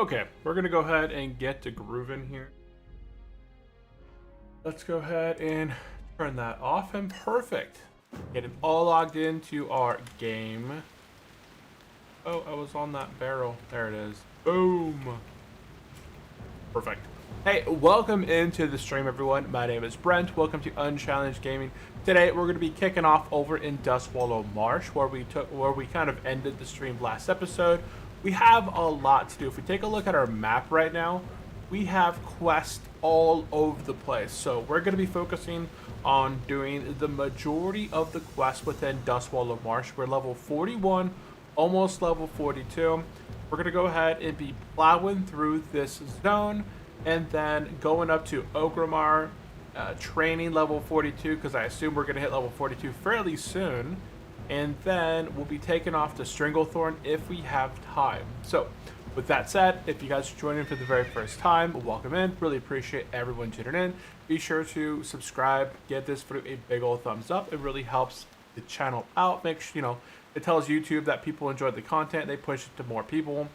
Okay, we're gonna go ahead and get to grooving here. Let's go ahead and turn that off and perfect. Get it all logged into our game. Oh, I was on that barrel. There it is. Boom. Perfect. Hey, welcome into the stream, everyone. My name is Brent. Welcome to Unchallenged Gaming. Today, we're going to be kicking off over in Dustwallow Marsh, where we kind of ended the stream last episode. We have a lot to do. If we take a look at our map right now, we have quests all over the place. So we're going to be focusing on doing the majority of the quests within Dustwallow Marsh. We're level 41, almost level 42. We're going to go ahead and be plowing through this zone and then going up to Ogrimmar, training level 42, because I assume we're going to hit level 42 fairly soon. And then we'll be taking off to Stranglethorn if we have time. So, with that said, if you guys are joining for the very first time, welcome in. Really appreciate everyone tuning in. Be sure to subscribe, give this video a big old thumbs up. It really helps the channel out. Make sure, it tells YouTube that people enjoy the content. They push it to more people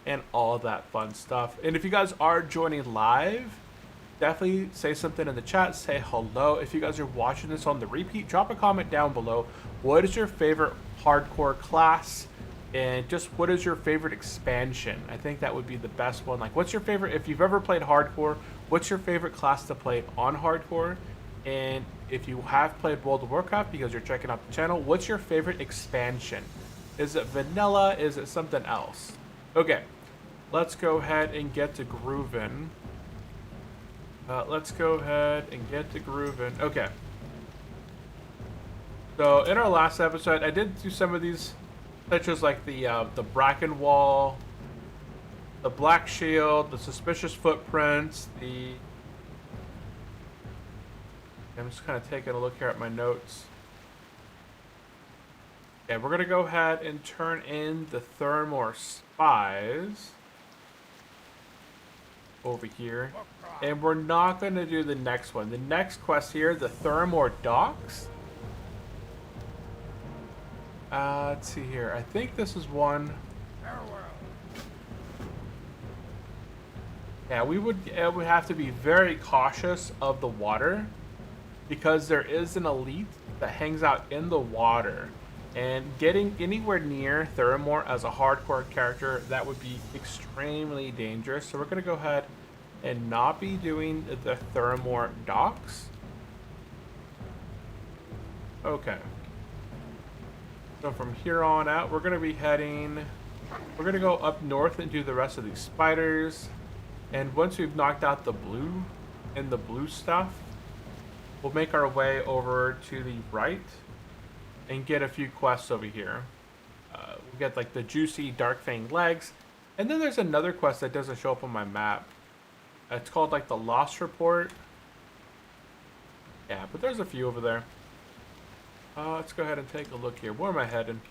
and all that fun stuff. And if you guys are joining live, definitely say something in the chat. Say hello. If you guys are watching this on the repeat, drop a comment down below. What is your favorite hardcore class? And just what is your favorite expansion? I think that would be the best one. Like, what's your favorite, if you've ever played hardcore, what's your favorite class to play on hardcore? And if you have played World of Warcraft because you're checking out the channel, what's your favorite expansion? Is it vanilla? Is it something else? Okay, let's go ahead and get to grooving. Let's go ahead and get to grooving. Okay. So in our last episode, I did do some of these, such as like the bracken wall, the black shield, the suspicious footprints, I'm just kind of taking a look here at my notes. Okay, we're gonna go ahead and turn in the Thermore spies over here, and we're not going to do the next one. The next quest here, the Thermore docks. Let's see here. I think this is one. Yeah, we would have to be very cautious of the water, because there is an elite that hangs out in the water, and getting anywhere near Thermore as a hardcore character, that would be extremely dangerous. So we're going to go ahead and not be doing the Thermore docks. Okay. So from here on out, we're going to be we're going to go up north and do the rest of these spiders. And once we've knocked out the blue and the blue stuff, we'll make our way over to the right and get a few quests over here. We get like the juicy Darkfang legs. And then there's another quest that doesn't show up on my map. It's called like the Lost Report. Yeah, but there's a few over there. Let's go ahead and take a look here. Where am I heading?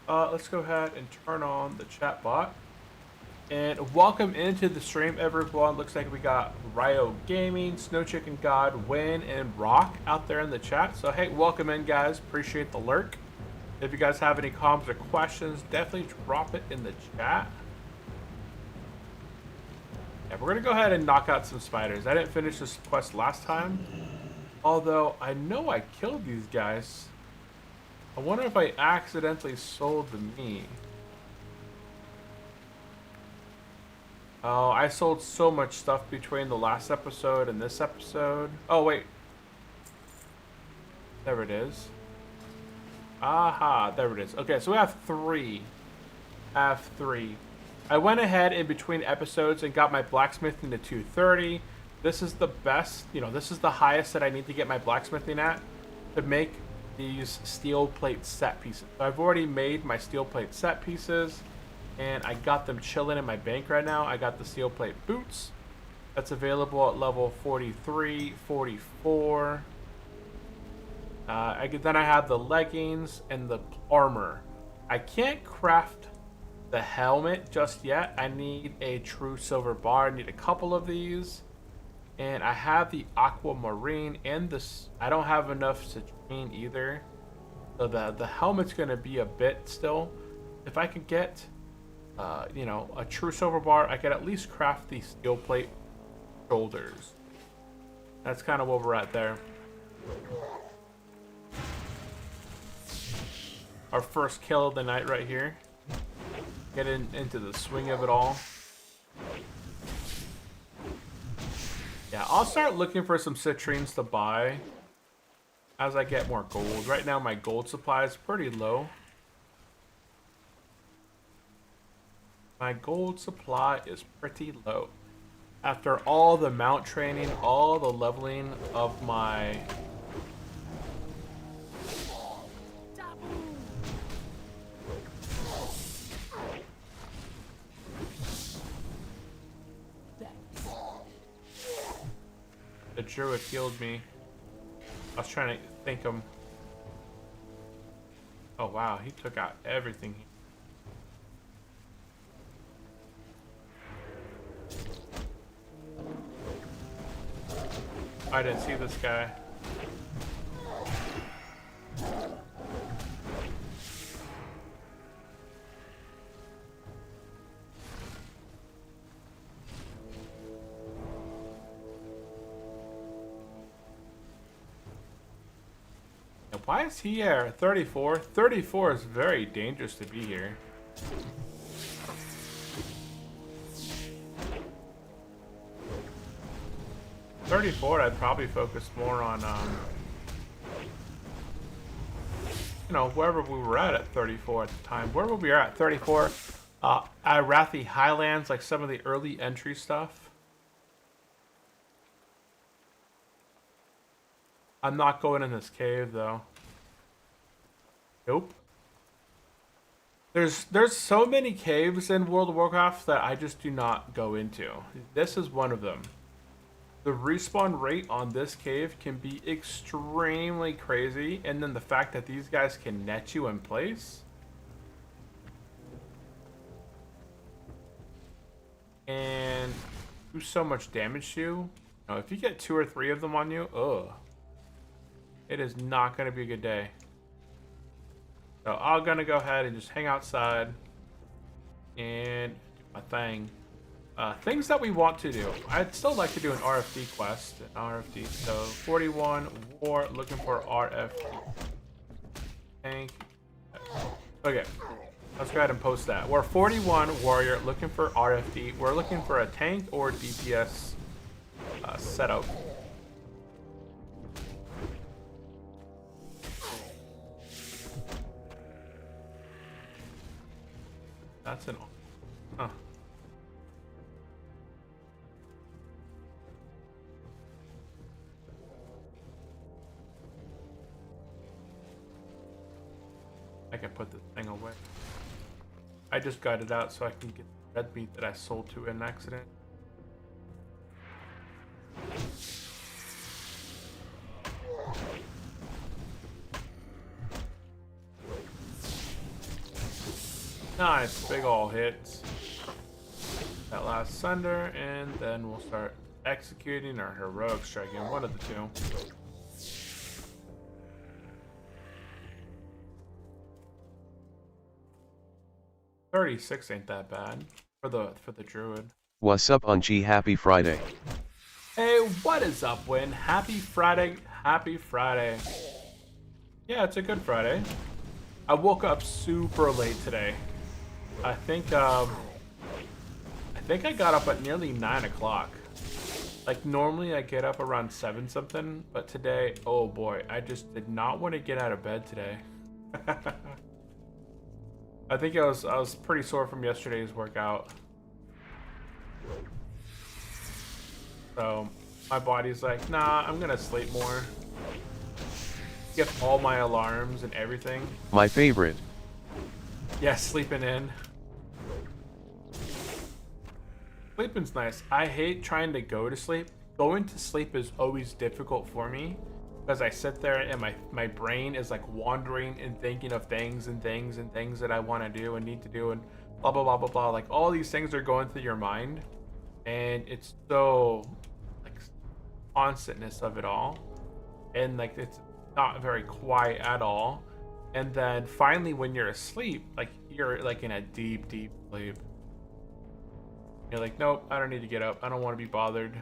Let's go ahead and turn on the chat bot. And welcome into the stream, everyone. Looks like we got Ryo Gaming, Snow Chicken God, Win, and Rock out there in the chat. So hey, welcome in, guys. Appreciate the lurk. If you guys have any comments or questions, definitely drop it in the chat. Yeah, we're gonna go ahead and knock out some spiders. I didn't finish this quest last time, although I know I killed these guys. I wonder if I accidentally sold the meat. Oh, I sold so much stuff between the last episode and this episode. Oh, wait. There it is. Aha, there it is. Okay, so we have three. I went ahead in between episodes and got my blacksmithing to 230. This is the best, this is the highest that I need to get my blacksmithing at to make these steel plate set pieces. So I've already made my steel plate set pieces, and I got them chilling in my bank right now. I got the steel plate boots. That's available at level 43, 44. Then I have the leggings and the armor. I can't craft the helmet just yet. I need a true silver bar. I need a couple of these. And I have the aquamarine and this. I don't have enough citrine either. So the helmet's going to be a bit still. If I could get you know, a true silver bar, I could at least craft the steel plate shoulders. That's kind of where we're at there. Our first kill of the night right here. Get into the swing of it all. Yeah, I'll start looking for some citrines to buy as I get more gold. Right now my gold supply is pretty low. My gold supply is pretty low. After all the mount training, all the leveling of my... The druid healed me. I was trying to think him. Oh wow, he took out everything. I didn't see this guy. Now, why is he here? 34? 34 is very dangerous to be here. I'd probably focus more on, you know, wherever we were at 34 at the time. Where were we at 34? Arathi Highlands, like some of the early entry stuff. I'm not going in this cave though. Nope. There's so many caves in World of Warcraft that I just do not go into. This is one of them. The respawn rate on this cave can be extremely crazy, and then the fact that these guys can net you in place. And do so much damage to you. You know, if you get 2 or 3 of them on you, ugh. It is not going to be a good day. So I'm going to go ahead and just hang outside and do my thing. Things that we want to do. I'd still like to do an RFD quest. An RFD. So 41 war, looking for RFD. Tank. Okay. Let's go ahead and post that. We're 41 warrior looking for RFD. We're looking for a tank or DPS setup. That's an... Huh. I can put this thing away. I just got it out so I can get the red meat that I sold to an accident. Nice, big ol' hits. That last Sunder, and then we'll start executing our heroic striking, one of the two. $36 ain't that bad for the druid. What's up, Unchi? Happy Friday. Hey, what is up, Win? Happy Friday. Happy Friday. Yeah, it's a good Friday. I woke up super late today. I think I got up at nearly 9 o'clock. Like normally I get up around 7 something, but today, oh boy, I just did not want to get out of bed today. I think I was pretty sore from yesterday's workout. So my body's like, nah, I'm gonna sleep more. Get all my alarms and everything. My favorite. Yeah, sleeping in. Sleeping's nice. I hate trying to go to sleep. Going to sleep is always difficult for me because I sit there and my brain is like wandering and thinking of things that I want to do and need to do and blah blah blah blah blah. Like all these things are going through your mind, and it's so like constantness of it all, and like it's not very quiet at all. And then finally when you're asleep, like you're like in a deep sleep. You're like, nope, I don't need to get up. I don't want to be bothered.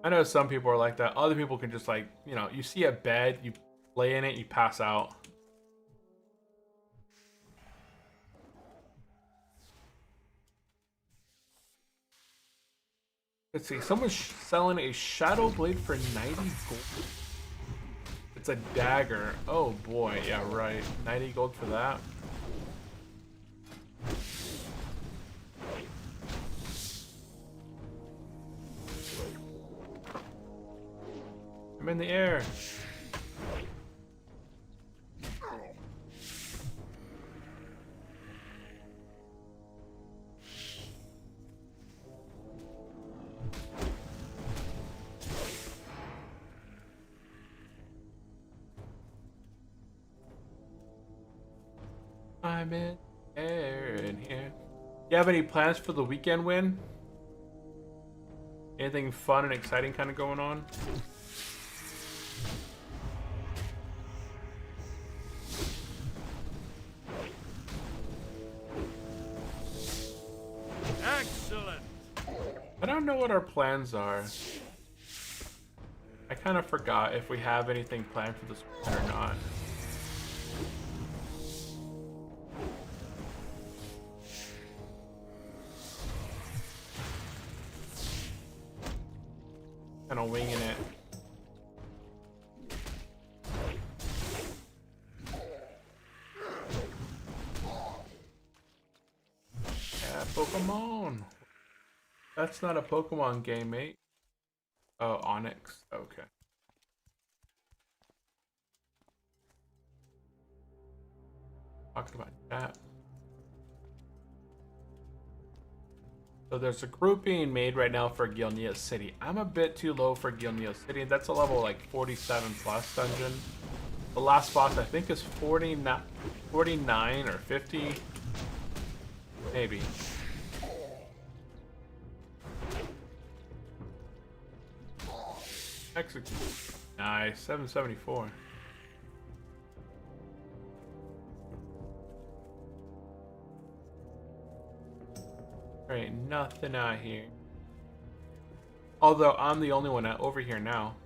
I know some people are like that. Other people can just like, you know, you see a bed, you lay in it, you pass out. Let's see, someone's selling a shadow blade for 90 gold. It's a dagger. Oh boy, yeah, right. 90 gold for that. I'm in the air. I'm in air in here. You have any plans for the weekend, Win? Anything fun and exciting kind of going on? Excellent. I don't know what our plans are. I kind of forgot if we have anything planned for this weekend or not. Kind of winging it. Yeah, Pokemon. That's not a Pokemon game, mate. Oh, Onyx. Okay. Talking about that. So there's a group being made right now for Gilneas City. I'm a bit too low for Gilneas City. That's a level like 47 plus dungeon. The last boss I think is 49 or 50. Maybe. Execute. Nice. 774. Alright, nothing out here. Although I'm the only one over here now.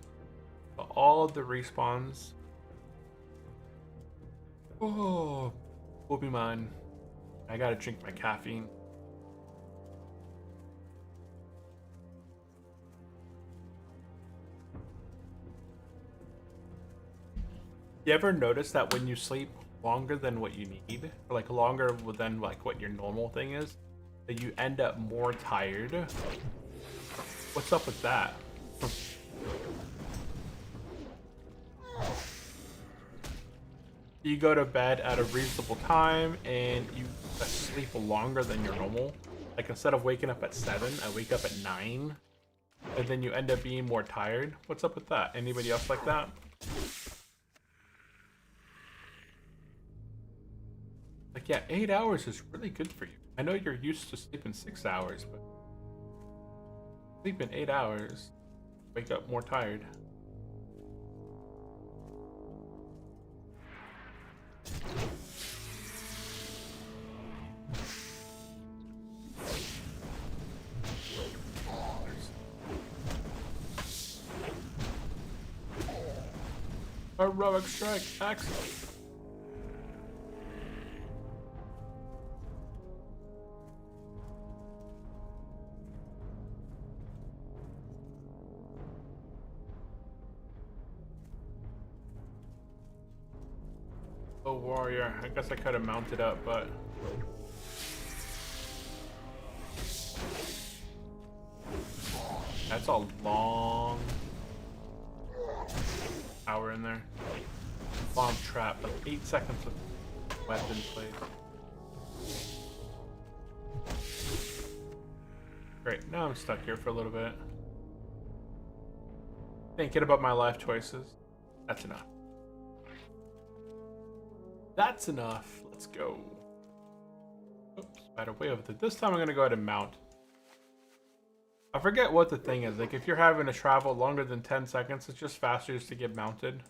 But all of the respawns. Oh, will be mine. I gotta drink my caffeine. You ever notice that when you sleep longer than what you need, or like longer than like what your normal thing is, that you end up more tired? What's up with that? You go to bed at a reasonable time and you sleep longer than your normal. Like instead of waking up at 7, I wake up at 9. And then you end up being more tired. What's up with that? Anybody else like that? Like, yeah, 8 hours is really good for you. I know you're used to sleeping 6 hours, but sleeping 8 hours, wake up more tired. Heroic strike, excellent. Oh, warrior. I guess I could have mounted up, but that's a long hour in there. Bomb trap, like 8 seconds of weapon play. Great, now I'm stuck here for a little bit. Thinking about my life choices. That's enough. That's enough. Let's go. Oops, better way over there. This time I'm gonna go ahead and mount. I forget what the thing is. Like if you're having to travel longer than 10 seconds, it's just faster just to get mounted.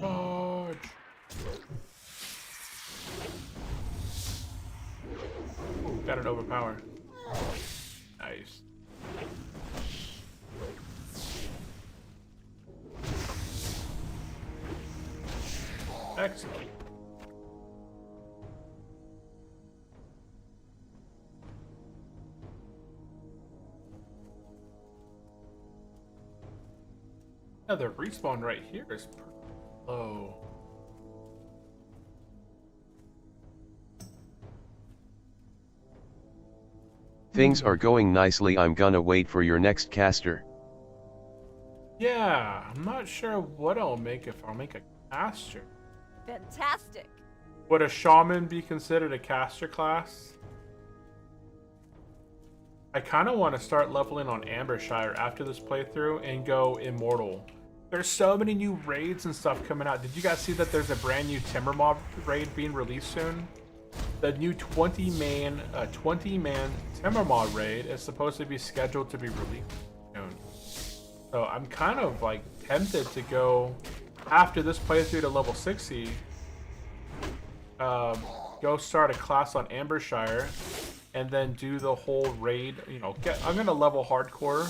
Charge. got an overpower. Nice. Excellent. Yeah, the respawn right here is pretty low. Things are going nicely. I'm gonna wait for your next caster. Yeah, I'm not sure what I'll make if I'll make a caster. Fantastic. Would a shaman be considered a caster class? I kind of want to start leveling on Ambershire after this playthrough and go immortal. There's so many new raids and stuff coming out. Did you guys see that there's a brand new Timber Mob raid being released soon? The new 20-man Timber Mob raid is supposed to be scheduled to be released soon. So I'm kind of like tempted to go after this playthrough to level 60. Go start a class on Ambershire and then do the whole raid. You know, I'm gonna level hardcore,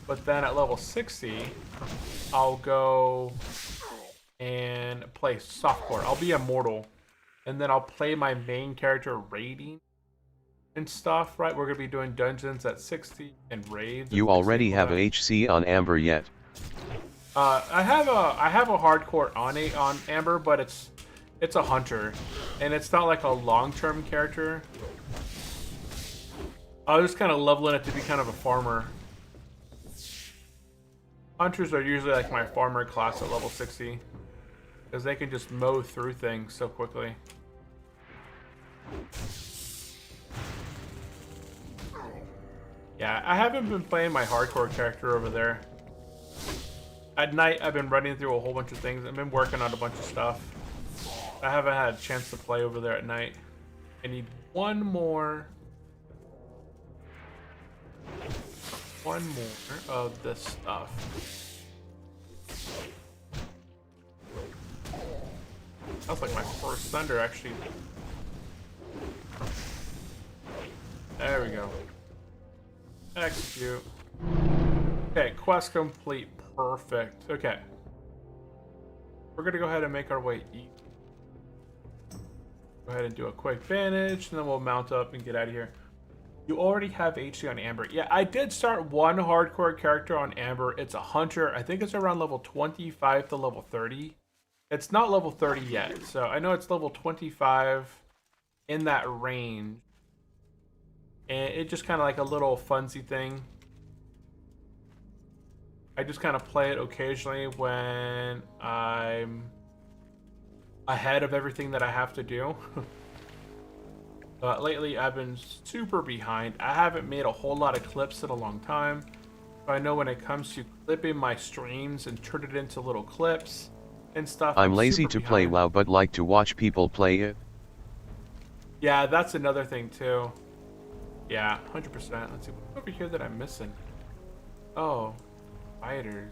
but then at level 60, I'll go and play softcore. I'll be immortal, and then I'll play my main character raiding and stuff. Right, we're gonna be doing dungeons at 60 and raids. You already have a HC on Amber yet? I have a hardcore on Amber, but it's a hunter, and it's not like a long-term character. I was just kind of leveling it to be kind of a farmer. Hunters are usually like my farmer class at level 60, because they can just mow through things so quickly. Yeah, I haven't been playing my hardcore character over there. At night, I've been running through a whole bunch of things. I've been working on a bunch of stuff. I haven't had a chance to play over there at night. I need one more of this stuff. That's like my first thunder, actually. There we go. Execute. Okay, quest complete. Perfect. Okay. We're gonna go ahead and make our way east. Go ahead and do a quick bandage, and then we'll mount up and get out of here. You already have HC on Amber. Yeah, I did start one hardcore character on Amber. It's a hunter. I think it's around level 25 to level 30. It's not level 30 yet, so I know it's level 25 in that range. And it's just kind of like a little funsy thing. I just kind of play it occasionally when I'm ahead of everything that I have to do. But lately I've been super behind. I haven't made a whole lot of clips in a long time. So I know when it comes to clipping my streams and turn it into little clips and stuff. I'm lazy to play WoW but like to watch people play it. Yeah, that's another thing too. Yeah, 100%. Let's see, what's over here that I'm missing? Oh, spiders.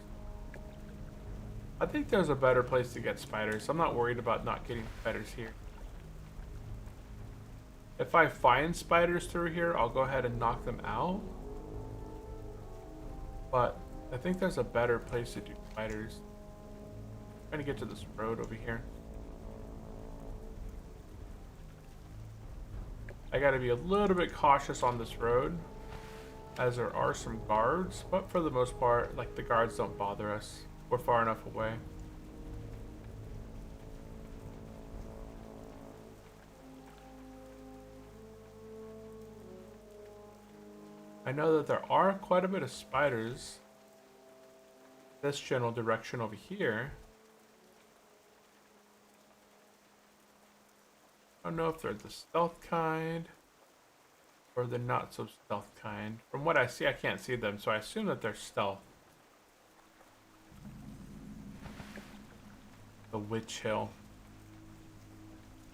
I think there's a better place to get spiders. I'm not worried about not getting spiders here. If I find spiders through here, I'll go ahead and knock them out. But I think there's a better place to do spiders. I'm trying to get to this road over here. I gotta be a little bit cautious on this road, as there are some guards, but for the most part, like, the guards don't bother us. We're far enough away. I know that there are quite a bit of spiders this general direction over here. I don't know if they're the stealth kind or the not so stealth kind. From what I see, I can't see them, so I assume that they're stealth. The Witch Hill.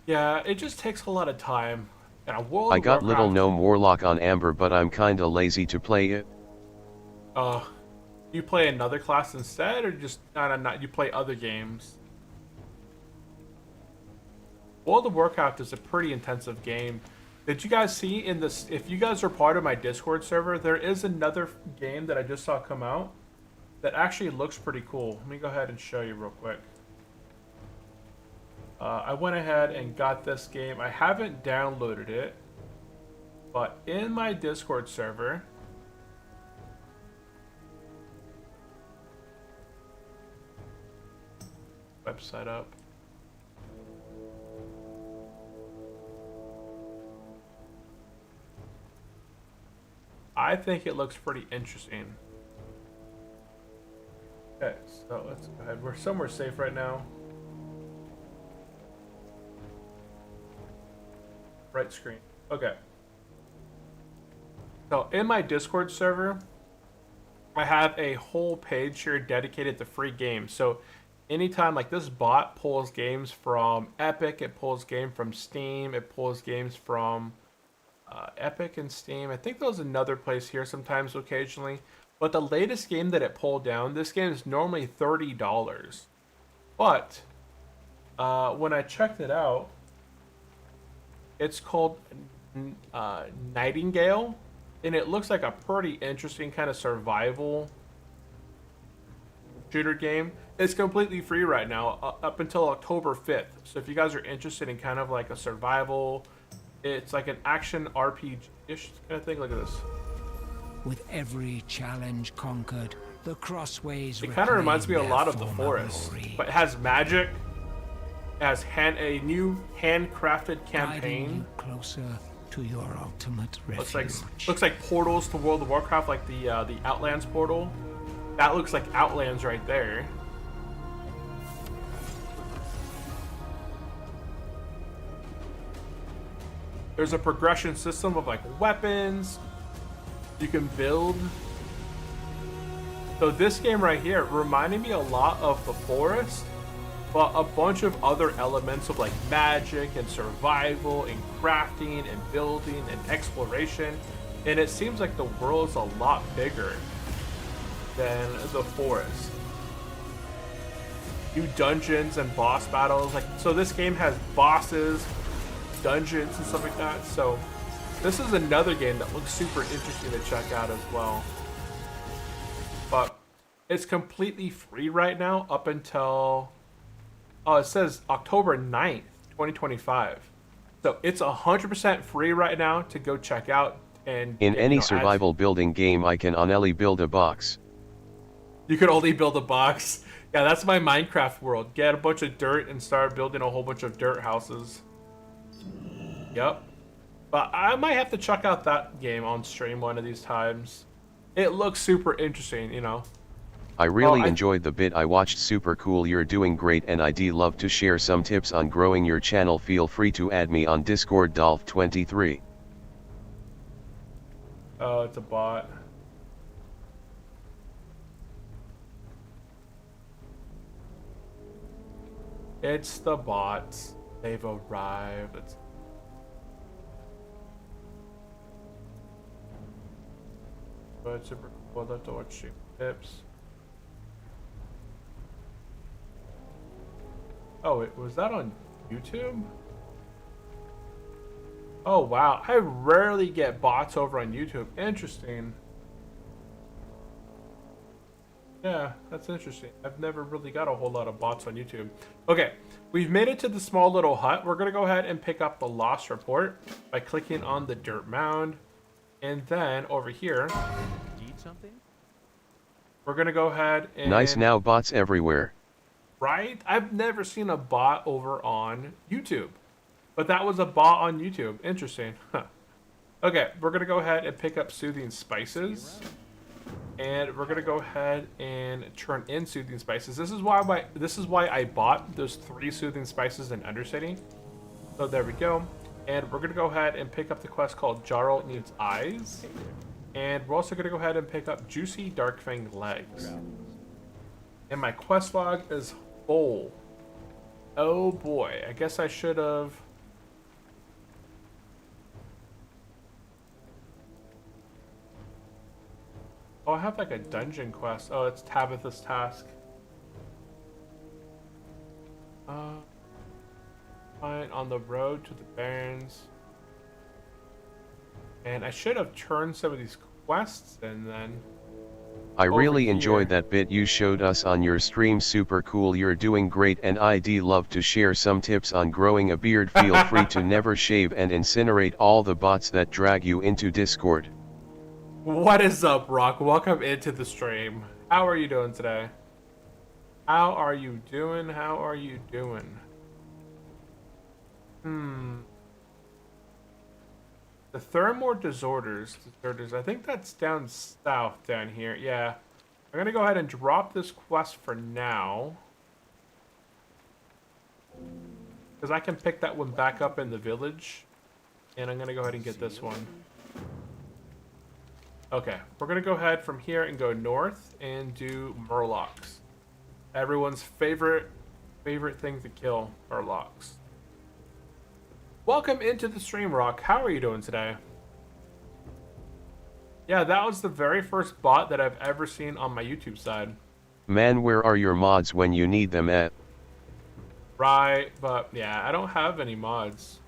Yeah, it just takes a lot of time. And a World I got of little Warcraft, gnome warlock on Amber but I'm kinda lazy to play it. you play another class instead, or just not you play other games? World of Warcraft is a pretty intensive game. Did you guys see in this? If you guys are part of my Discord server, there is another game that I just saw come out that actually looks pretty cool. Let me go ahead and show you real quick. I went ahead and got this game. I haven't downloaded it, but in my Discord server, website up. I think it looks pretty interesting. Okay, so let's go ahead. We're somewhere safe right now. Right screen. Okay. So in my Discord server, I have a whole page here dedicated to free games. So anytime, like, this bot pulls games from Epic, it pulls game from Steam, it pulls games from Epic and Steam. I think there's another place here sometimes occasionally. But the latest game that it pulled down, this game is normally $30. But when I checked it out, it's called Nightingale, and it looks like a pretty interesting kind of survival shooter game. It's completely free right now up until October 5th. So if you guys are interested in kind of like a survival, it's like an action RPG-ish kind of thing. Look at this. With every challenge conquered, the crossways. It kind of reminds me a lot of The Forest, glory. but it has magic. It has a new handcrafted Guiding campaign. you closer to your ultimate Looks refuge. like portals to World of Warcraft, like the Outlands portal. That looks like Outlands right there. There's a progression system of like weapons you can build. So this game right here reminded me a lot of The Forest, but a bunch of other elements of like magic and survival and crafting and building and exploration. And it seems like the world's a lot bigger than The Forest. New dungeons and boss battles. Like, so this game has bosses, dungeons and stuff like that. So this is another game that looks super interesting to check out as well. But it's completely free right now up until, oh, it says October 9th, 2025. So it's 100% free right now to go check out. And In any survival building game I can only build a box. You can only build a box. Yeah, that's my Minecraft world. Get a bunch of dirt and start building a whole bunch of dirt houses. Yep. But I might have to check out that game on stream one of these times. It looks super interesting, you know. I really enjoyed the bit I watched. Super cool, you're doing great, and I'd love to share some tips on growing your channel. Feel free to add me on Discord, Dolph23. Oh, it's a bot. It's the bots. They've arrived. But it's super cool. I'd love to watch stream tips. Oh, wait, was that on YouTube? Oh, wow. I rarely get bots over on YouTube. Interesting. Yeah, that's interesting. I've never really got a whole lot of bots on YouTube. Okay, we've made it to the small little hut. We're going to go ahead and pick up the lost report by clicking on the dirt mound. And then over here, Need something? we're going to go ahead and... Nice, now bots everywhere. Right? I've never seen a bot over on YouTube. But that was a bot on YouTube. Interesting. Huh. Okay, we're going to go ahead and pick up Soothing Spices. And we're going to go ahead and turn in Soothing Spices. This is why I bought those 3 Soothing Spices in Undercity. So there we go. And we're going to go ahead and pick up the quest called Jarl Needs Eyes. And we're also going to go ahead and pick up Juicy Darkfang Legs. And my quest log is full. Oh boy, I guess I should have... Oh, I have like a dungeon quest. Oh, it's Tabitha's task. Find on the road to the Barrens. And I should have turned some of these quests and then... I really here. enjoyed that bit you showed us on your stream. Super cool, you're doing great, and I'd love to share some tips on growing a beard. Feel free to never shave and incinerate all the bots that drag you into Discord. What is up, Rock? Welcome into the stream. How are you doing today? How are you doing? How are you doing? The Thermore Deserters, I think that's down south down here. Yeah. I'm gonna go ahead and drop this quest for now. Because I can pick that one back up in the village. And I'm gonna go ahead and get this one. Okay, we're gonna go ahead from here and go north and do Murlocs. Everyone's favorite thing to kill, Murlocs. Welcome into the stream, Rock. How are you doing today? Yeah, that was the very first bot that I've ever seen on my YouTube side. Man, where are your mods when you need them at? Right, but yeah, I don't have any mods.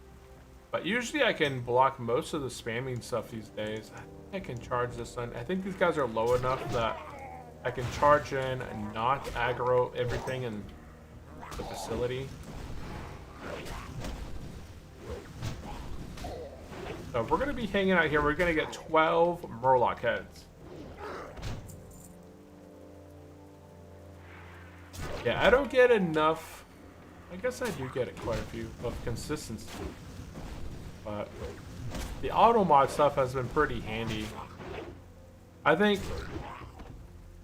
But usually I can block most of the spamming stuff these days. I think I can charge this one. I think these guys are low enough that I can charge in and not aggro everything in the facility. So we're going to be hanging out here. We're going to get 12 Murloc heads. Yeah, I don't get enough. I guess I do get quite a few of consistency. But the auto mod stuff has been pretty handy. I think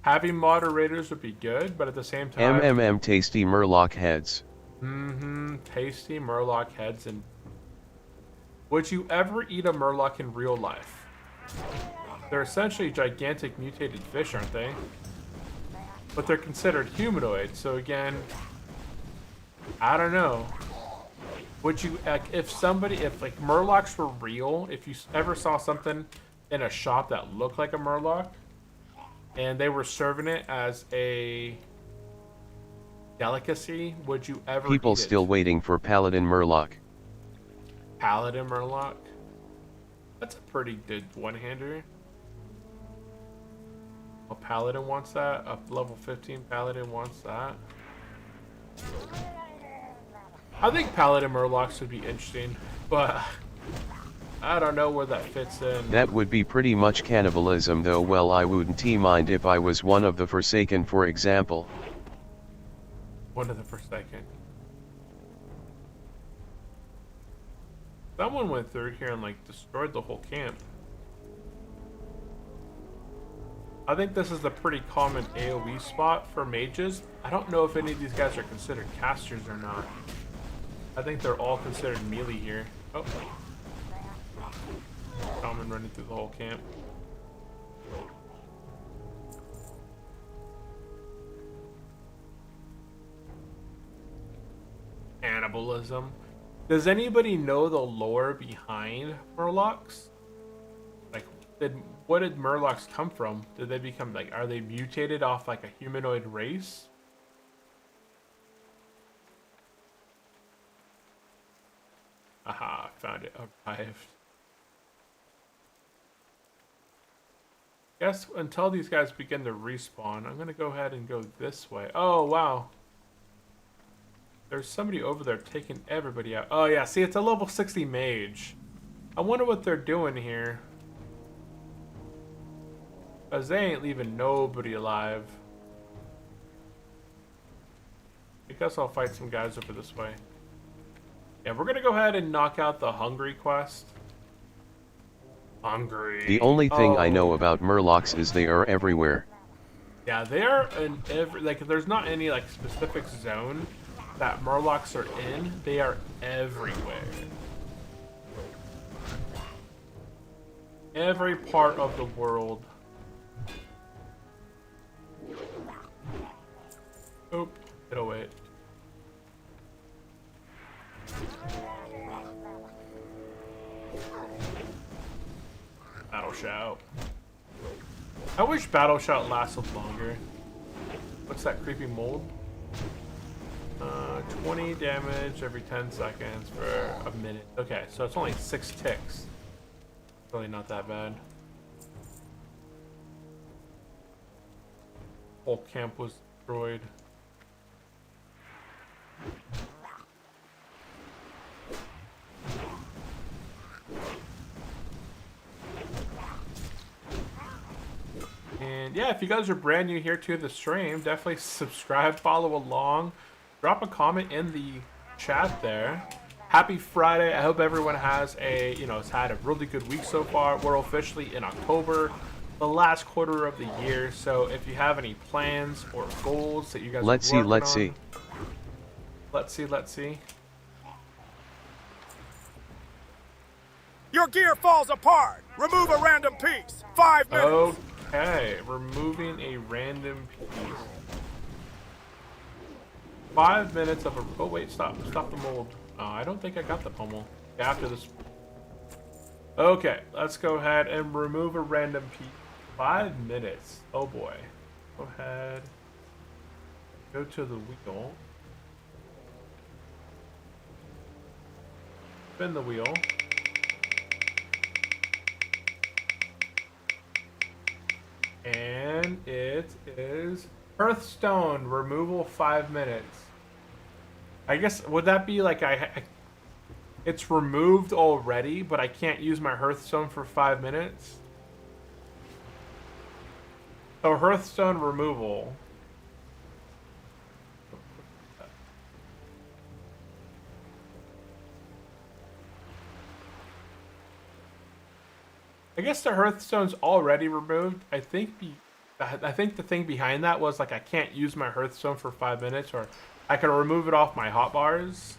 having moderators would be good, but at the same time... Tasty Murloc heads. Tasty Murloc heads. And would you ever eat a Murloc in real life? They're essentially gigantic mutated fish, aren't they? But they're considered humanoid, so again, I don't know. Would you, if like Murlocs were real, if you ever saw something in a shop that looked like a Murloc, and they were serving it as a delicacy, would you ever People eat still it? waiting for Paladin Murloc. Paladin Murloc? That's a pretty good one-hander. A Paladin wants that. A level 15 Paladin wants that. I think Paladin Murlocs would be interesting, but I don't know where that fits in. That would be pretty much cannibalism though. Well, I wouldn't mind if I was one of the Forsaken, for example. One of the Forsaken. Someone went through here and like destroyed the whole camp. I think this is a pretty common AoE spot for mages. I don't know if any of these guys are considered casters or not. I think they're all considered melee here. Oh. Common running through the whole camp. Cannibalism. Does anybody know the lore behind Murlocs? Like, what did Murlocs come from? Did they become, like, are they mutated off, like, a humanoid race? Aha, found it. Arrived. Guess until these guys begin to respawn, I'm gonna go ahead and go this way. Oh, wow. There's somebody over there taking everybody out. Oh, yeah, see, it's a level 60 mage. I wonder what they're doing here. Because they ain't leaving nobody alive. I guess I'll fight some guys over this way. Yeah, we're gonna go ahead and knock out the Hungry quest. Hungry. The only thing I know about Murlocs is they are everywhere. Yeah, they are in every, like, there's not any, like, specific zone that Murlocs are in. They are everywhere. Every part of the world. Oop, get away. Battle Shout. I wish Battle Shout lasted longer. What's that creepy mold? 20 damage every 10 seconds for a minute. Okay, so it's only 6 ticks. Really not that bad. Whole camp was destroyed. And yeah, if you guys are brand new here to the stream, definitely subscribe, follow along, drop a comment in the chat there. Happy Friday. I hope everyone has has had a really good week so far. We're officially in October, the last quarter of the year. So if you have any plans or goals that you guys Let's are working see. on, let's see. Your gear falls apart. Remove a random piece. 5 minutes. Okay, removing a random piece. 5 minutes of a. Oh wait, stop the mold. I don't think I got the pommel. After this. Okay, let's go ahead and remove a random piece. 5 minutes. Oh boy. Go ahead. Go to the wheel. Spin the wheel. And it is Hearthstone removal 5 minutes. I guess, would that be like it's removed already, but I can't use my Hearthstone for 5 minutes? So Hearthstone removal. I guess the Hearthstone's already removed. I think the thing behind that was like I can't use my Hearthstone for 5 minutes, or I can remove it off my hotbars.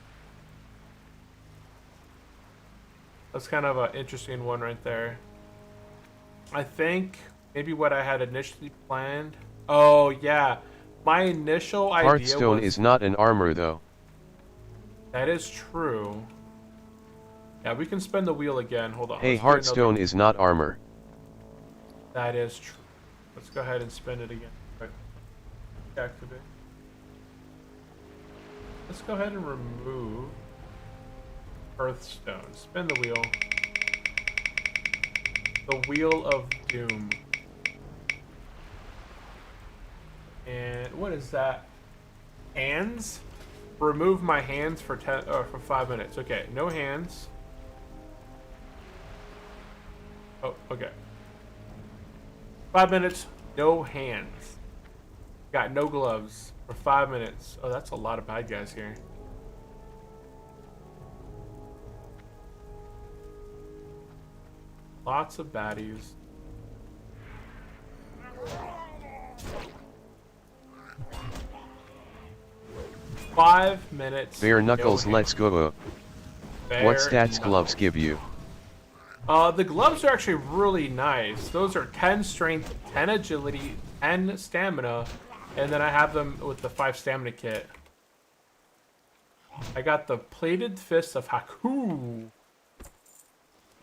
That's kind of an interesting one right there. I think maybe what I had initially planned. Oh yeah, my initial idea Hearthstone is not an armor though. That is true. Yeah, we can spin the wheel again. Hold on. Hey, Hearthstone is not armor. That is true. Let's go ahead and spin it again. Right. Activate. Let's go ahead and remove Hearthstone. Spin the wheel. The Wheel of Doom. And what is that? Hands? Remove my hands for 5 minutes. Okay, no hands. Oh, okay. 5 minutes, no hands. Got no gloves for 5 minutes. Oh, that's a lot of bad guys here. Lots of baddies. Five minutes. Bare knuckles, no let's go. What stats gloves give you? The gloves are actually really nice. Those are 10 strength, 10 agility, 10 stamina, and then I have them with the 5 stamina kit. I got the plated fist of Haku.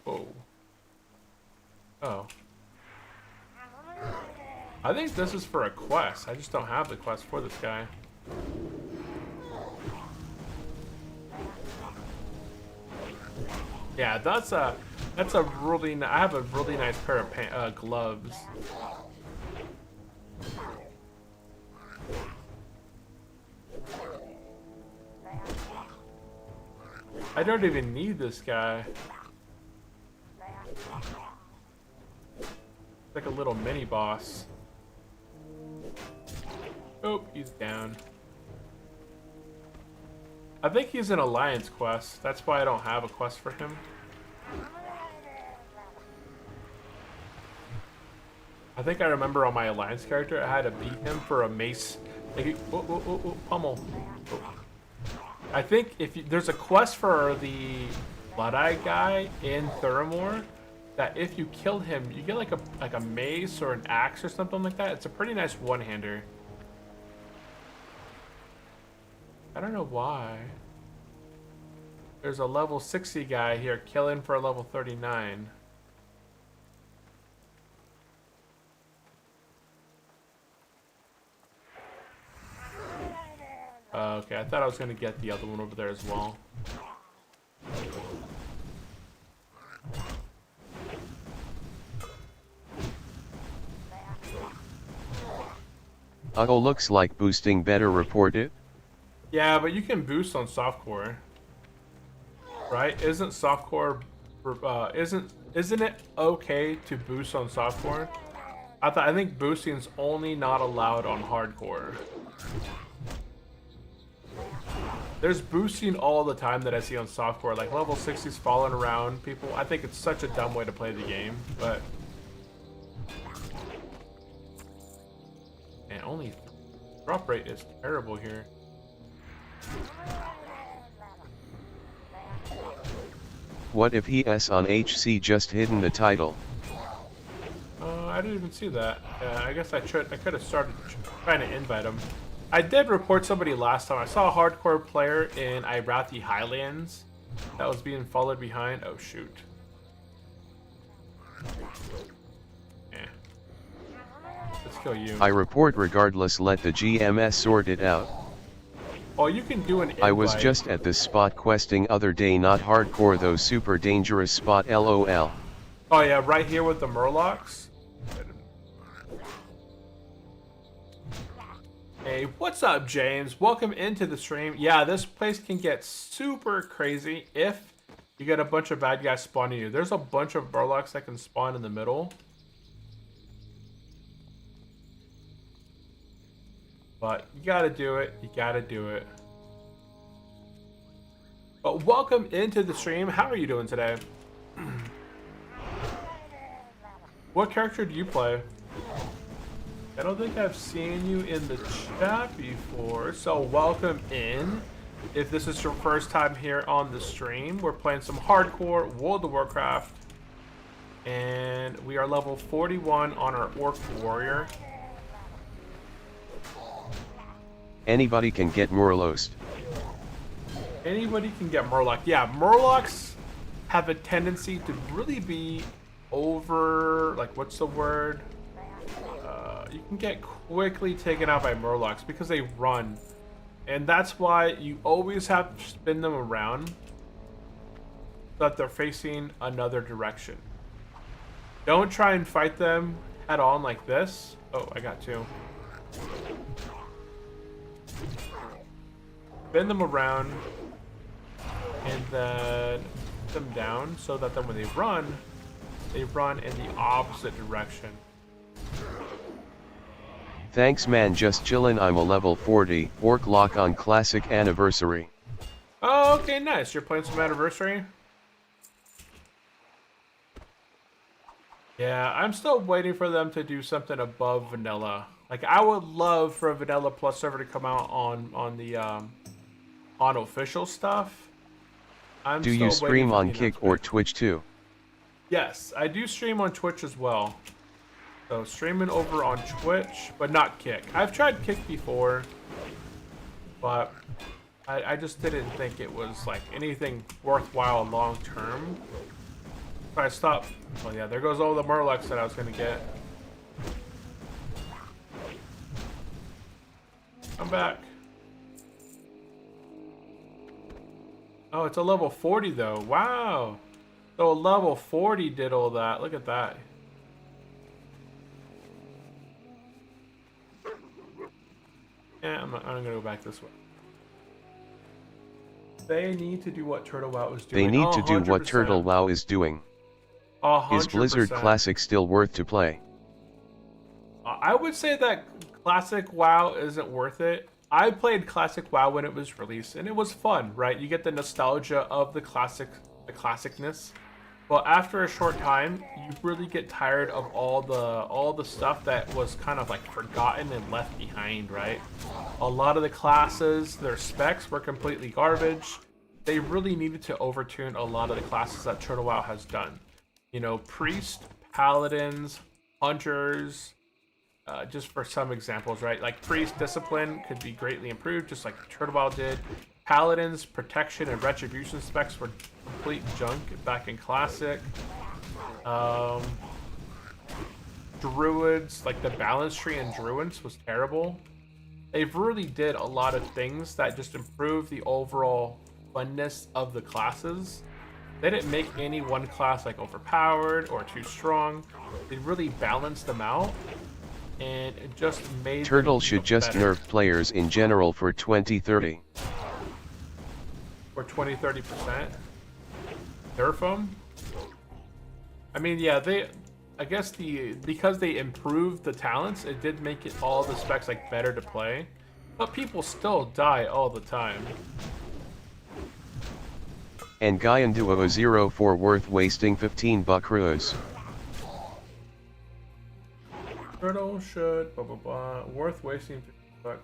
Whoa. Oh. I think this is for a quest. I just don't have the quest for this guy. Yeah, that's a really. I have a really nice pair of gloves. I don't even need this guy. Like a little mini boss. Oh, he's down. I think he's an alliance quest. That's why I don't have a quest for him. I think I remember on my alliance character, I had to beat him for a mace. Like, pummel. I think there's a quest for the Blood-Eye guy in Theramore, that if you kill him, you get like a mace or an axe or something like that. It's a pretty nice one-hander. I don't know why. There's a level 60 guy here killing for a level 39. Okay, I thought I was gonna get the other one over there as well. Oh, looks like boosting better report it. Yeah, but you can boost on softcore, right? Isn't softcore, isn't it okay to boost on softcore? I think boosting's only not allowed on hardcore. There's boosting all the time that I see on softcore, like level 60s falling around people. I think it's such a dumb way to play the game, but and only drop rate is terrible here. What if he's on HC just hidden the title? I didn't even see that. I guess I could have started trying to invite him. I did report somebody last time. I saw a hardcore player in Irathi Highlands that was being followed behind. Oh shoot. Yeah. Let's kill you. I report regardless, let the GMS sort it out. Oh, you can do an invite. I was just at this spot questing other day, not hardcore though, super dangerous spot LOL. Oh yeah, right here with the Murlocs. Hey, what's up, James? Welcome into the stream. Yeah, this place can get super crazy if you get a bunch of bad guys spawning you. There's a bunch of Murlocs that can spawn in the middle. But you gotta do it. You gotta do it. But welcome into the stream. How are you doing today? What character do you play? I don't think I've seen you in the chat before, so welcome in. If this is your first time here on the stream, we're playing some Hardcore World of Warcraft, and we are level 41 on our Orc Warrior. Anybody can get Murlost. Anybody can get Murloc. Yeah, Murlocs have a tendency to really be over, like, what's the word? You can get quickly taken out by Murlocs because they run. And that's why you always have to spin them around so that they're facing another direction. Don't try and fight them head on like this. Oh, I got two. Spin them around and then put them down so that then when they run in the opposite direction. Thanks man, just chillin', I'm a level 40, Orc lock on classic anniversary. Oh, okay, nice. You're playing some anniversary? Yeah, I'm still waiting for them to do something above vanilla. Like, I would love for a vanilla plus server to come out on the on official stuff. Do you stream on Kick or Twitch too? Yes, I do stream on Twitch as well. So streaming over on Twitch, but not Kick. I've tried Kick before, but I just didn't think it was like anything worthwhile long term. So I stopped. Oh yeah, there goes all the Murlocs that I was gonna get. I'm back. Oh, it's a level 40 though. Wow. So a level 40 did all that. Look at that. Yeah, I'm gonna go back this way. They need to do what Turtle WoW is doing. They need to do what Turtle WoW is doing. 100%. Is Blizzard Classic still worth to play? I would say that Classic WoW isn't worth it. I played Classic WoW when it was released, and it was fun, right? You get the nostalgia of the classicness. But after a short time, you really get tired of all the stuff that was kind of like forgotten and left behind, right? A lot of the classes, their specs were completely garbage. They really needed to overtune a lot of the classes that Turtle WoW has done. You know, priest, paladins, hunters, just for some examples, right? Like priest discipline could be greatly improved, just like Turtle WoW did. Paladins, protection, and retribution specs were complete junk back in Classic. Druids, like the balance tree in Druids was terrible. They've really did a lot of things that just improved the overall funness of the classes. They didn't make any one class like overpowered or too strong. They really balanced them out. and it just made Turtle them should look just better nerf players in general for 2030. for 20-30%. Nerf them. I mean, yeah, I guess because they improved the talents, it did make it all the specs like better to play, but people still die all the time. And Guyan Duo 04 worth wasting 15 buckaroos. Turtle should blah blah blah worth wasting $15.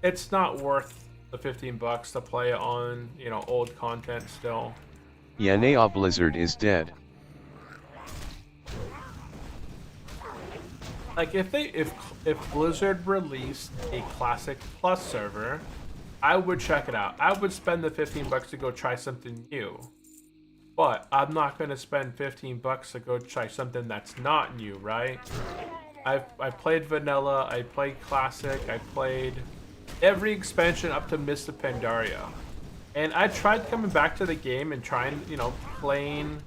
It's not worth the $15 to play on, you know, old content still. Yanea Blizzard is dead. Like if Blizzard released a Classic Plus server, I would check it out. I would spend the $15 to go try something new. But I'm not gonna spend $15 to go try something that's not new, right? I played Vanilla, I played Classic, I played every expansion up to Mist of Pandaria. And I tried coming back to the game and trying, you know, playing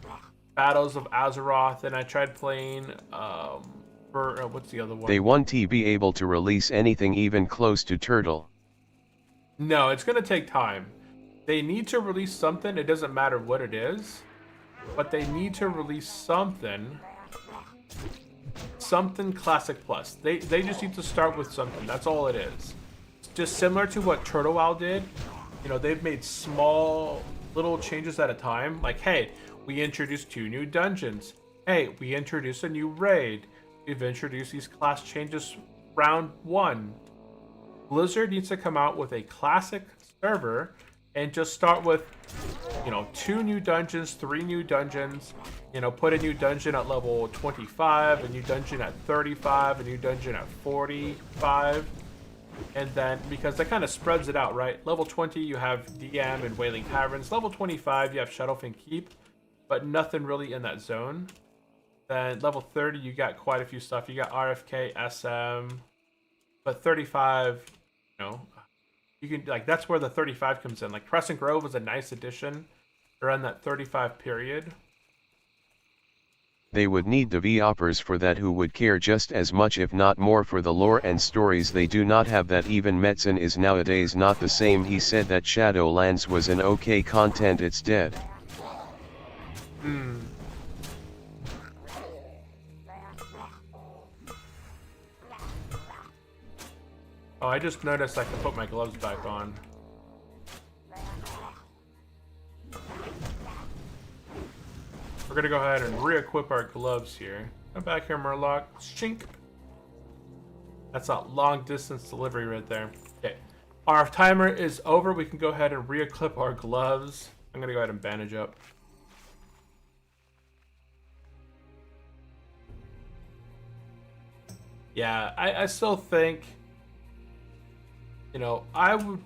Battles of Azeroth, and I tried playing what's the other one? They won't be able to release anything even close to Turtle. No, it's gonna take time. They need to release something. It doesn't matter what it is, but they need to release something Classic Plus. They just need to start with something. That's all it is. It's just similar to what Turtle WoW did. You know, they've made small little changes at a time. Like, hey, we introduced 2 new dungeons. Hey, we introduced a new raid. We've introduced these class changes round 1. Blizzard needs to come out with a classic server and just start with, you know, 2 new dungeons, 3 new dungeons, you know, put a new dungeon at level 25, a new dungeon at 35, a new dungeon at 45, and then, because that kind of spreads it out, right? Level 20, you have DM and Wailing Caverns. Level 25, you have Shadowfin Keep, but nothing really in that zone. Then level 30, you got quite a few stuff. You got RFK, SM, but 35, you know, you can, like, that's where the 35 comes in. Like, Crescent Grove was a nice addition around that 35 period. They would need developers for that who would care just as much if not more for the lore and stories. They do not have that. Even Metzen is nowadays not the same. He said that Shadowlands was an okay content. It's dead. Oh, I just noticed I can put my gloves back on. We're gonna go ahead and re-equip our gloves here. Come back here, Murloc. Shink. That's a long distance delivery right there. Okay. Our timer is over. We can go ahead and re-equip our gloves. I'm gonna go ahead and bandage up. Yeah, I still think, you know, I would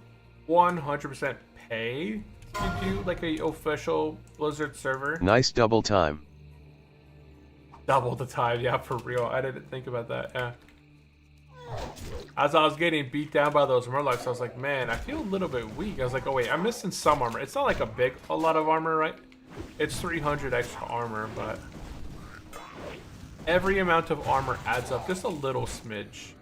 100% pay to do like a official Blizzard server. Nice double time. Double the time, yeah, for real. I didn't think about that, yeah. As I was getting beat down by those Murlocs, I was like, man, I feel a little bit weak. I was like, oh wait, I'm missing some armor. It's not like a lot of armor, right? It's 300 extra armor, but every amount of armor adds up just a little smidge.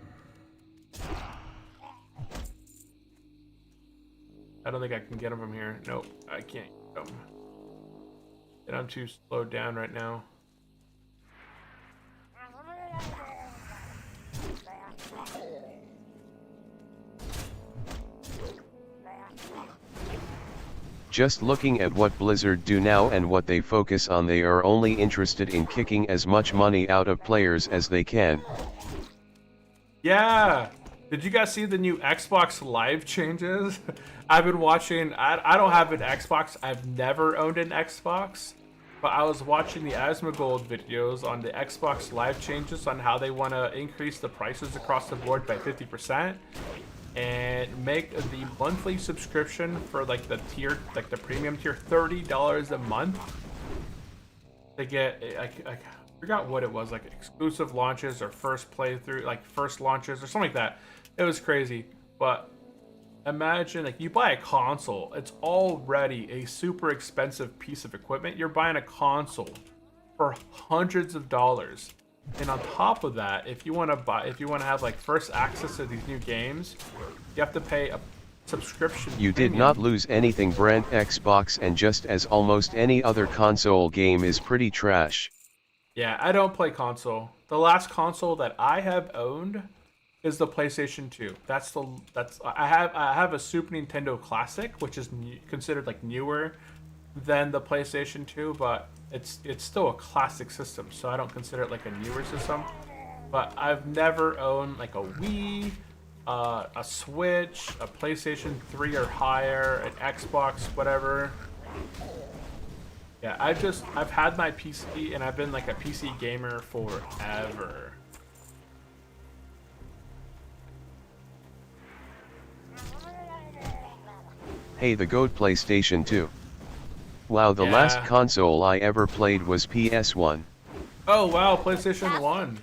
I don't think I can get him from here. Nope, I can't get him. And I'm too slowed down right now. Just looking at what Blizzard do now and what they focus on, they are only interested in kicking as much money out of players as they can. Yeah! Did you guys see the new Xbox Live changes? I've been watching, I don't have an Xbox, I've never owned an Xbox, but I was watching the Asmongold videos on the Xbox Live changes on how they want to increase the prices across the board by 50% and make the monthly subscription for like the tier, like the premium tier, $30 a month to get, I forgot what it was, like exclusive launches or first playthrough, like first launches or something like that. It was crazy, but imagine, like, you buy a console, it's already a super expensive piece of equipment. You're buying a console for hundreds of dollars, And on top of that, if you want to have like first access to these new games, you have to pay a subscription. You did not lose anything, Brent. Xbox, and just as almost any other console game, is pretty trash. Yeah, I don't play console. The last console that I have owned is the PlayStation 2. I have a Super Nintendo Classic, which is considered like newer than the PlayStation 2, but it's still a classic system, so I don't consider it like a newer system. But I've never owned like a Wii, a Switch, a PlayStation 3 or higher, an Xbox, whatever. Yeah, I've had my PC and I've been like a PC gamer forever. Hey, the GOAT PlayStation 2. Wow, the last console I ever played was PS1. Oh wow, PlayStation 1.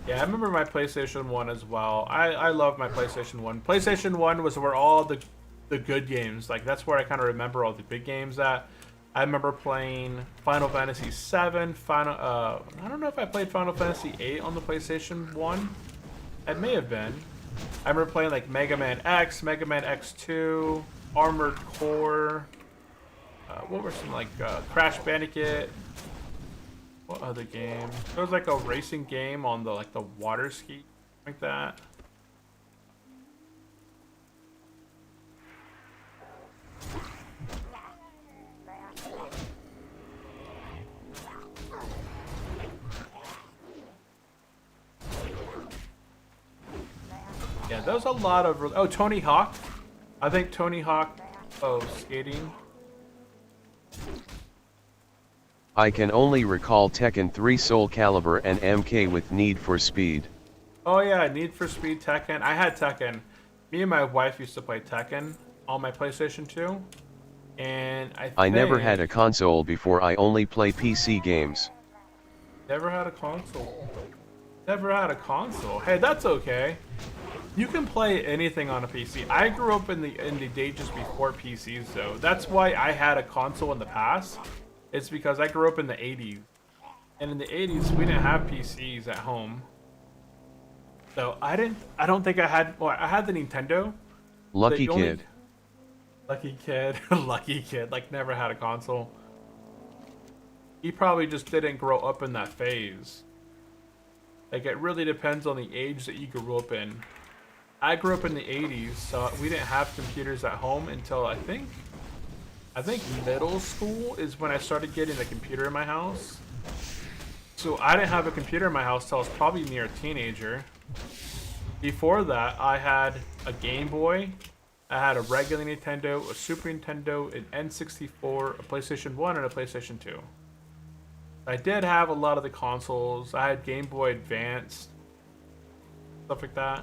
Yeah, I remember my PlayStation 1 as well. I love my PlayStation 1. PlayStation 1 was where all the good games, like that's where I kind of remember all the big games at. I remember playing Final Fantasy 7, I don't know if I played Final Fantasy 8 on the PlayStation 1. It may have been. I remember playing like Mega Man X, Mega Man X2, Armored Core. What were some like Crash Bandicoot? What other game? There was like a racing game on the water ski, like that. Yeah, there was a lot of... Oh, Tony Hawk. I think Tony Hawk... Oh, skating. I can only recall Tekken 3, Soul Calibur, and MK with Need for Speed. Oh yeah, Need for Speed, Tekken. I had Tekken. Me and my wife used to play Tekken on my PlayStation 2. And I never had a console before. I only play PC games. Never had a console. Never had a console. Hey, that's okay. You can play anything on a PC. I grew up in the day just before PCs, though. That's why I had a console in the past. It's because I grew up in the 80s. And in the 80s, we didn't have PCs at home. So I don't think I had... Well, I had the Nintendo. Lucky kid. Lucky kid. Lucky kid. Like, never had a console. He probably just didn't grow up in that phase. Like, it really depends on the age that you grew up in. I grew up in the 80s, so we didn't have computers at home until I think middle school is when I started getting a computer in my house. So I didn't have a computer in my house till I was probably near a teenager. Before that, I had a Game Boy, I had a regular Nintendo, a Super Nintendo, an N64, a PlayStation 1, and a PlayStation 2. I did have a lot of the consoles. I had Game Boy Advance, stuff like that.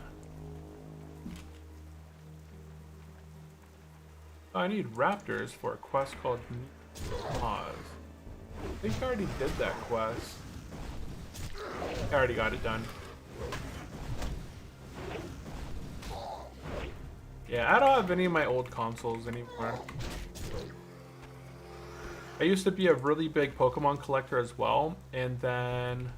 I need raptors for a quest called Pause. I think I already did that quest. I already got it done. Yeah, I don't have any of my old consoles anymore. I used to be a really big Pokemon collector as well, and then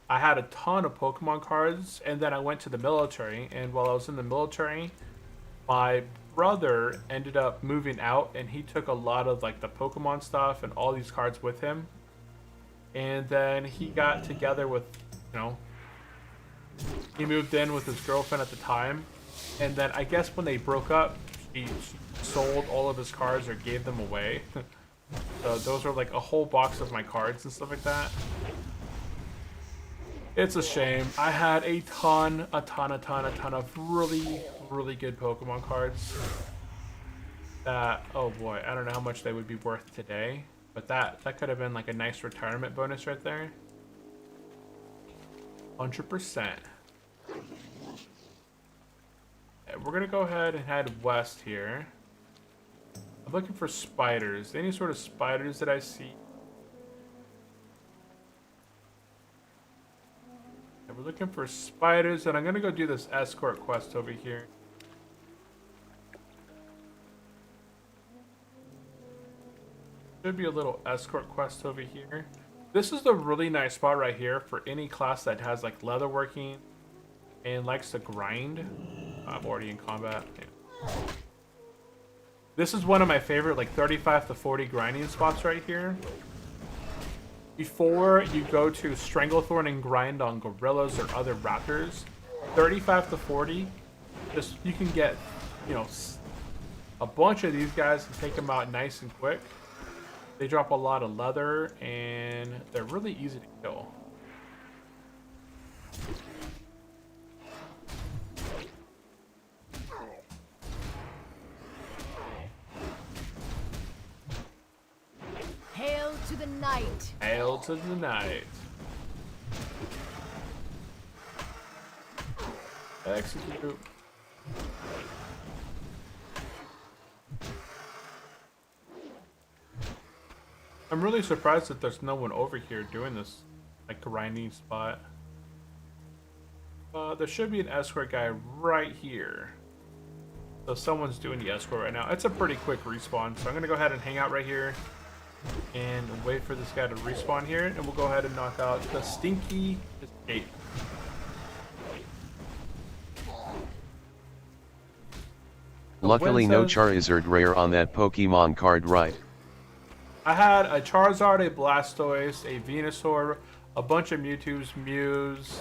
I had a ton of Pokemon cards, and then I went to the military, and while I was in the military, my brother ended up moving out, and he took a lot of like the Pokemon stuff and all these cards with him. And then he got together with, he moved in with his girlfriend at the time. And then I guess when they broke up, she sold all of his cards or gave them away. So those are like a whole box of my cards and stuff like that. It's a shame. I had a ton of really good Pokemon cards that, oh boy, I don't know how much they would be worth today, but that could have been like a nice retirement bonus right there. 100%. We're gonna go ahead and head west here. I'm looking for spiders. Any sort of spiders that I see? We're looking for spiders, and I'm gonna go do this escort quest over here. Should be a little escort quest over here. This is a really nice spot right here for any class that has like leatherworking and likes to grind. I'm already in combat. Yeah. This is one of my favorite like 35 to 40 grinding spots right here. Before you go to Stranglethorn and grind on gorillas or other raptors, 35 to 40, just you can get, you know, a bunch of these guys and take them out nice and quick. They drop a lot of leather and they're really easy to kill. Hail to the night. Hail to the night. Execute. I'm really surprised that there's no one over here doing this, like, grinding spot. There should be an escort guy right here. So someone's doing the escort right now. It's a pretty quick respawn, so I'm gonna go ahead and hang out right here and wait for this guy to respawn here, and we'll go ahead and knock out the stinky escape. Luckily no Charizard rare on that Pokemon card, right? I had a Charizard, a Blastoise, a Venusaur, a bunch of Mewtwo's, Mews.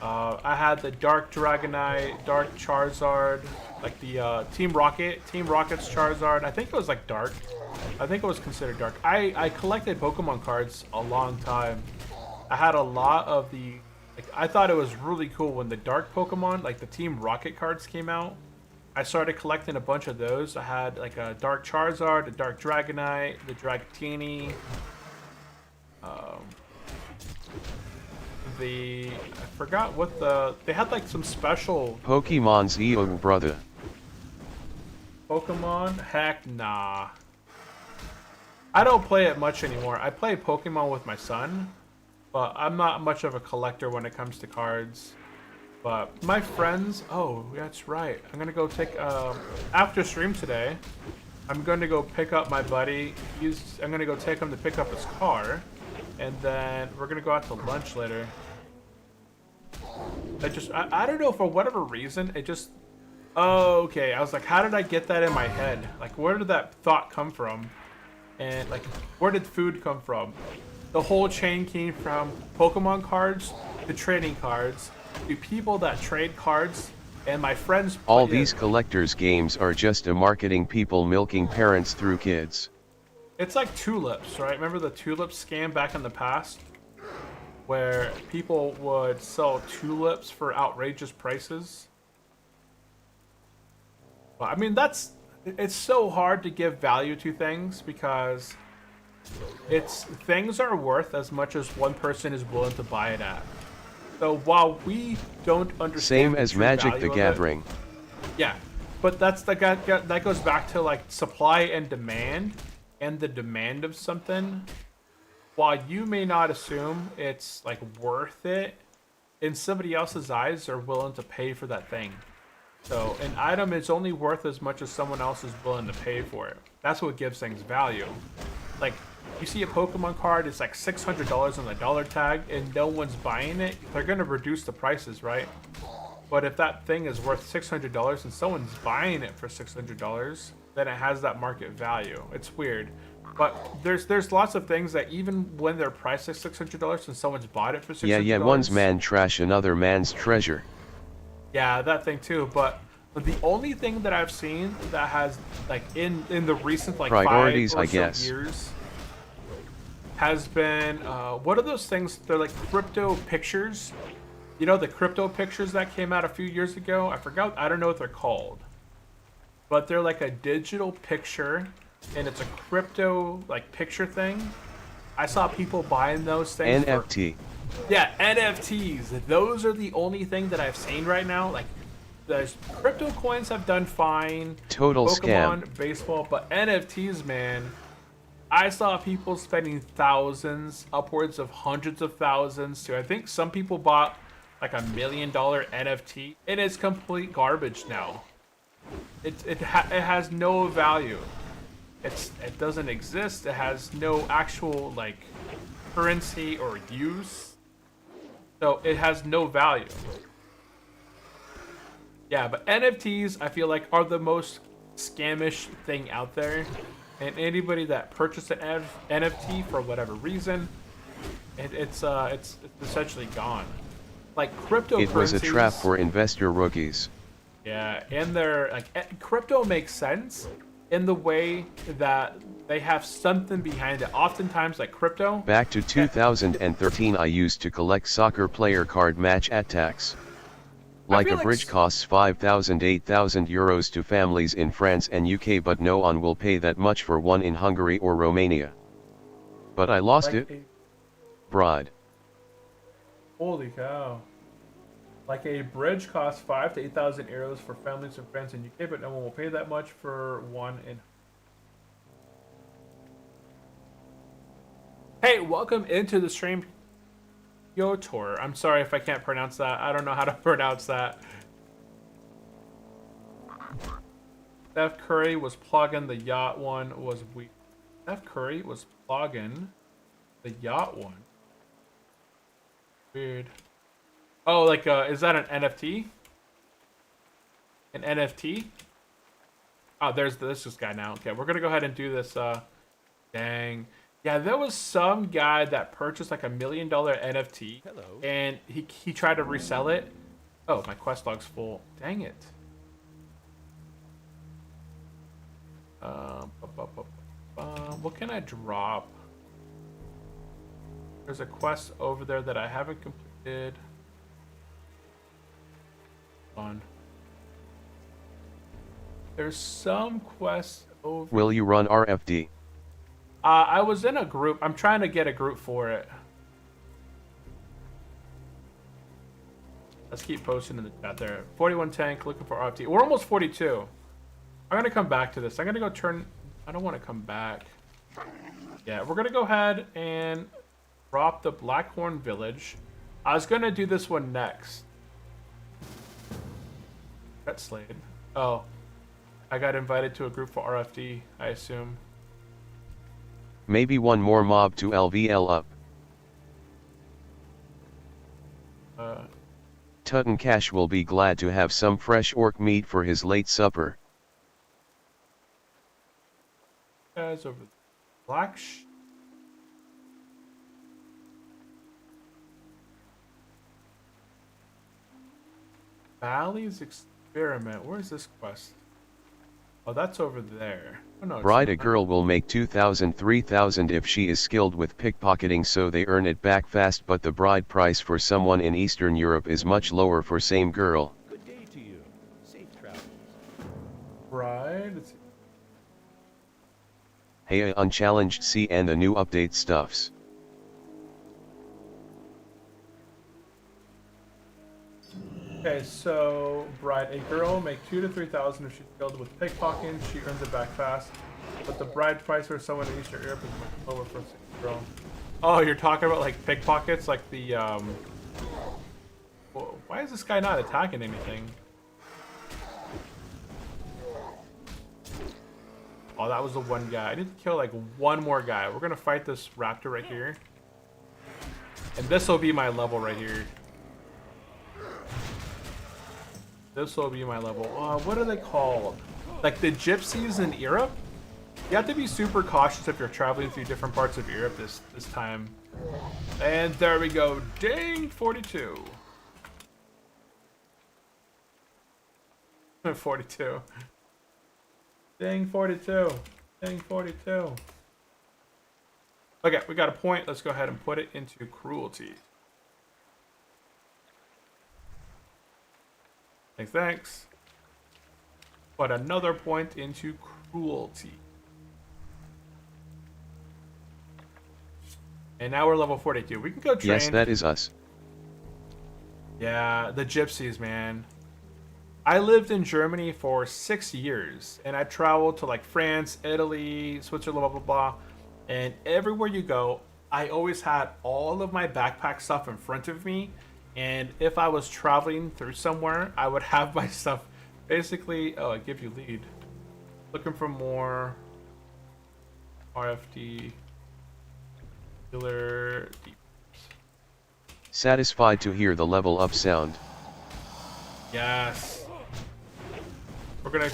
I had the Dark Dragonite, Dark Charizard, like the Team Rocket's Charizard. I think it was like Dark. I think it was considered Dark. I collected Pokemon cards a long time. I had a lot of the, like, I thought it was really cool when the Dark Pokemon, like the Team Rocket cards came out. I started collecting a bunch of those. I had like a Dark Charizard, a Dark Dragonite, the Dragatini, I forgot what they had like some special Pokemon's EO brother. Pokemon? Heck nah. I don't play it much anymore. I play Pokemon with my son, but I'm not much of a collector when it comes to cards. But my friends, oh, that's right. I'm gonna go take, after stream today, I'm going to go pick up my buddy. I'm gonna go take him to pick up his car, and then we're gonna go out to lunch later. I don't know, for whatever reason, it just, oh, okay. I was like, how did I get that in my head? Like, where did that thought come from? And like, where did food come from? The whole chain came from Pokemon cards to trading cards, to people that trade cards, and my friends. All these collectors' games are just a marketing people milking parents through kids. It's like tulips, right? Remember the tulip scam back in the past? Where people would sell tulips for outrageous prices? Well, I mean, it's so hard to give value to things because things are worth as much as one person is willing to buy it at. So while we don't understand same as Magic the Gathering. Yeah, but that goes back to like supply and demand, and the demand of something. While you may not assume it's like worth it, in somebody else's eyes, they're willing to pay for that thing. So an item is only worth as much as someone else is willing to pay for it. That's what gives things value. Like, you see a Pokemon card, it's like $600 on the dollar tag, and no one's buying it, they're going to reduce the prices, right? But if that thing is worth $600 and someone's buying it for $600, then it has that market value. It's weird. But there's lots of things that even when they're priced at $600 and someone's bought it for $600. Yeah, one's man trash, another man's treasure. Yeah, that thing too. But the only thing that I've seen that has, like, in the recent like priorities, 5 or I guess, so years has been what are those things? They're like crypto pictures. You know, the crypto pictures that came out a few years ago? I forgot. I don't know what they're called. But they're like a digital picture, and it's a crypto like picture thing. I saw people buying those things. NFT. Yeah, NFTs. Those are the only thing that I've seen right now. Like, the crypto coins have done fine. Total Pokemon, scam. baseball, but NFTs, man. I saw people spending thousands, upwards of hundreds of thousands too. I think some people bought like $1 million NFT, and it's complete garbage now. It has no value. It doesn't exist. It has no actual like currency or use. So it has no value. Yeah, but NFTs, I feel like, are the most scamish thing out there. And anybody that purchased an NFT for whatever reason, it's essentially gone. Like cryptocurrencies. It was a trap for investor rookies. Yeah, and they're like crypto makes sense in the way that they have something behind it. Oftentimes, like crypto. Back to 2013, I used to collect soccer player card match attacks. Like a bridge costs 5,000 8,000 euros to families in France and UK, but no one will pay that much for one in Hungary or Romania. But I lost it. Bride. Holy cow. Like a bridge costs 5,000 to 8,000 euros for families in France and UK, but no one will pay that much for one in... Hey, welcome into the stream, Yotor. I'm sorry if I can't pronounce that. I don't know how to pronounce that. Steph Curry was plugging, the yacht one was weak. Steph Curry was plugging the yacht one. Weird. Oh, like, is that an NFT? An NFT? Oh, there's this guy now. Okay, we're gonna go ahead and do this, dang. Yeah, there was some guy that purchased like $1 million NFT. Hello. And he tried to resell it. Oh, my quest log's full. Dang it. What can I drop? There's a quest over there that I haven't completed. On. There's some quests over. Will you run RFD? I was in a group. I'm trying to get a group for it. Let's keep posting in the chat there. 41 tank, looking for RFD. We're almost 42. I'm gonna come back to this. I'm gonna go turn. I don't want to come back. Yeah, we're gonna go ahead and drop the Blackhorn Village. I was gonna do this one next. Got slayed. Oh, I got invited to a group for RFD, I assume. Maybe one more mob to LVL up. Tutton Cash will be glad to have some fresh orc meat for his late supper. Guys over Black Valley's Experiment. Where's this quest? Oh, that's over there. Oh, no, Bride, a girl will make 2,000 3,000 if she is skilled with pickpocketing, so they earn it back fast, but the bride price for someone in Eastern Europe is much lower for same girl. Good day to you. Safe travels. Bride? Hey, unchallenged C and the new update stuffs. Okay, so bride, a girl will make 2,000 to 3,000 if she's skilled with pickpocketing. She earns it back fast, but the bride price for someone in Eastern Europe is much lower for a single girl. Oh, you're talking about like pickpockets, like the well, why is this guy not attacking anything? Oh, that was the one guy. I need to kill like one more guy. We're gonna fight this raptor right here, and this will be my level right here. This will be my level. What are they called? Like the gypsies in Europe? You have to be super cautious if you're traveling through different parts of Europe this time. And there we go. Dang, 42. 42. Dang, 42. Dang, 42. Okay, we got a point. Let's go ahead and put it into cruelty. Thanks. Put another point into cruelty. And now we're level 42. We can go train. Yes, that is us. Yeah, the gypsies, man. I lived in Germany for 6 years, and I traveled to like France, Italy, Switzerland, blah, blah, blah. And everywhere you go, I always had all of my backpack stuff in front of me. And if I was traveling through somewhere, I would have my stuff basically... Oh, I give you lead. Looking for more RFD. Healer deep. Satisfied to hear the level up sound. Yes.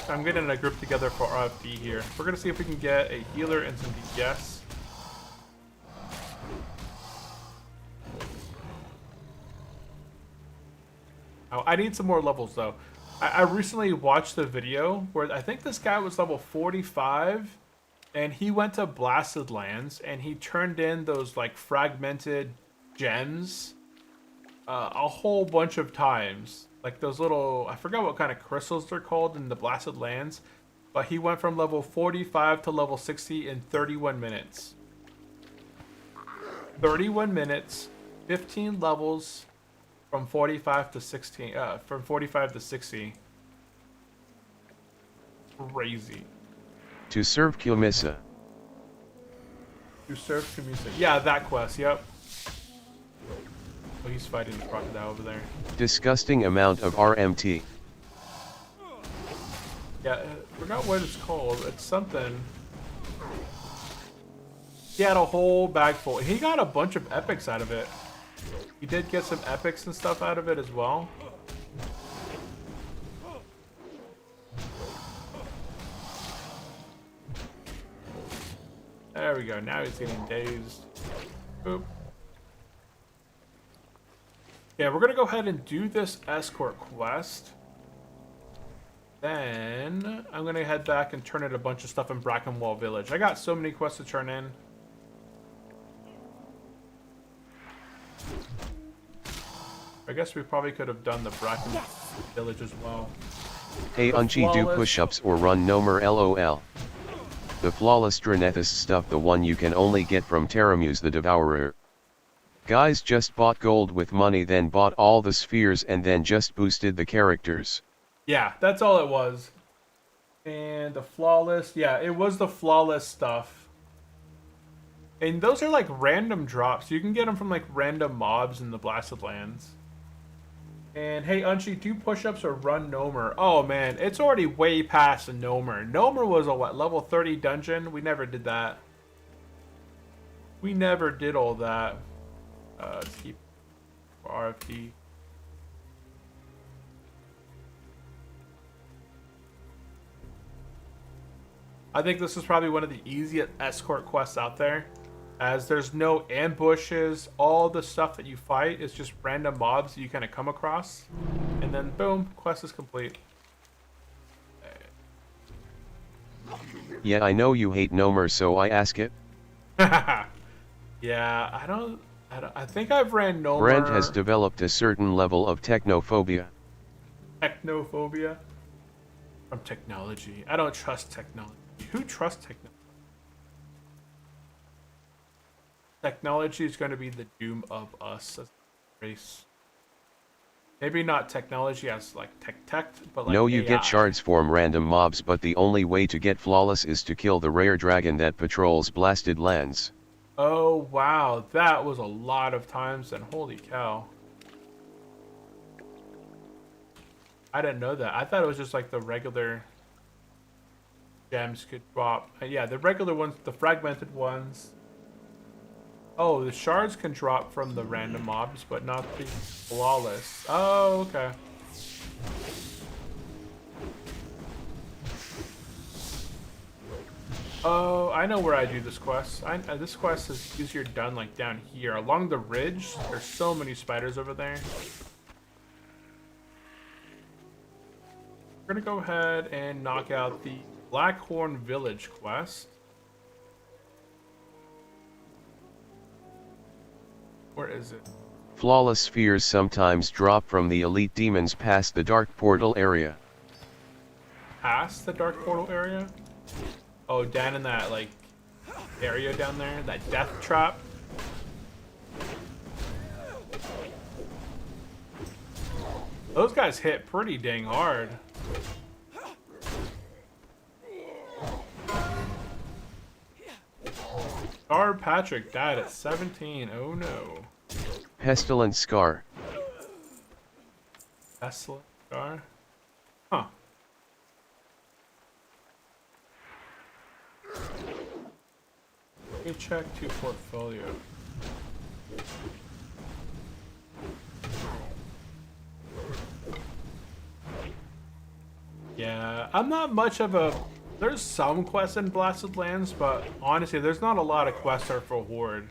I'm getting a group together for RFD here. We're gonna see if we can get a healer and some DPS. Oh, I need some more levels though. I recently watched the video where I think this guy was level 45 and he went to Blasted Lands and he turned in those like fragmented gems a whole bunch of times. Like those little, I forgot what kind of crystals they're called in the Blasted Lands, but he went from level 45 to level 60 in 31 minutes. 31 minutes, 15 levels from 45 to 16, from 45 to 60. Crazy. To serve Kilmissa. To serve Kamisa. Yeah, that quest, yep. Oh, he's fighting the crocodile over there. Disgusting amount of RMT. Yeah, I forgot what it's called. It's something. He had a whole bag full. He got a bunch of epics out of it. He did get some epics and stuff out of it as well. There we go. Now he's getting dazed. Boop. Yeah, we're gonna go ahead and do this escort quest. Then I'm gonna head back and turn in a bunch of stuff in Brackenwall Village. I got so many quests to turn in. I guess we probably could have done the Brackenwall Village as well. Hey Unchi, do push-ups or run no more LOL. The flawless Dranethys stuff, the one you can only get from Terramuse the Devourer. Guys just bought gold with money, then bought all the spheres and then just boosted the characters. Yeah, that's all it was. And the flawless, yeah, it was the flawless stuff. And those are like random drops. You can get them from like random mobs in the Blasted Lands. And hey, Unchi, do push-ups or run Nomer. Oh man, it's already way past a Nomer. Nomer was a what, level 30 dungeon? We never did that. We never did all that. Let's keep RFD. I think this is probably one of the easiest escort quests out there, as there's no ambushes. All the stuff that you fight is just random mobs that you kind of come across, and then boom, quest is complete. Yeah, I know you hate Nomer, so I ask it. Yeah, I think I've ran Nomer. Brent has developed a certain level of technophobia. Technophobia? From technology. I don't trust technology. Who trusts technology? Technology is going to be the doom of us as a race. Maybe not technology as like tech, but like No, you AI. get shards from random mobs, but the only way to get flawless is to kill the rare dragon that patrols Blasted Lands. Oh wow, that was a lot of times, and holy cow. I didn't know that. I thought it was just like the regular gems could drop. Yeah, the regular ones, the fragmented ones. Oh, the shards can drop from the random mobs, but not the flawless. Oh, okay. Oh, I know where I do this quest. This quest is easier done like down here. Along the ridge, there's so many spiders over there. We're gonna go ahead and knock out the Blackhorn Village quest. Where is it? Flawless spheres sometimes drop from the elite demons past the dark portal area. Past the dark portal area? Oh, down in that like area down there, that death trap. Those guys hit pretty dang hard. Scar Patrick died at 17. Oh no. Pestilent Scar. Pestilent Scar? Huh. Let me check to portfolio. I'm not much of a... There's some quests in Blasted Lands, but honestly, there's not a lot of quests that are for Horde.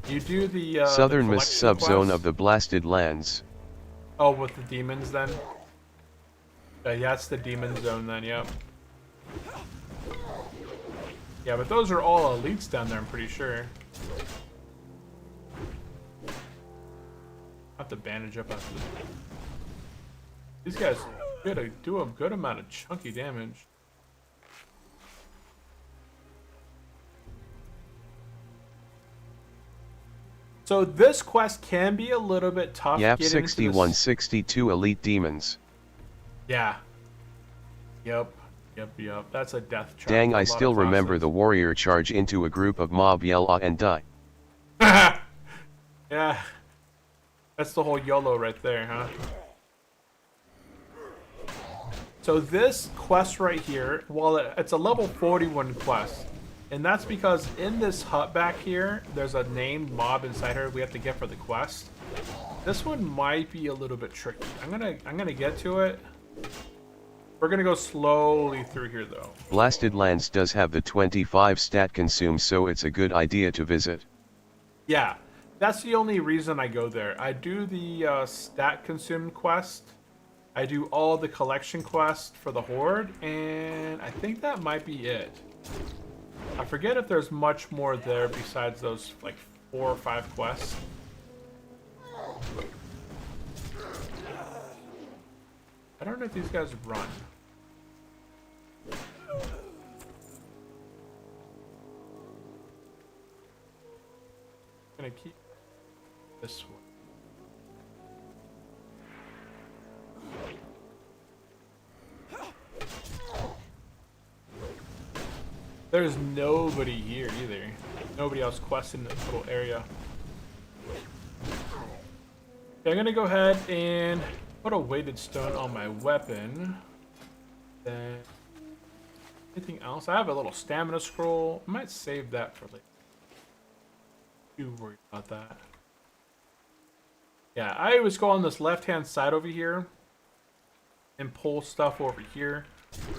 You do the Southernmost collection subzone quest. of the Blasted Lands. Oh, with the demons then? Yeah, it's the demon zone then, yep. Yeah, but those are all elites down there, I'm pretty sure. I have to bandage up after this. These guys do a good amount of chunky damage. So this quest can be a little bit tough. Yap getting into this- 6162 Elite Demons. Yeah. Yep. That's a death trap. Dang, for a I lot still of remember the classes. warrior charge into a group of mob yell "Ah" and die. Yeah. That's the whole YOLO right there, huh? So this quest right here, well, it's a level 41 quest. And that's because in this hut back here, there's a named mob inside her we have to get for the quest. This one might be a little bit tricky. I'm gonna get to it. We're gonna go slowly through here though. Blasted Lands does have the 25 stat consume, so it's a good idea to visit. Yeah, that's the only reason I go there. I do the stat consumed quest. I do all the collection quests for the Horde, and I think that might be it. I forget if there's much more there besides those like 4 or 5 quests. I don't know if these guys run. I'm gonna keep this one. There's nobody here either. Nobody else questing this little area. Okay, I'm gonna go ahead and put a weighted stone on my weapon. Then anything else? I have a little stamina scroll. I might save that for later. Too worried about that. Yeah, I always go on this left-hand side over here and pull stuff over here.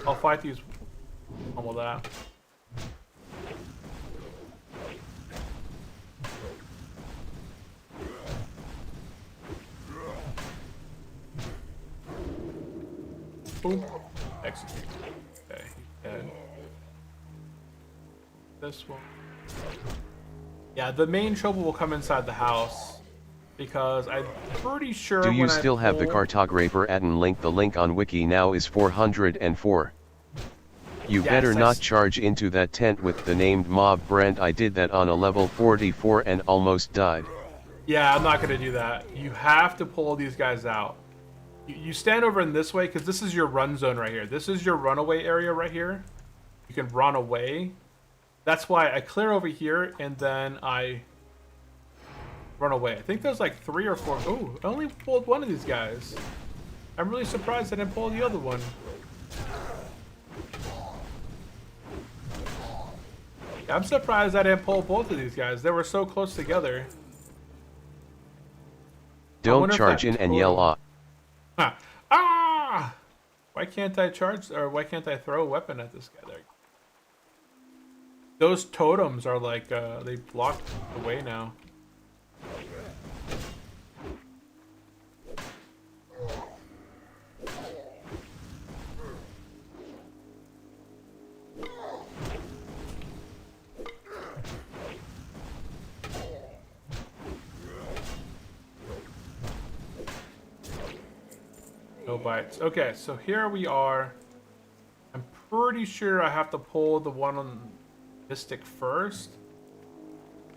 I'll fight these. All of that. Boom. Execute. Okay, he's dead. This one. Yeah, the main trouble will come inside the house. Because I'm pretty sure Do you when still have the pull- cartographer add-on link? The link on wiki now is 404. You Yes, better I not s- charge into that tent with the named mob brand. I did that on a level 44 and almost died. Yeah, I'm not gonna do that. You have to pull these guys out. You stand over in this way because this is your run zone right here. This is your runaway area right here. You can run away. That's why I clear over here and then I run away. I think there's like 3 or 4. Oh, I only pulled one of these guys. I'm really surprised I didn't pull the other one. I'm surprised I didn't pull both of these guys. They were so close together. Don't wonder if charge that in and yell total- "Ah." Huh. Ah! Why can't I charge, or why can't I throw a weapon at this guy there? Those totems are like, they blocked the way now. No bites. Okay, so here we are. I'm pretty sure I have to pull the one on Mystic first.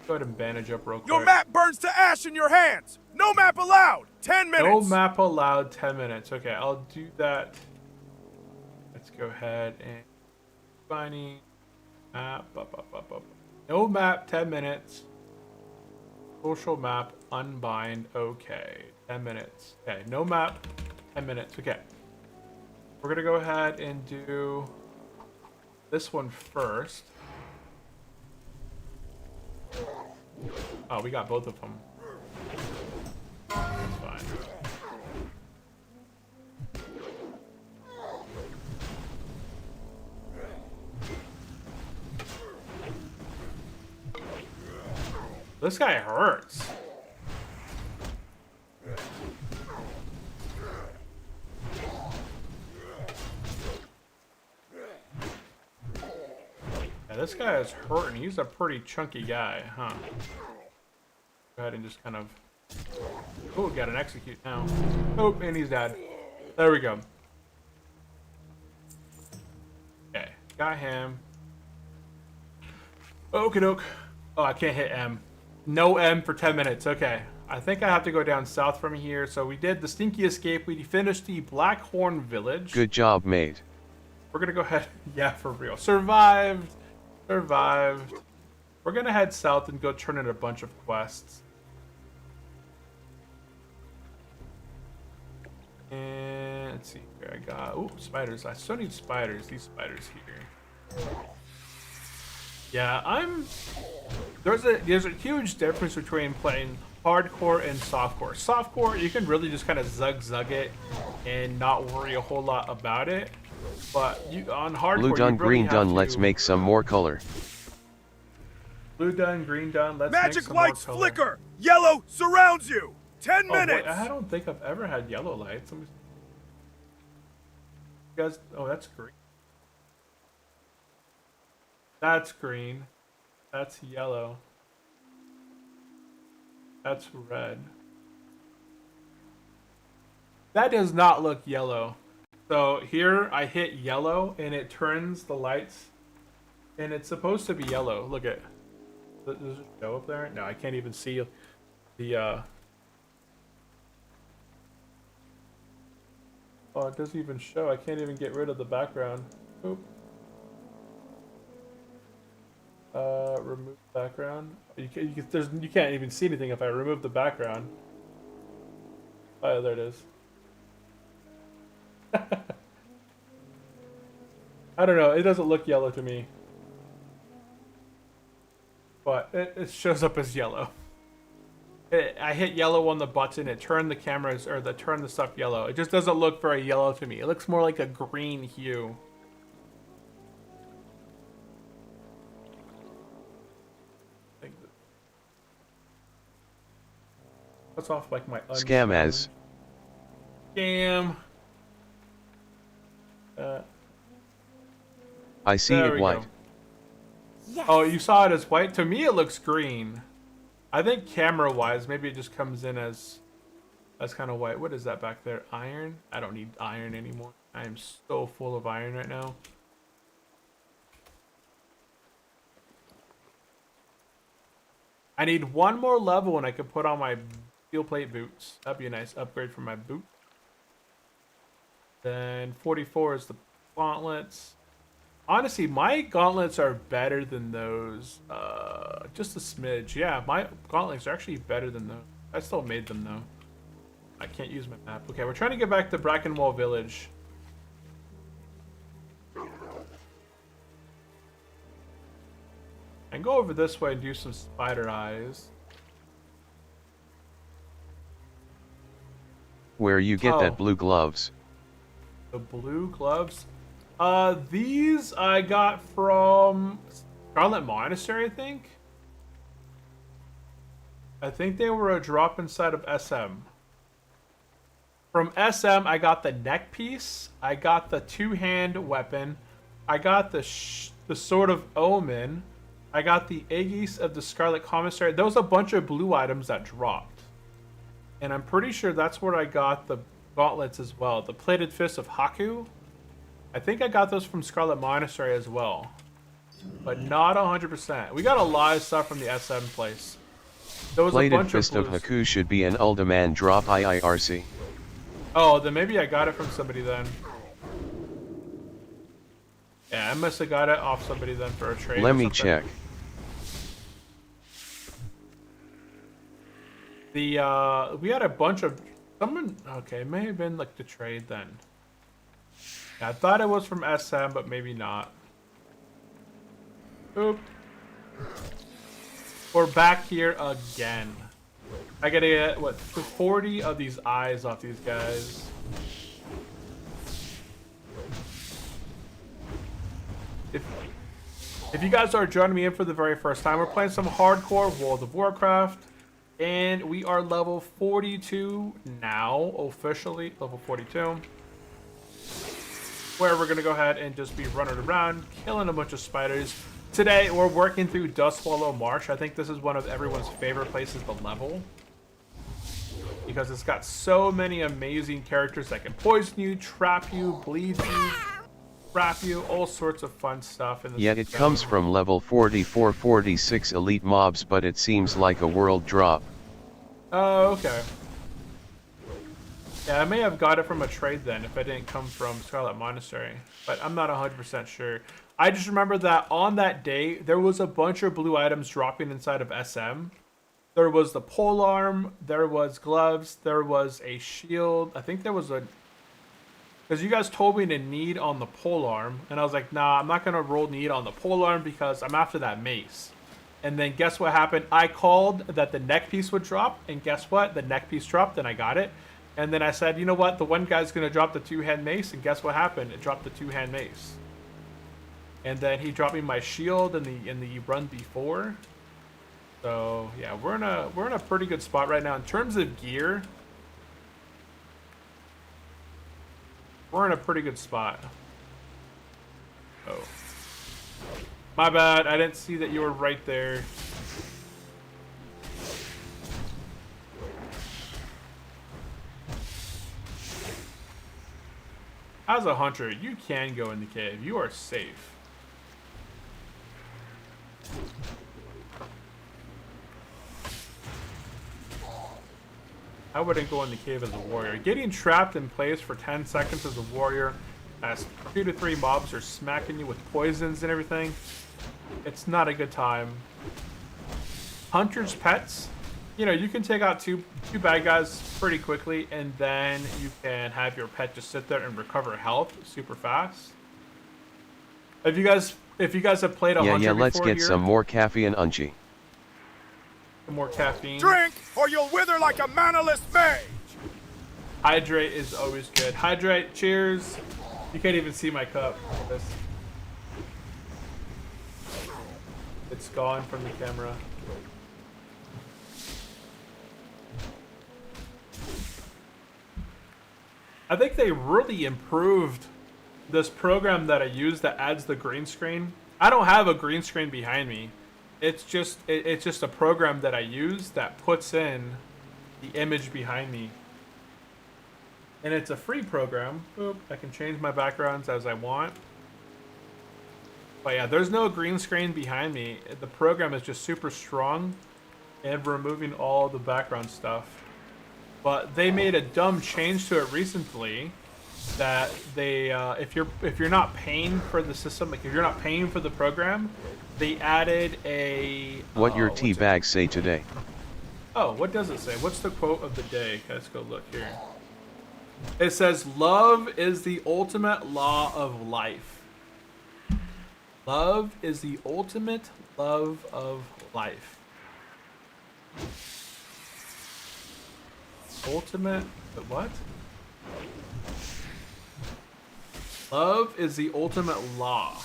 Go ahead and bandage up real quick. Your map burns to ash in your hands. No map allowed. 10 minutes. No map allowed, 10 minutes. Okay, I'll do that. Let's go ahead and finding map. Up. No map, 10 minutes. Social map, unbind. Okay, 10 minutes. Okay, no map, 10 minutes. Okay. We're going to go ahead and do this one first. Oh, we got both of them. That's fine. This guy hurts. Yeah, this guy is hurting. He's a pretty chunky guy, huh? Go ahead and just kind of... Oh, got an execute now. Oh, and he's dead. There we go. Okay, got him. Okie doke. Oh, I can't hit M. No M for 10 minutes. Okay. I think I have to go down south from here. So we did the stinky escape. We finished the Blackhorn Village. Good job, mate. We're gonna go ahead. Yeah, for real. Survived. Survived. We're gonna head south and go turn in a bunch of quests. And let's see here. I got spiders. I still need spiders. These spiders here. Yeah, there's a huge difference between playing hardcore and softcore. Softcore, you can really just kind of zug it and not worry a whole lot about it. But on hardcore, Blue done, you really green done. have Let's to- make some more color. Blue done, green done. Let's make Magic some more lights color. flicker. Yellow surrounds you. 10 Oh, wait, minutes. I don't think I've ever had yellow lights. You guys, oh, that's green. That's green. That's yellow. That's red. That does not look yellow. So here I hit yellow and it turns the lights and it's supposed to be yellow. Look at, does it show up there? No, I can't even see the oh, it doesn't even show. I can't even get rid of the background. Oop. Remove background. You can't even see anything if I remove the background. Oh, there it is. I don't know. It doesn't look yellow to me. But it shows up as yellow. I hit yellow on the button. It turned the cameras, or turned the stuff yellow. It just doesn't look very yellow to me. It looks more like a green hue. That's off like my Scam as. Scam. I see There it we white. go. Yes. Oh, you saw it as white? To me, it looks green. I think camera-wise, maybe it just comes in as kind of white. What is that back there? Iron? I don't need iron anymore. I am so full of iron right now. I need one more level and I could put on my steel plate boots. That'd be a nice upgrade for my boot. Then 44 is the gauntlets. Honestly, my gauntlets are better than those. Just a smidge. Yeah, my gauntlets are actually better than those. I still made them though. I can't use my map. Okay, we're trying to get back to Brackenwall Village. And go over this way and do some spider eyes. Where you get Oh. that blue gloves. The blue gloves. These I got from Scarlet Monastery, I think. I think they were a drop inside of SM. From SM, I got the neck piece. I got the two-hand weapon. I got the Sword of Omen. I got the Aegis of the Scarlet Commissary. There was a bunch of blue items that dropped. And I'm pretty sure that's where I got the gauntlets as well. The Plated Fist of Haku. I think I got those from Scarlet Monastery as well. But not 100%. We got a lot of stuff from the SM place. There was a Plated bunch Fist of blues. Haku should be an Uldaman drop IIRC. Oh, then maybe I got it from somebody then. Yeah, I must have got it off somebody then for a trade. Let or me something. check. We had a bunch of someone. Okay, it may have been like the trade then. Yeah, I thought it was from SM, but maybe not. Oop. We're back here again. I gotta get what 40 of these eyes off these guys. If you guys are joining me in for the very first time, we're playing some Hardcore World of Warcraft. And we are level 42 now, officially level 42. Where we're going to go ahead and just be running around, killing a bunch of spiders. Today, we're working through Dustwallow Marsh. I think this is one of everyone's favorite places to level. Because it's got so many amazing characters that can poison you, trap you, bleed you, trap you, all sorts of fun stuff. Yet it comes from level 44-46 elite mobs, but it seems like a world drop. Oh, okay. Yeah, I may have got it from a trade then, if it didn't come from Scarlet Monastery. But I'm not 100% sure. I just remember that on that day, there was a bunch of blue items dropping inside of SM. There was the polearm, there was gloves, there was a shield. I think there was a... Because you guys told me to need on the polearm, and I was like, nah, I'm not going to roll need on the polearm because I'm after that mace. And then guess what happened? I called that the neck piece would drop, and guess what? The neck piece dropped, and I got it. And then I said, you know what? The one guy's going to drop the two-hand mace, and guess what happened? It dropped the two-hand mace. And then he dropped me my shield in the run before. So yeah, we're in a pretty good spot right now in terms of gear. We're in a pretty good spot. Oh, my bad. I didn't see that you were right there. As a hunter, you can go in the cave. You are safe. I wouldn't go in the cave as a warrior. Getting trapped in place for 10 seconds as a warrior, as 2 to 3 mobs are smacking you with poisons and everything, it's not a good time. Hunter's pets, you know, you can take out two bad guys pretty quickly, and then you can have your pet just sit there and recover health super fast. If you guys have played a hunter before, let's get some more caffeine, Unchi. More caffeine. Drink, or you'll wither like a manaless mage! Hydrate is always good. Hydrate, cheers. You can't even see my cup. It's gone from the camera. I think they really improved this program that I use that adds the green screen. I don't have a green screen behind me. It's just a program that I use that puts in the image behind me. And it's a free program. Oop, I can change my backgrounds as I want. But yeah, there's no green screen behind me. The program is just super strong and removing all the background stuff. But they made a dumb change to it recently that they if you're not paying for the system, like if you're not paying for the program, they added a what your tea bags say today. Oh, what does it say? What's the quote of the day? Let's go look here. It says, "Love is the ultimate law of life." Love is the ultimate love of life. Ultimate what? Love is the ultimate law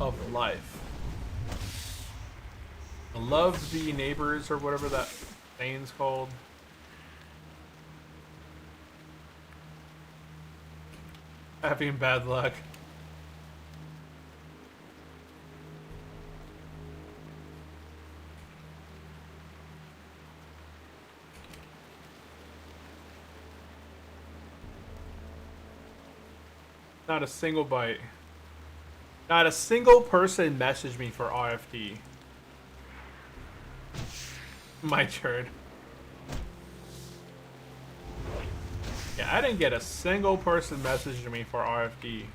of life. Love the neighbors, or whatever that saying's called. Having bad luck. Not a single bite. Not a single person messaged me for RFD. My turn. Yeah, I didn't get a single person messaging me for RFD.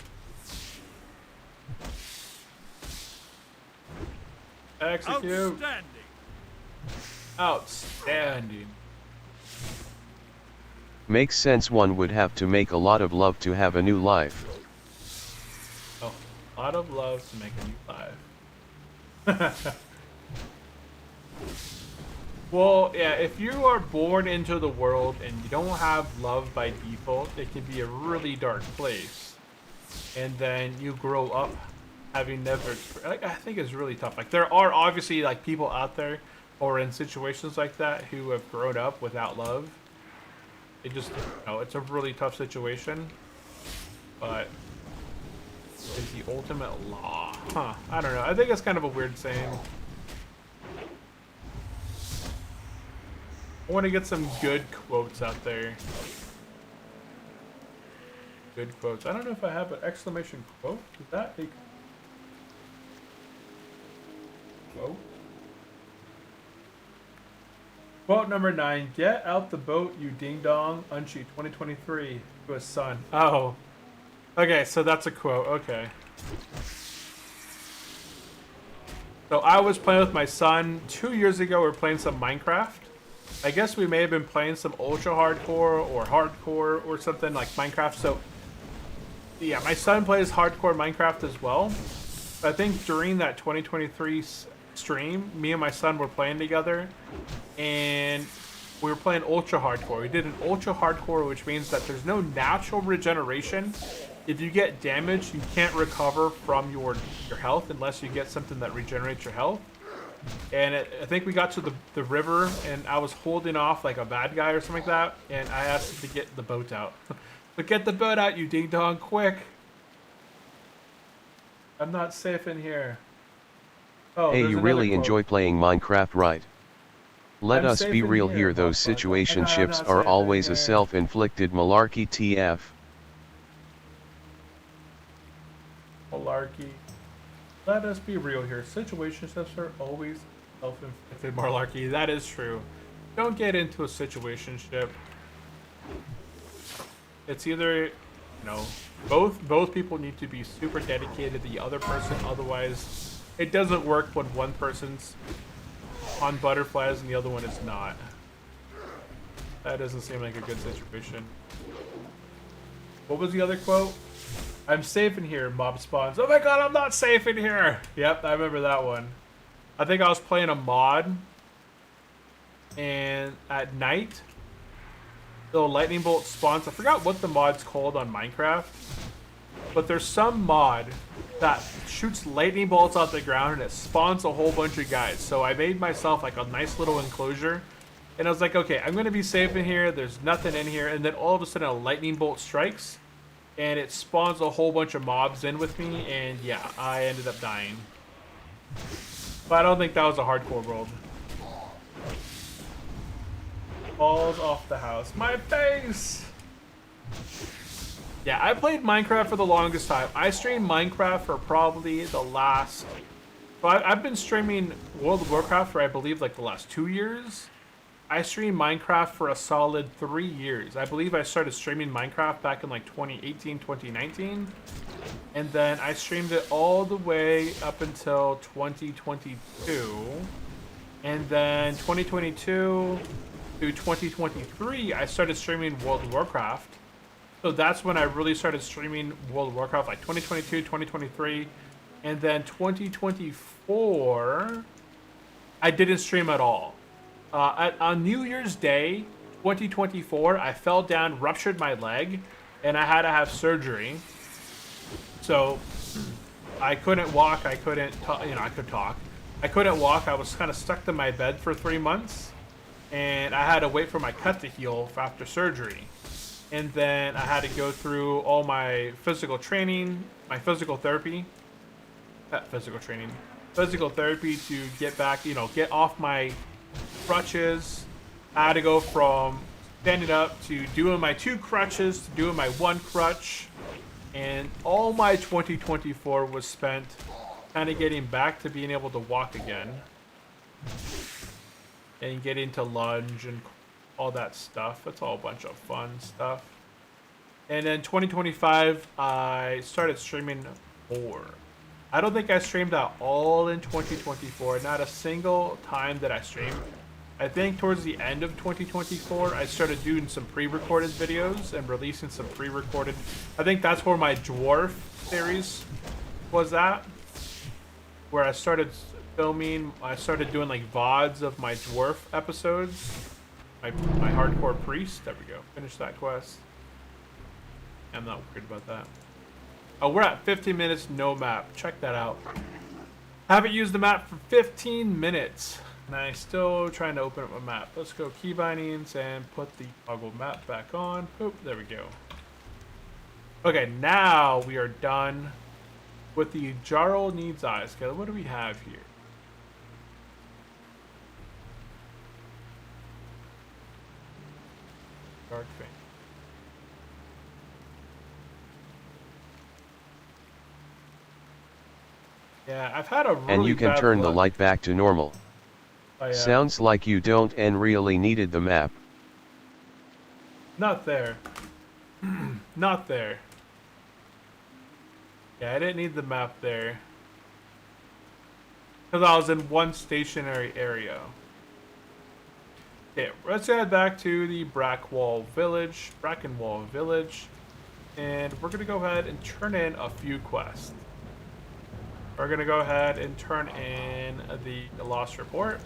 Execute. Outstanding! Outstanding. Makes sense, one would have to make a lot of love to have a new life. Oh, a lot of love to make a new life. Well, yeah, if you are born into the world and you don't have love by default, it can be a really dark place. And then you grow up having never, like, I think it's really tough. Like, there are obviously like people out there or in situations like that who have grown up without love. It just, it's a really tough situation. But is the ultimate law? Huh? I don't know. I think it's kind of a weird saying. I want to get some good quotes out there. Good quotes. I don't know if I have an exclamation quote. Is that a quote? Quote number 9. Get out the boat, you ding dong. Unchi 2023 to his son. Oh. Okay, so that's a quote. Okay. So I was playing with my son 2 years ago. We were playing some Minecraft. I guess we may have been playing some ultra hardcore or hardcore or something like Minecraft. So yeah, my son plays hardcore Minecraft as well. I think during that 2023 stream, me and my son were playing together, and we were playing ultra hardcore. We did an ultra hardcore, which means that there's no natural regeneration. If you get damaged, you can't recover from your health unless you get something that regenerates your health. And I think we got to the river, and I was holding off like a bad guy or something like that, and I asked him to get the boat out. But get the boat out, you ding dong, quick! I'm not safe in here. Oh, hey, you really enjoy playing Minecraft, right? Let us be real here, those situationships are always a self-inflicted malarkey TF. Malarkey. Let us be real here. Situationships are always self-inflicted malarkey. That is true. Don't get into a situationship. It's either, both people need to be super dedicated to the other person. Otherwise, it doesn't work when one person's on butterflies and the other one is not. That doesn't seem like a good situation. What was the other quote? I'm safe in here, mob spawns. Oh my god, I'm not safe in here! Yep, I remember that one. I think I was playing a mod, and at night, the lightning bolt spawns. I forgot what the mod's called on Minecraft, but there's some mod that shoots lightning bolts out the ground and it spawns a whole bunch of guys. So I made myself like a nice little enclosure, and I was like, okay, I'm gonna be safe in here. There's nothing in here, and then all of a sudden a lightning bolt strikes, and it spawns a whole bunch of mobs in with me, and yeah, I ended up dying. But I don't think that was a hardcore world. Falls off the house. My face! Yeah, I played Minecraft for the longest time. I streamed Minecraft for probably the last... So I've been streaming World of Warcraft for, I believe, like the last 2 years. I streamed Minecraft for a solid 3 years. I believe I started streaming Minecraft back in like 2018, 2019. And then I streamed it all the way up until 2022. And then 2022 to 2023, I started streaming World of Warcraft. So that's when I really started streaming World of Warcraft, like 2022, 2023. And then 2024, I didn't stream at all. On New Year's Day, 2024, I fell down, ruptured my leg, and I had to have surgery. So I couldn't walk, I couldn't talk, I could talk. I couldn't walk, I was kind of stuck to my bed for 3 months, and I had to wait for my cut to heal after surgery. And then I had to go through all my physical training, my physical therapy, physical therapy to get back, get off my crutches. I had to go from standing up to doing my 2 crutches to doing my 1 crutch, and all my 2024 was spent kind of getting back to being able to walk again and getting to lunge and all that stuff. It's all a bunch of fun stuff. And then 2025, I started streaming more. I don't think I streamed at all in 2024. Not a single time that I streamed. I think towards the end of 2024, I started doing some pre-recorded videos and releasing some pre-recorded. I think that's where my dwarf series was at, where I started filming. I started doing like VODs of my dwarf episodes. My hardcore priest. There we go. Finish that quest. I'm not worried about that. Oh, we're at 15 minutes, no map. Check that out. Haven't used the map for 15 minutes. And I'm still trying to open up a map. Let's go key bindings and put the toggle map back on. Oop, there we go. Okay, now we are done with the Jarl Needs Eyes. Okay, what do we have here? Dark Fang. Yeah, I've had a really And you can bad turn the luck. light back to normal. Sounds like you don't and really needed the map. Not there. Not there. Yeah, I didn't need the map there. Because I was in one stationary area. Okay, let's head back to the Brackenwall Village. And we're going to go ahead and turn in a few quests. We're going to go ahead and turn in the Lost Report.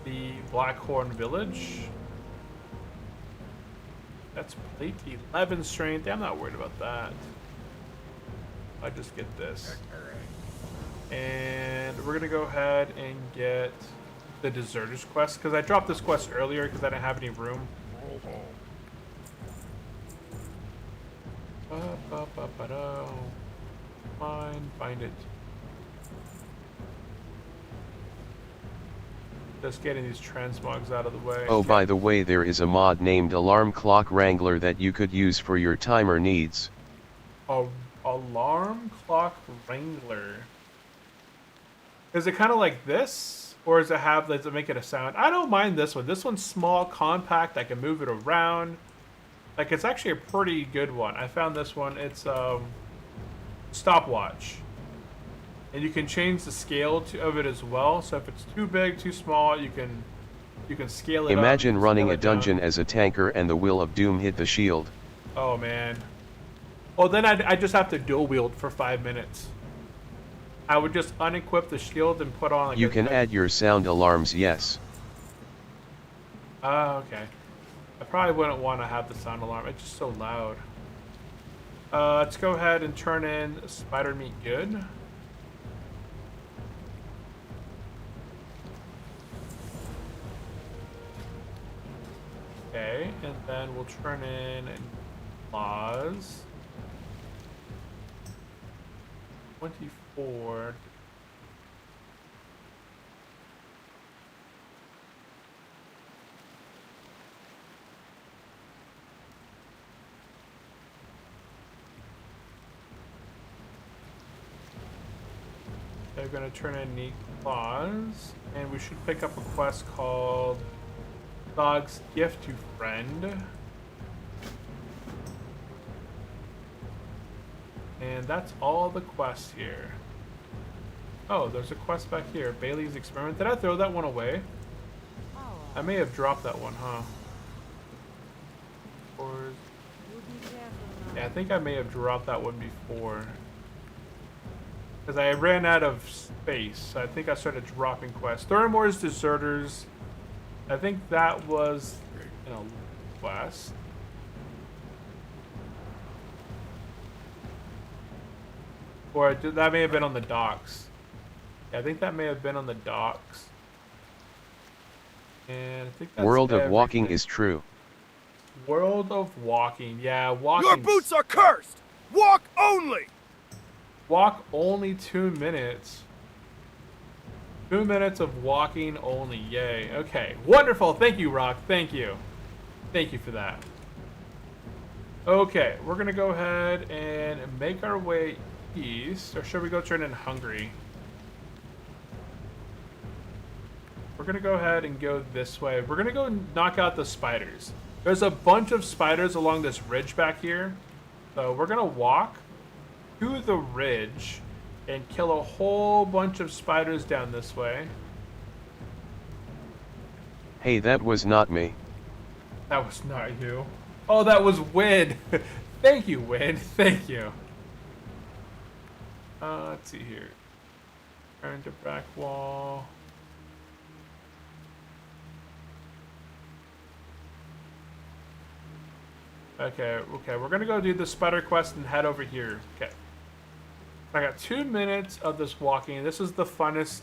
The Blackhorn Village. That's plate 11 strength. I'm not worried about that. I just get this. And we're going to go ahead and get the Deserters quest. Because I dropped this quest earlier because I didn't have any room. Find it. Just getting these transmogs out of the way. Oh, by the way, there is a mod named Alarm Clock Wrangler that you could use for your timer needs. Alarm Clock Wrangler. Is it kind of like this? Or does it make it a sound? I don't mind this one. This one's small, compact. I can move it around. Like, it's actually a pretty good one. I found this one. It's stopwatch. And you can change the scale of it as well. So if it's too big, too small, you can scale it up. Imagine running a Scale it dungeon down. as a tanker and the Will of Doom hit the shield. Oh, man. Well, then I just have to dual wield for 5 minutes. I would just unequip the shield and put on like You can add your sound alarms, yes. Oh, okay. I probably wouldn't want to have the sound alarm. It's just so loud. Let's go ahead and turn in Spider Meat Good. Okay, and then we'll turn in Laws. 24. They're going to turn in Neat Claws, and we should pick up a quest called Dog's Gift to Friend. And that's all the quests here. Oh, there's a quest back here. Bailey's Experiment. Did I throw that one away? I may have dropped that one, huh? Or... yeah, I think I may have dropped that one before. Because I ran out of space. I think I started dropping quests. Thurmore's Deserters. I think that was in a quest. Or that may have been on the docks. Yeah, I think that may have been on the docks. And I think that's World of Walking everything. is true. World of Walking. Yeah, walking. Your boots are cursed! Walk only! Walk only 2 minutes. 2 minutes of walking only. Yay. Okay. Wonderful. Thank you, Rock. Thank you. Thank you for that. Okay. We're going to go ahead and make our way east. Or should we go turn in Hungary? We're going to go ahead and go this way. We're going to go knock out the spiders. There's a bunch of spiders along this ridge back here. So we're going to walk to the ridge and kill a whole bunch of spiders down this way. Hey, that was not me. That was not you. Oh, that was Win. Thank you, Win. Thank you. Let's see here. Turn to back wall. Okay, we're gonna go do the spider quest and head over here. Okay. I got 2 minutes of this walking. This is the funnest.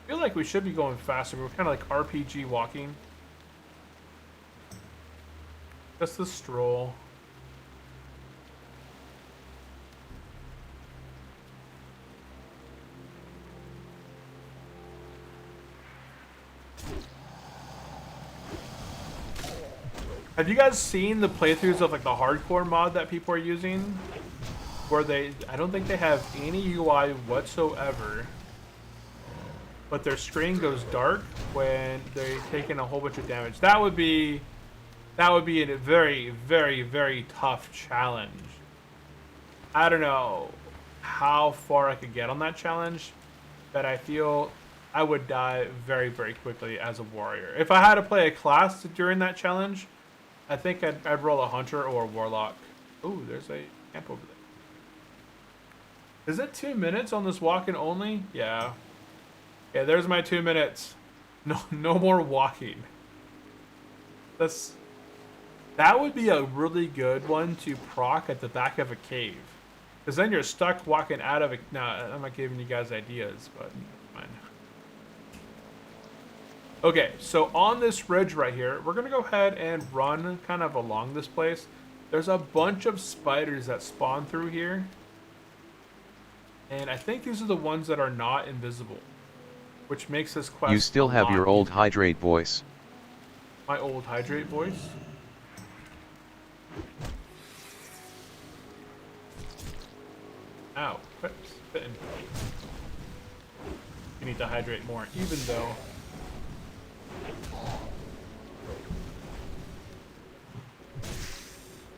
I feel like we should be going faster. We're kind of like RPG walking. Just a stroll. Have you guys seen the playthroughs of like the hardcore mod that people are using? Where I don't think they have any UI whatsoever, but their screen goes dark when they're taking a whole bunch of damage. That would be a very, very, very tough challenge. I don't know how far I could get on that challenge, but I feel I would die very, very quickly as a warrior. If I had to play a class during that challenge, I think I'd roll a hunter or a warlock. Ooh, there's a camp over there. Is it 2 minutes on this walking only? Yeah. Yeah, there's my 2 minutes. No more walking. That would be a really good one to proc at the back of a cave. Because then you're stuck walking out of it. Nah, I'm not giving you guys ideas, but fine. Okay, so on this ridge right here, we're going to go ahead and run kind of along this place. There's a bunch of spiders that spawn through here. And I think these are the ones that are not invisible, which makes this quest You still have your old hydrate voice. My old hydrate voice? Ow, quit spitting. You need to hydrate more, even though...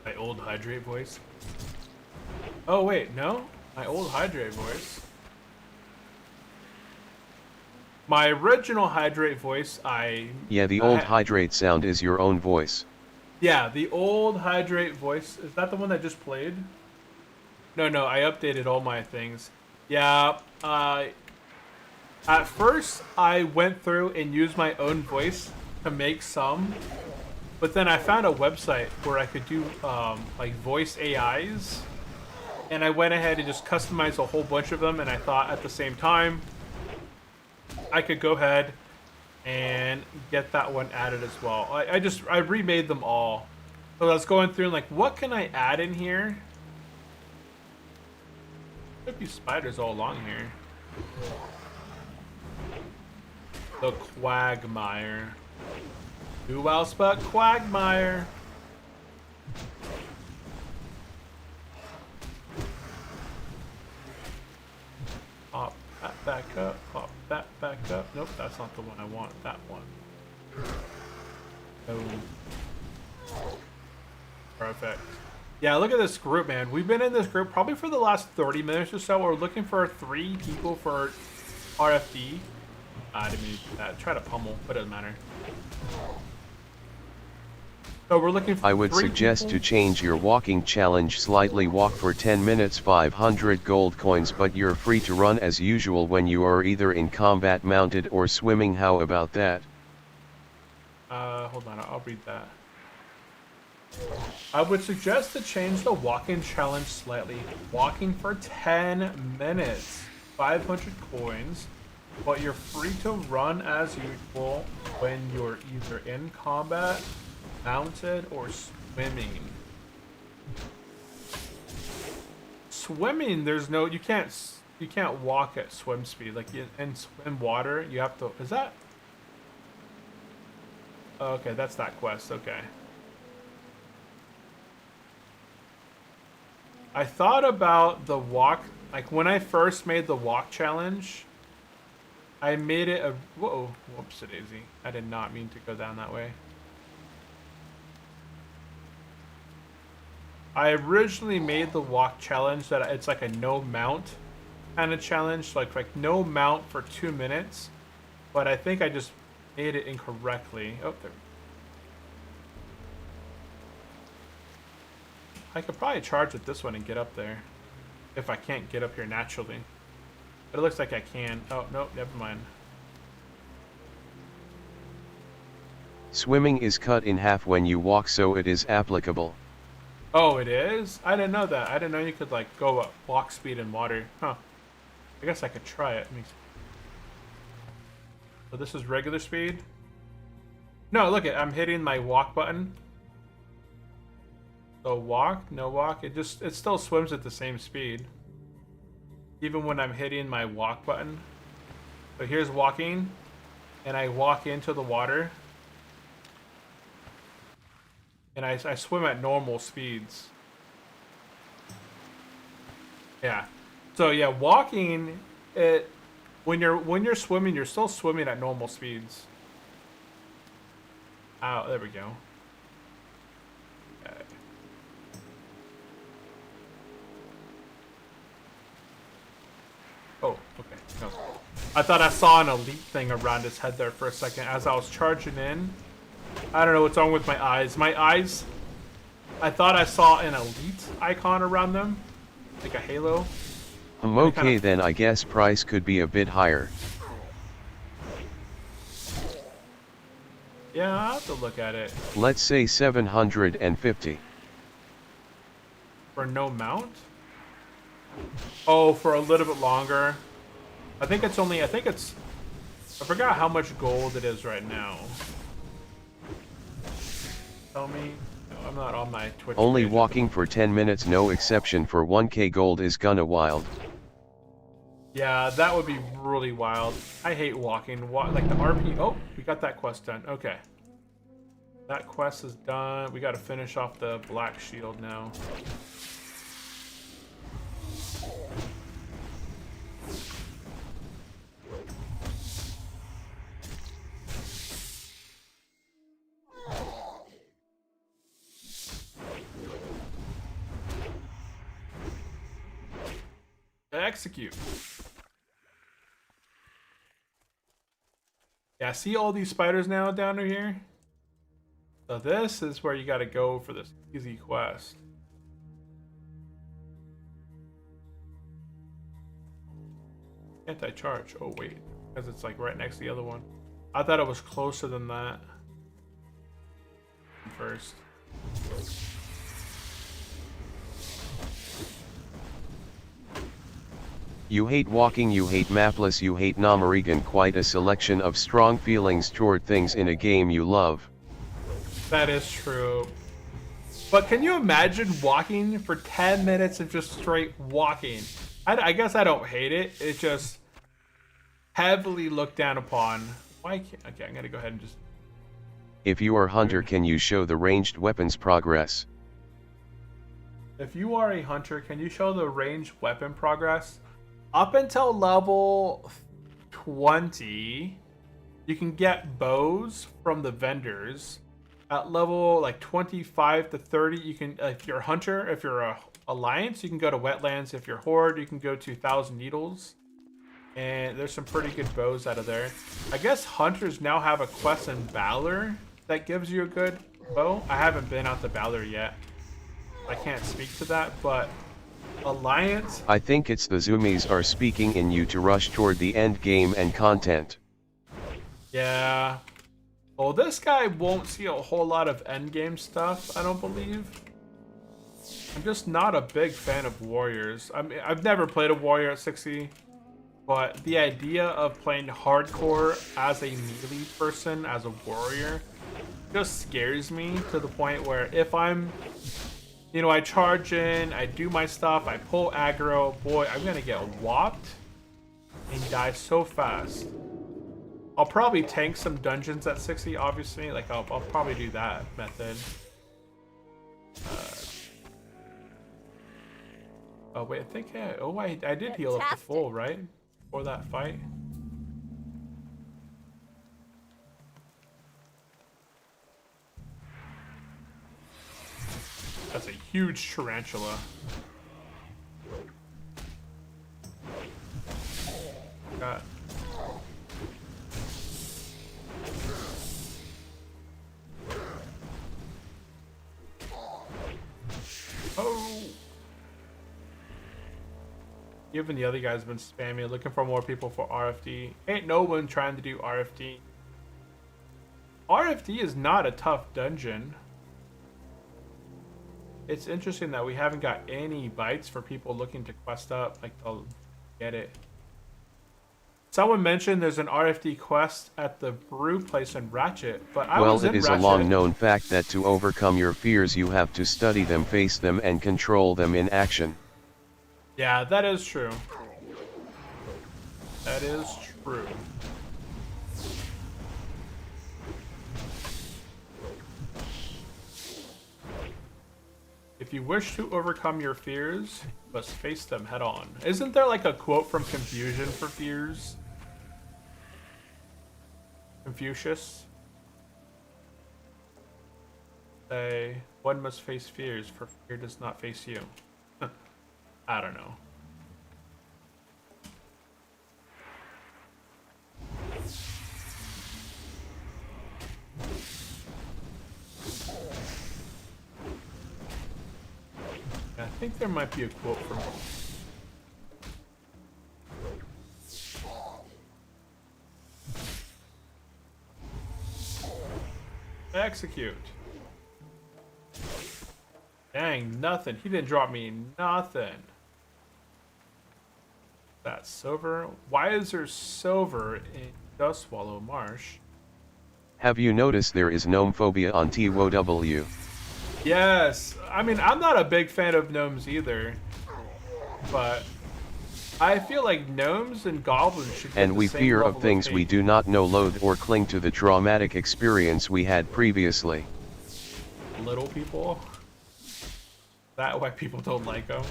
My old hydrate voice? Oh wait, no? My old hydrate voice? My original hydrate voice, Yeah, the old hydrate sound is your own voice. Yeah, the old hydrate voice. Is that the one that just played? No, I updated all my things. Yeah, at first I went through and used my own voice to make some, but then I found a website where I could do like voice AIs, and I went ahead and just customized a whole bunch of them, and I thought at the same time I could go ahead and get that one added as well. I remade them all. So I was going through and like, what can I add in here? Could be spiders all along here. The Quagmire. Who else but Quagmire? Pop that back up. Pop that back up. Nope, that's not the one I want. That one. Oh. Perfect. Yeah, look at this group, man. We've been in this group probably for the last 30 minutes or so. We're looking for 3 people for RFD. I didn't mean to try to pummel, but it doesn't matter. So we're looking for I would suggest people. To change your walking challenge slightly. Walk for 10 minutes 500 gold coins, but you're free to run as usual when you are either in combat mounted or swimming. How about that? Hold on, I'll read that. I would suggest to change the walking challenge slightly. Walking for 10 minutes, 500 coins, but you're free to run as usual when you're either in combat, mounted, or swimming. Swimming, there's no, you can't walk at swim speed. Like in swim water, you have to, is that? Oh, okay, that's that quest, okay. I thought about the walk, like when I first made the walk challenge, I made it a, whoa, whoops-a-daisy. I did not mean to go down that way. I originally made the walk challenge that it's like a no mount kind of challenge, like no mount for 2 minutes, but I think I just made it incorrectly. Oh, there. I could probably charge with this one and get up there if I can't get up here naturally. But it looks like I can. Oh, no, never mind. Swimming is cut in half when you walk, so it is applicable. Oh, it is? I didn't know that. I didn't know you could like go at walk speed in water. Huh. I guess I could try it. So this is regular speed? No, look it. I'm hitting my walk button. So walk, no walk. It still swims at the same speed. Even when I'm hitting my walk button. So here's walking. And I walk into the water. And I swim at normal speeds. Yeah. So yeah, walking, when you're swimming, you're still swimming at normal speeds. Oh, there we go. Okay. Oh, okay. No. I thought I saw an elite thing around his head there for a second as I was charging in. I don't know what's wrong with my eyes. My eyes, I thought I saw an elite icon around them. Like a halo. Okay, then I guess price could be a bit higher. Yeah, I'll have to look at it. Let's say 750. For no mount? Oh, for a little bit longer. I forgot how much gold it is right now. Tell me. No, I'm not on my Twitch Only page. walking for 10 minutes, no exception for 1k gold is gonna wild. Yeah, that would be really wild. I hate walking. Like the RP. Oh, we got that quest done. Okay. That quest is done. We got to finish off the black shield now. Execute. Yeah, see all these spiders now down here? So this is where you gotta go for this easy quest. Anti-charge. Oh wait, because it's like right next to the other one. I thought it was closer than that. First. You hate walking, you hate mapless, you hate Namarigan. Quite a selection of strong feelings toward things in a game you love. That is true. But can you imagine walking for 10 minutes of just straight walking? I guess I don't hate it. It's just heavily looked down upon. Why can't... Okay, I'm gonna go ahead and just... If you are hunter, can you show the ranged weapons progress? If you are a hunter, can you show the ranged weapon progress? Up until level 20, you can get bows from the vendors. At level like 25 to 30, you can, if you're a hunter, if you're a alliance, you can go to wetlands. If you're horde, you can go to 1,000 needles. And there's some pretty good bows out of there. I guess hunters now have a quest in Valor that gives you a good bow. I haven't been out to Valor yet. I can't speak to that, but Alliance. I think it's the zoomies are speaking in you to rush toward the end game and content. Yeah. Well, this guy won't see a whole lot of end game stuff, I don't believe. I'm just not a big fan of warriors. I mean, I've never played a warrior at 60, but the idea of playing hardcore as a melee person, as a warrior, just scares me to the point where if I'm, you know, I charge in, I do my stuff, I pull aggro, boy, I'm gonna get whopped and die so fast. I'll probably tank some dungeons at 60, obviously. Like, I'll probably do that method. Oh, wait, I think... I did heal up to full, right? For that fight. That's a huge tarantula. Got... Oh! Even the other guy's been spamming, looking for more people for RFD. Ain't no one trying to do RFD. RFD is not a tough dungeon. It's interesting that we haven't got any bites for people looking to quest up. Like, they'll get it. Someone mentioned there's an RFD quest at the brew place in Ratchet, but I was in Well, it is a Ratchet. long-known fact that to overcome your fears you have to study them, face them, and control them in action. Yeah, that is true. That is true. If you wish to overcome your fears, you must face them head on. Isn't there like a quote from Confusion for fears? Confucius? Say, one must face fears, for fear does not face you. I don't know. I think there might be a quote from execute. Dang, nothing. He didn't drop me nothing. That's silver. Why is there silver in Dustwallow Marsh? Have you noticed there is gnome phobia on TWOW? Yes. I mean, I'm not a big fan of gnomes either. But I feel like gnomes and goblins should get And the we same fear level of things we hate. do not know, loathe, or cling to the traumatic experience we had previously. Little people? Is that why people don't like them?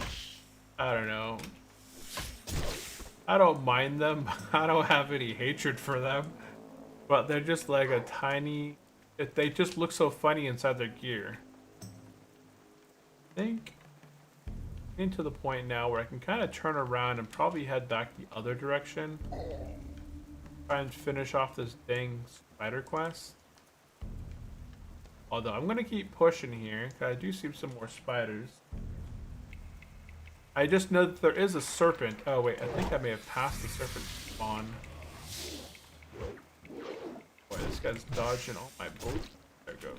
I don't know. I don't mind them. I don't have any hatred for them. But they're just like a tiny... They just look so funny inside their gear. I think... Getting to the point now where I can kind of turn around and probably head back the other direction. Try and finish off this dang spider quest. Although I'm going to keep pushing here, because I do see some more spiders. I just know that there is a serpent. Oh wait, I think I may have passed the serpent spawn. Boy, this guy's dodging all my bullets. There it goes.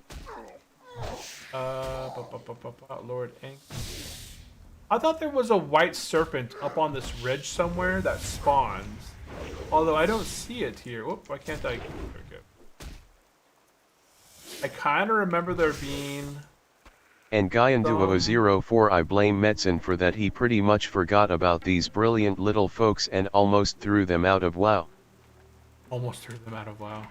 Lord Ink. I thought there was a white serpent up on this ridge somewhere that spawns. Although I don't see it here. Whoop, why can't I? There we go. I kind of remember there being... And Guyanduo04, I blame Metzen for that. He pretty much forgot about these brilliant little folks and almost threw them out of WoW. Almost threw them out of WoW.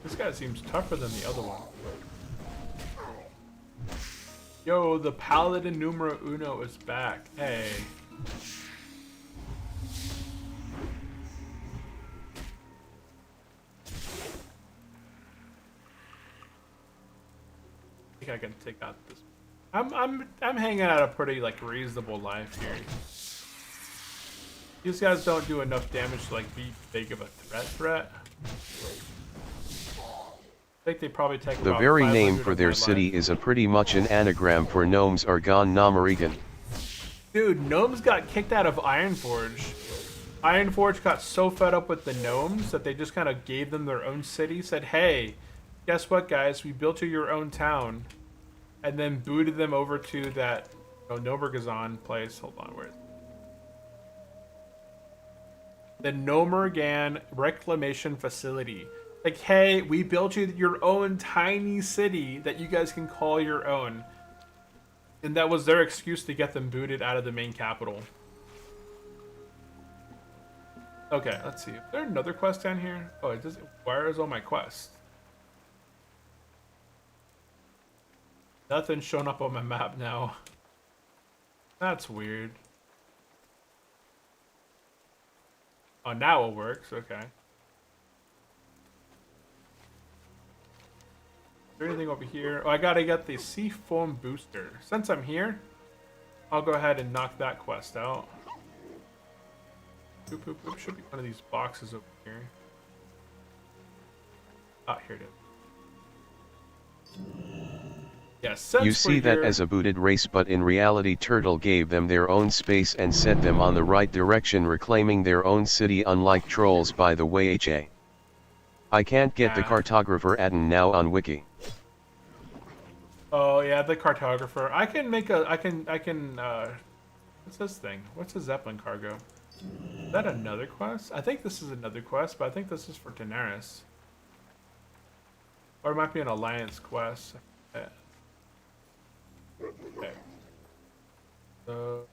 This guy seems tougher than the other one. Yo, the Paladin numero uno is back. Hey. I think I can take out this. I'm hanging out a pretty like reasonable life here. These guys don't do enough damage to like be big of a threat. I think they probably take The about very 500 name for of their my city life. is a pretty much an anagram for gnomes are gone Namarigan. Dude, gnomes got kicked out of Ironforge. Ironforge got so fed up with the gnomes that they just kind of gave them their own city. Said, hey, guess what, guys? We built you your own town. And then booted them over to that Nomergazon place. Hold on, where is it? The Nomergan Reclamation Facility. Like, hey, we built you your own tiny city that you guys can call your own. And that was their excuse to get them booted out of the main capital. Okay, let's see. Is there another quest down here? Oh, it doesn't. Where is all my quests? Nothing's showing up on my map now. That's weird. Oh, now it works. Okay. Is there anything over here? Oh, I gotta get the sea foam booster. Since I'm here, I'll go ahead and knock that quest out. Boop, boop, boop. Should be one of these boxes over here. Ah, here it is. Yes, since You we're see that here- as a booted race, but in reality Turtle gave them their own space and set them on the right direction, reclaiming their own city, unlike trolls, by the way. I can't get the Yeah. cartographer add-in now on wiki. Oh yeah, the cartographer. I can make a. I can. What's this thing? What's a Zeppelin cargo? Is that another quest? I think this is another quest, but I think this is for Daenerys. Or it might be an alliance quest. Okay. So.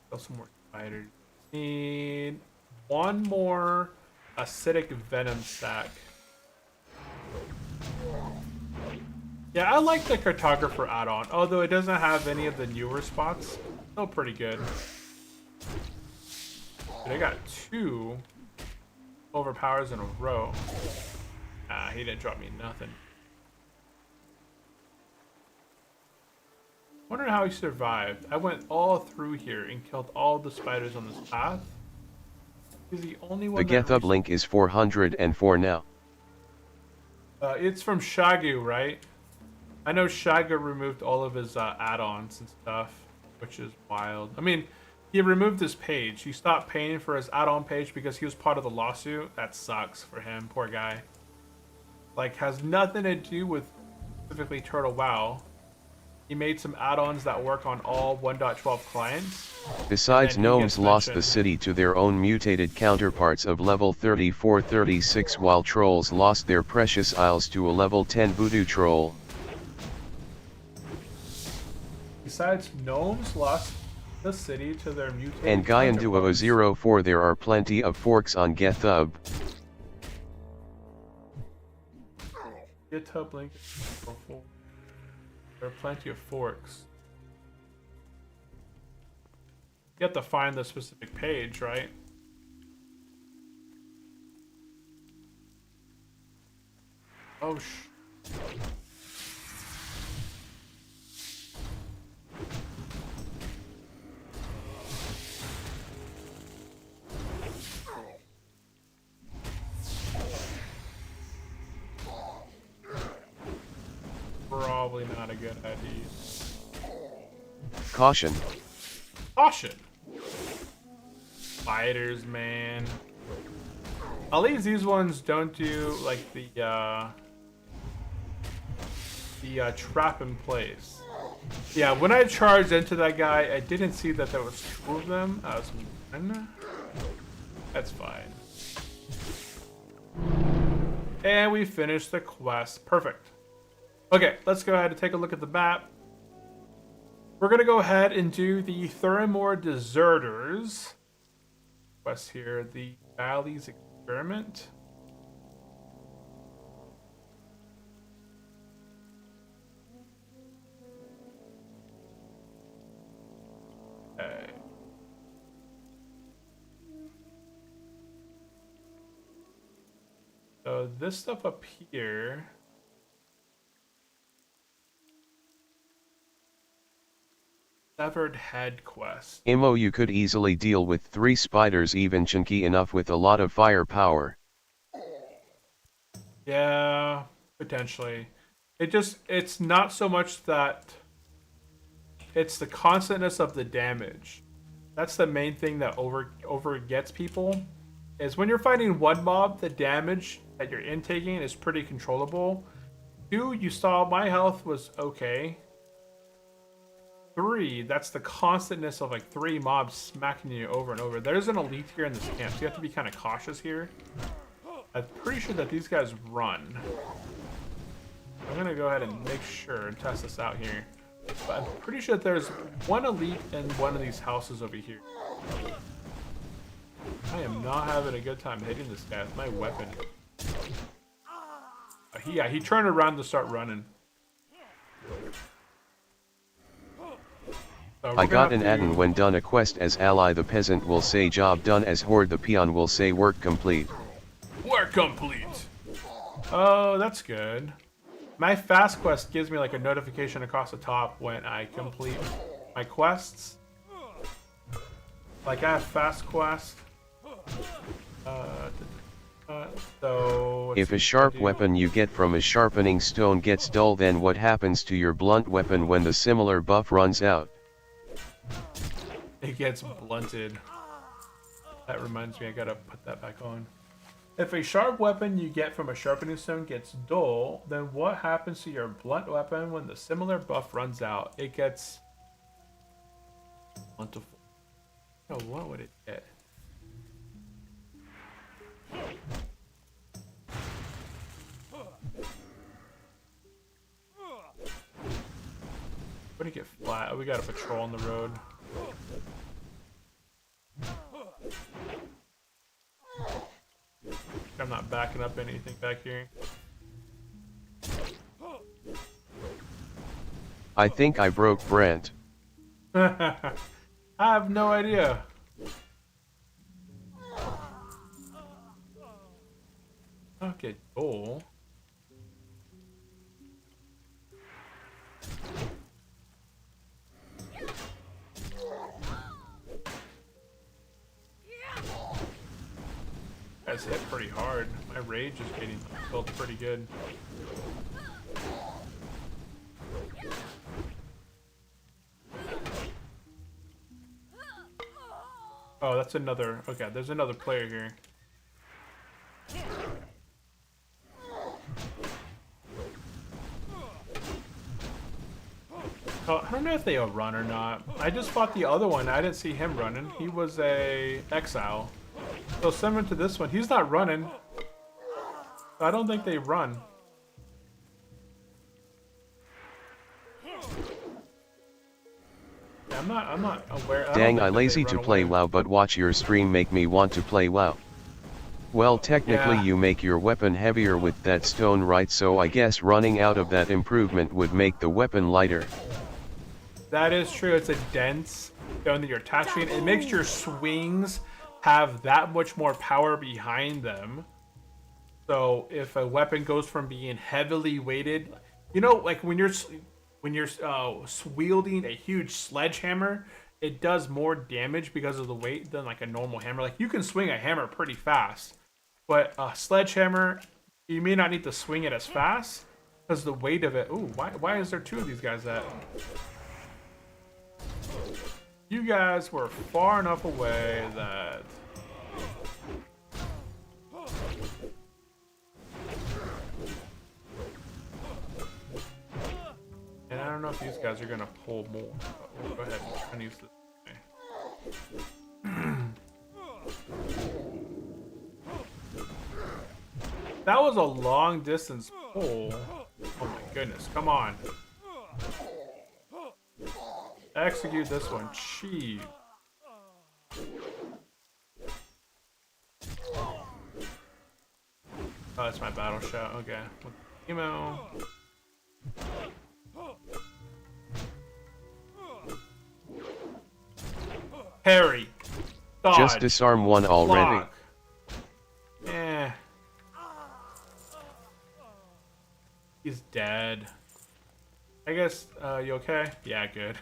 Kill some more spiders. Need one more acidic venom stack. Yeah, I like the cartographer add-on, although it doesn't have any of the newer spots. Still pretty good. But I got 2 overpowers in a row. Ah, he didn't drop me nothing. Wondering how he survived. I went all through here and killed all the spiders on this path. He's the only one. The GitHub link is 404 now. It's from Shagu, right? I know Shagu removed all of his add-ons and stuff, which is wild. I mean, he removed his page. He stopped paying for his add-on page because he was part of the lawsuit. That sucks for him, poor guy. Like, has nothing to do with specifically Turtle WoW. He made some add-ons that work on all 1.12 clients. Besides, gnomes lost the mentioned. city to their own mutated counterparts of level 34-36, while trolls lost their precious isles to a level 10 voodoo troll. Besides, gnomes lost the city to their mutated And Gaian Duo counterparts. 04, there are plenty of forks on GitHub. GitHub link. There are plenty of forks. You have to find the specific page, right? Oh, probably not a good idea. Caution. Caution. Spiders, man. At least these ones don't do like the trap in place. Yeah, when I charged into that guy, I didn't see that there was 2 of them. I was 1. That's fine. And we finished the quest. Perfect. Okay, let's go ahead and take a look at the map. We're going to go ahead and do the Thuramore Deserters quest here, the Valley's Experiment. Okay. So this stuff up here. Severed Head quest. Imo, you could easily deal with 3 spiders, even chunky enough with a lot of firepower. Yeah, potentially. It's not so much that it's the constantness of the damage. That's the main thing that over gets people. Is when you're fighting one mob, the damage that you're intaking is pretty controllable. 2, you saw my health was okay. 3, that's the constantness of like 3 mobs smacking you over and over. There's an elite here in this camp, so you have to be kind of cautious here. I'm pretty sure that these guys run. I'm gonna go ahead and make sure and test this out here. But I'm pretty sure that there's 1 elite in one of these houses over here. I am not having a good time hitting this guy with my weapon. He turned around to start running. I got an add-in: when done a quest as ally, the peasant will say job done, as horde the peon will say work complete. Work complete! Oh, that's good. My fast quest gives me like a notification across the top when I complete my quests. Like I have fast quest. So let's If see a what sharp I do. weapon you get from a sharpening stone gets dull, then what happens to your blunt weapon when the similar buff runs out? It gets blunted. That reminds me, I gotta put that back on. If a sharp weapon you get from a sharpening stone gets dull, then what happens to your blunt weapon when the similar buff runs out? It gets bountiful. Oh, what would it get? What did it get flat? Oh, we got a patrol on the road. I'm not backing up anything back here. I think I broke Brent. I have no idea. Okay, cool. That's hit pretty hard. My rage is getting felt pretty good. Oh, that's another. Okay, there's another player here. Oh, I don't know if they all run or not. I just fought the other one. I didn't see him running. He was a exile. So similar to this one, he's not running. I don't think they run. Yeah, I'm not aware. Dang, I lazy to play WoW, but watch your stream make me want to play WoW. Well, technically Yeah. you make your weapon heavier with that stone, right? So I guess running out of that improvement would make the weapon lighter. That is true. It's a dense stone that you're attaching. It makes your swings have that much more power behind them. So if a weapon goes from being heavily weighted, you know, like when you're wielding a huge sledgehammer, it does more damage because of the weight than like a normal hammer. Like you can swing a hammer pretty fast, but a sledgehammer, you may not need to swing it as fast because the weight of it. Ooh, why is there two of these guys at? You guys were far enough away that... And I don't know if these guys are gonna pull more. We'll go ahead and try and use this. That was a long distance pull. Oh my goodness, come on. Execute this one. Jeez. Oh, that's my battle shot. Okay. Emo. Parry. Dodge. Just disarm one already. Block. Eh. He's dead. I guess, you okay? Yeah, good.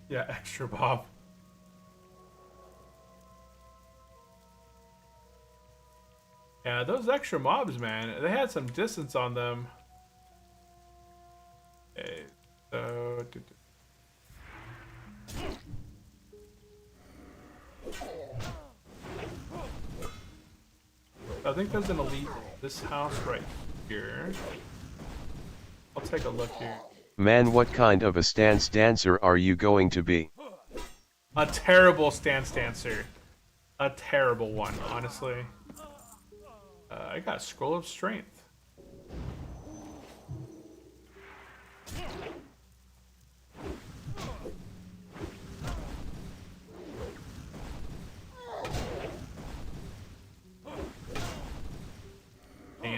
Yeah, extra Bob. Yeah, those extra mobs, man, they had some distance on them. Okay, so... I think there's an elite in this house right here. I'll take a look here. Man, what kind of a stance dancer are you going to be? A terrible stance dancer. A terrible one, honestly. I got a Scroll of Strength.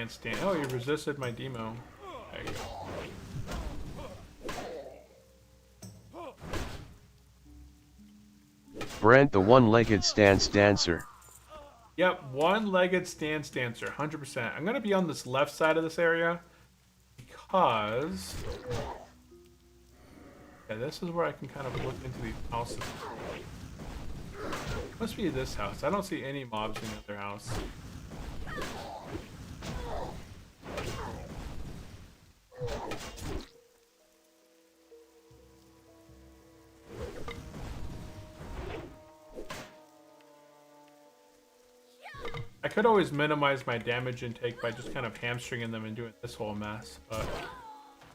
Stand. Oh, you resisted my demo. There you go. Brent, the one-legged stance dancer. Yep, one-legged stance dancer, 100%. I'm gonna be on this left side of this area because this is where I can kind of look into these houses. Must be this house. I don't see any mobs in the other house. I could always minimize my damage intake by just kind of hamstringing them and doing this whole mess, but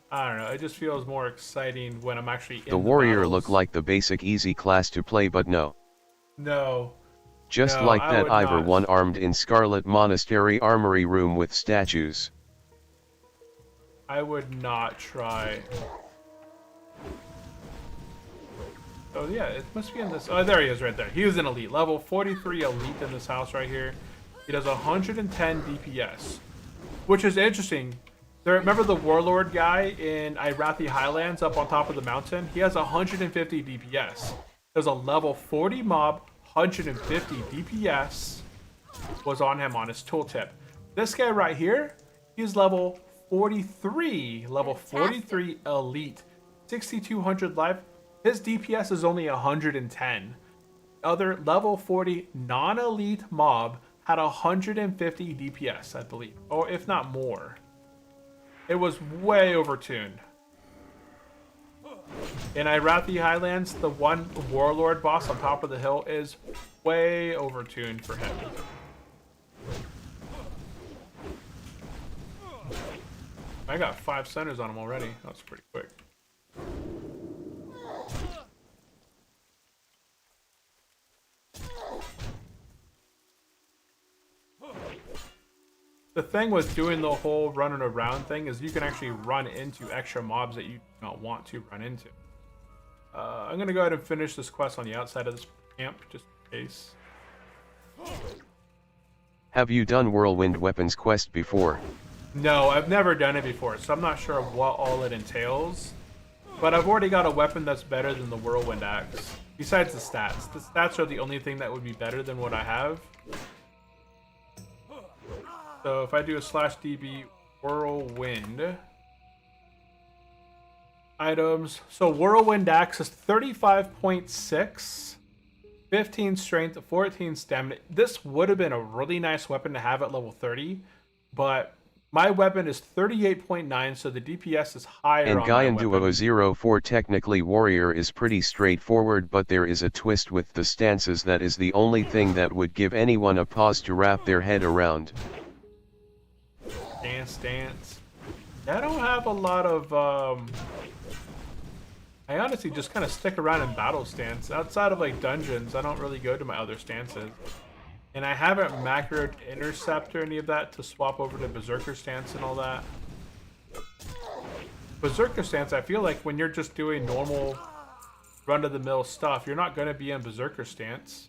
I don't know. It just feels more exciting when I'm actually in The warrior battles. look like the basic easy class to play, but no. No. Just No, like I that would Ivor not. one armed in Scarlet Monastery armory room with statues. I would not try. Oh yeah, it must be in this. Oh, there he is right there. He was an elite. Level 43 elite in this house right here. He does 110 DPS, which is interesting. There, remember the warlord guy in Irathi Highlands up on top of the mountain? He has 150 DPS. There's a level 40 mob, 150 DPS was on him on his tooltip. This guy right here, he's level 43, level 43 elite, 6,200 life. His DPS is only 110. Other level 40 non-elite mob had 150 DPS, I believe, or if not more. It was way overtuned. In Irathi Highlands, the one warlord boss on top of the hill is way overtuned for him. I got 5 centers on him already. That's pretty quick. The thing with doing the whole running around thing is you can actually run into extra mobs that you don't want to run into. I'm going to go ahead and finish this quest on the outside of this camp, just in case. Have you done Whirlwind Weapons quest before? No, I've never done it before, so I'm not sure what all it entails. But I've already got a weapon that's better than the Whirlwind Axe. Besides the stats. The stats are the only thing that would be better than what I have. So if I do a /DB Whirlwind items, so Whirlwind Axe is 35.6, 15 strength, 14 stamina. This would have been a really nice weapon to have at level 30, but my weapon is 38.9, so the DPS is higher And on my Gaian weapon. 04 technically warrior is pretty straightforward, but there is a twist with the stances that is the only thing that would give anyone a pause to wrap their head around. Stance. I don't have a lot of, I honestly just kind of stick around in battle stance. Outside of like dungeons, I don't really go to my other stances. And I haven't macroed intercept or any of that to swap over to berserker stance and all that. Berserker stance, I feel like when you're just doing normal run-of-the-mill stuff, you're not going to be in berserker stance.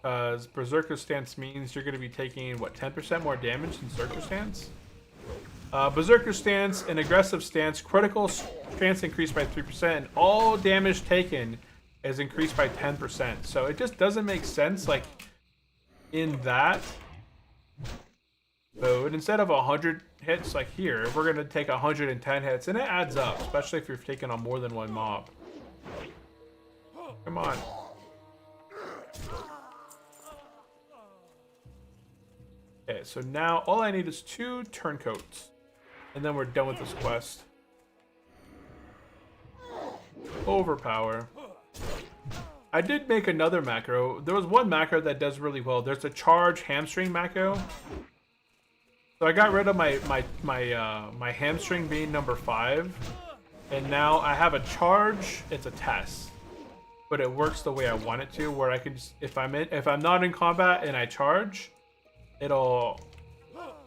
Because berserker stance means you're going to be taking, what, 10% more damage than berserker stance? Berserker stance and aggressive stance, critical chance increased by 3%, and all damage taken is increased by 10%. So it just doesn't make sense, like, in that mode. Instead of 100 hits, like here, we're going to take 110 hits, and it adds up, especially if you're taking on more than one mob. Come on. Okay, so now all I need is 2 turncoats, and then we're done with this quest. Overpower. I did make another macro. There was one macro that does really well. There's a charge hamstring macro. So I got rid of my hamstring being number 5, and now I have a charge. It's a test, but it works the way I want it to, where I can just, if I'm not in combat and I charge, it'll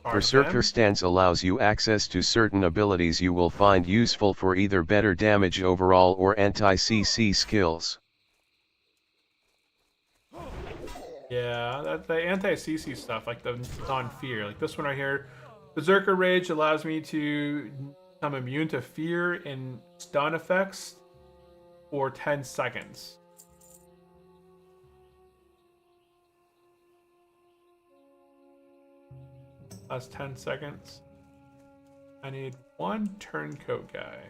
Berserker stance allows you access to certain abilities you will find useful for either better damage overall or anti-CC skills. Yeah, the anti-CC stuff, like the non-fear, like this one right here. Berserker Rage allows me to become immune to fear and stun effects for 10 seconds. That's 10 seconds. I need 1 turncoat guy.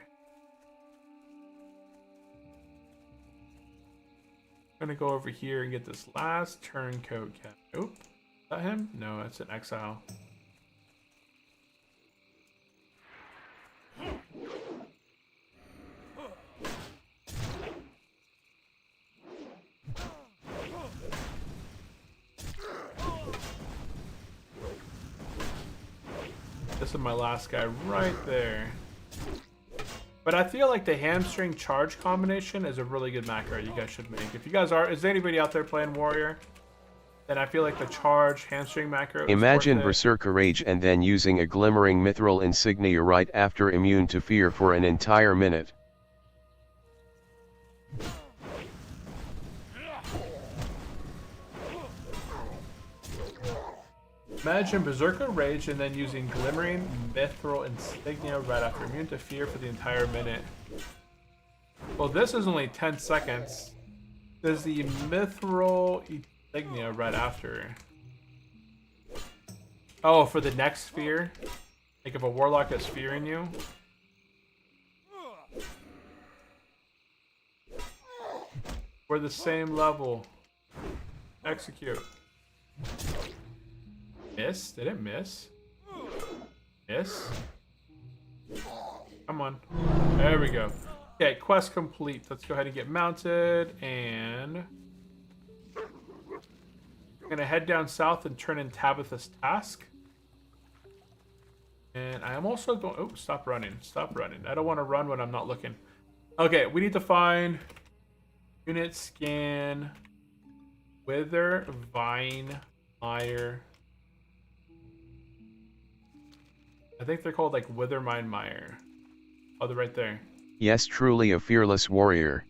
gonna go over here and get this last turncoat cat. Oop, is that him? No, that's an exile. This is my last guy right there. But I feel like the hamstring charge combination is a really good macro you guys should make. If you guys are, is anybody out there playing warrior? Then I feel like the charge hamstring macro is Imagine worth it. Berserker Rage and then using a glimmering mithril insignia right after immune to fear for an entire minute. Imagine Berserker Rage and then using Glimmering Mithril Insignia right after immune to fear for the entire minute. Well, this is only 10 seconds. There's the Mithril Insignia right after. Oh, for the next fear? Like if a warlock has fear in you? We're the same level. Execute. Miss? Did it miss? Miss? Come on. There we go. Okay, quest complete. Let's go ahead and get mounted, and we're gonna head down south and turn in Tabitha's task. And I am also going. Oh, stop running! Stop running! I don't want to run when I'm not looking. Okay, we need to find unit scan, Wither, Vine, Mire. I think they're called like Withermine Mire. Oh, they're right there. Yes, truly a fearless warrior.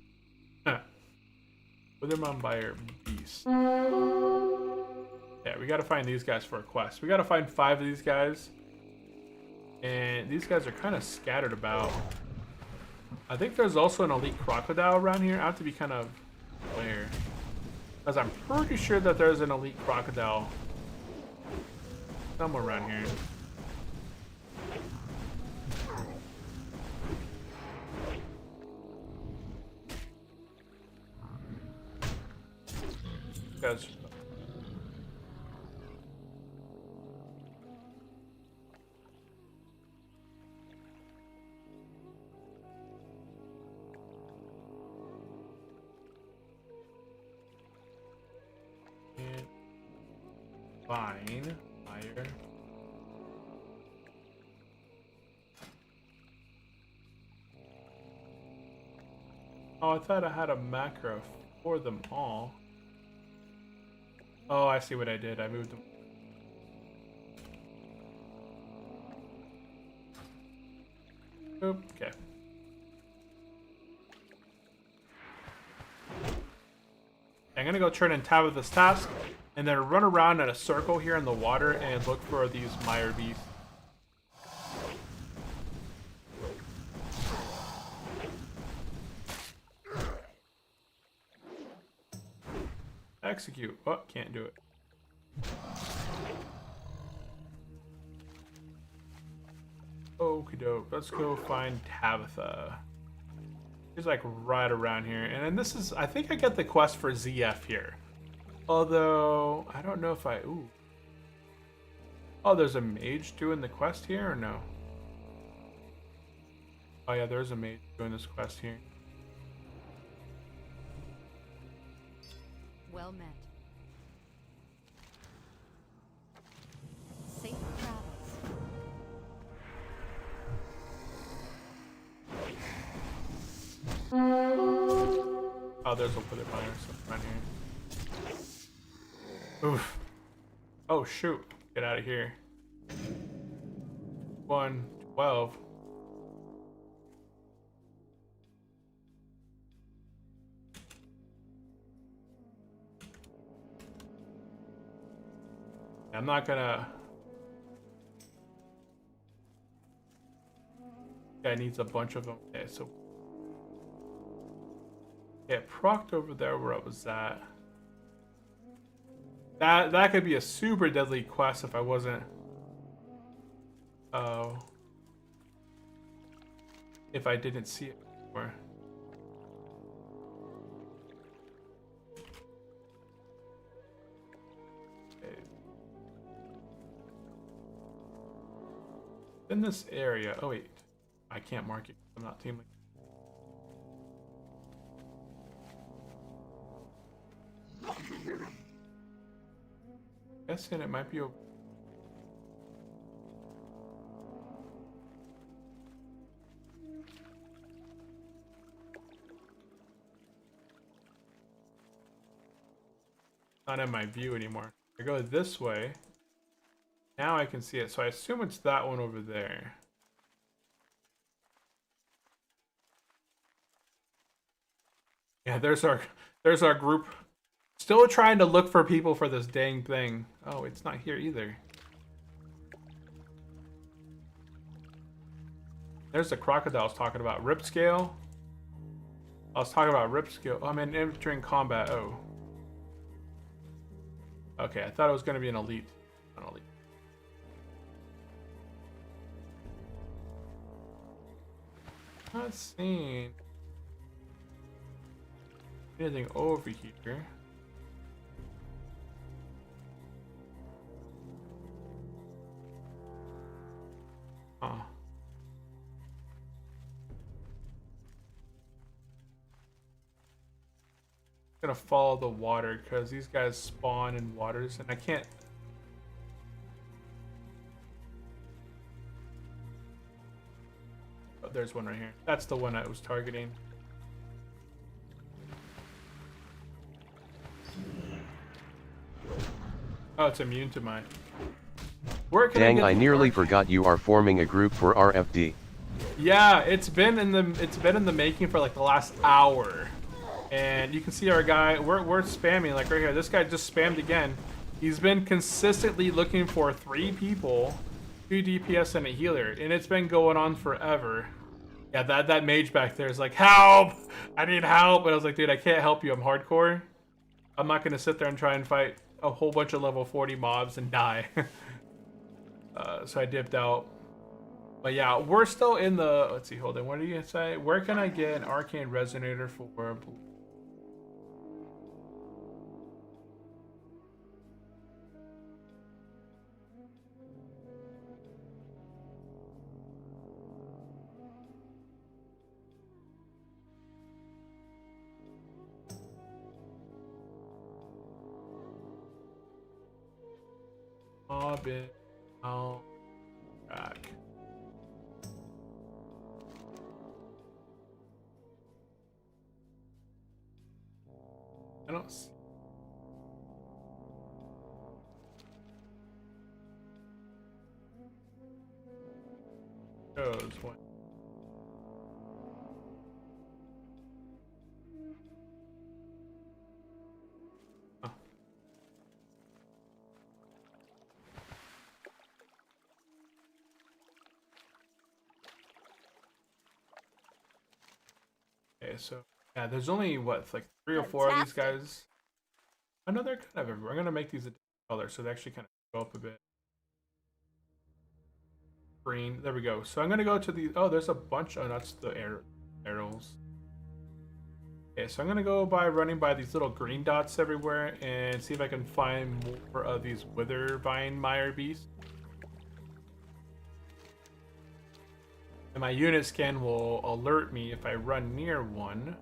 Withermine Mire Beast. Yeah, we gotta find these guys for a quest. We gotta find 5 of these guys. And these guys are kind of scattered about. I think there's also an elite crocodile around here. I have to be kind of aware. Because I'm pretty sure that there's an elite crocodile somewhere around here. Guys. And Vine, Fire. Oh, I thought I had a macro for them all. Oh, I see what I did. I moved them. Oop, okay. I'm gonna go turn in Tabitha's task, and then run around in a circle here in the water and look for these mire beasts. Execute. Oh, can't do it. Okie doke. Let's go find Tabitha. She's like right around here. And then this is, I think I get the quest for ZF here. Although, I don't know if I, ooh. Oh, there's a mage doing the quest here or no? Oh yeah, there's a mage doing this quest here. Well met. Safe travels. Oh, there's a wither mire around here. Oof. Oh shoot. Get out of here. 112. I'm not gonna. Guy needs a bunch of them. Okay, so yeah, procced over there where I was at. That could be a super deadly quest if I wasn't. Oh, if I didn't see it before. In this area. Oh wait, I can't mark it. I'm not team. Guessing it might be over. Not in my view anymore. I go this way. Now I can see it, so I assume it's that one over there. Yeah, there's our group. Still trying to look for people for this dang thing. Oh, it's not here either. There's the crocodile I was talking about. Rip scale. I was talking about rip scale. Oh, I'm in entering combat. Oh. Okay, I thought it was going to be an elite. Not elite. Not seeing anything over here. Huh. Gonna follow the water because these guys spawn in waters and I can't. Oh, there's one right here. That's the one I was targeting. Oh, it's immune to mine. Where can Dang, get I nearly forgot you are forming a group for RFD. Yeah, it's been in the making for like the last hour. And you can see our guy, we're spamming like right here. This guy just spammed again. He's been consistently looking for 3 people, 2 DPS and a healer, and it's been going on forever. Yeah, that mage back there is like, help! I need help. And I was like, dude, I can't help you. I'm hardcore. I'm not gonna sit there and try and fight a whole bunch of level 40 mobs and die. So I dipped out. But yeah, we're still in the, let's see, hold on. What did you say? Where can I get an arcane resonator for? Bobbin. Oh, back. I don't see. Shows one. Oh. Okay, so yeah, there's only what, like 3 or 4 of these guys. I know they're kind of everywhere. I'm gonna make these a different color so they actually kind of go up a bit. Green. There we go. So I'm gonna go to the. Oh, there's a bunch. Oh, that's the arrows. Okay, so I'm gonna go by running by these little green dots everywhere and see if I can find more of these Withervine Mire beasts. And my unit scan will alert me if I run near one.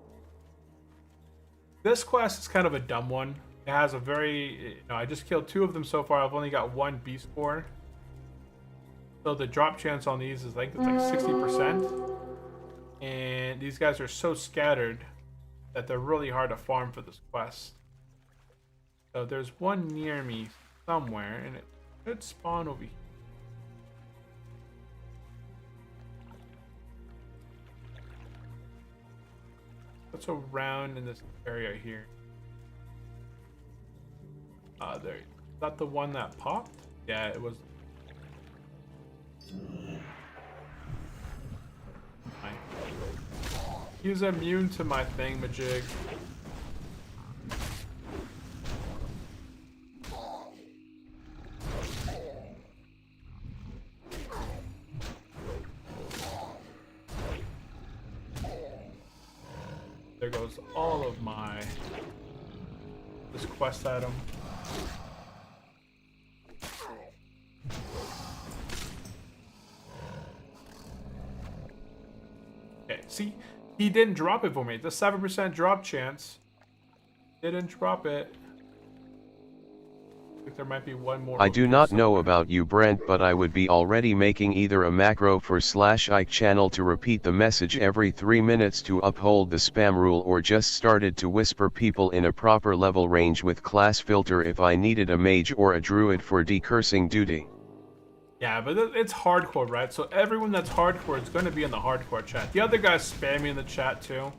This quest is kind of a dumb one. It has a very, I just killed 2 of them so far. I've only got 1 beast core. So the drop chance on these is like, it's like 60%. And these guys are so scattered that they're really hard to farm for this quest. So there's one near me somewhere, and it should spawn over here. What's around in this area here? There. Is that the one that popped? Yeah, it was. He's immune to my thingamajig. There goes all of my this quest item. See, he didn't drop it for me. The 7% drop chance didn't drop it. I think there might be one more. I do not know about you, Brent, but I would be already making either a macro for /Ike channel to repeat the message every 3 minutes to uphold the spam rule, or just started to whisper people in a proper level range with class filter if I needed a mage or a druid for decursing duty. Yeah, but it's hardcore, right? So everyone that's hardcore is going to be in the hardcore chat. The other guy's spamming in the chat too.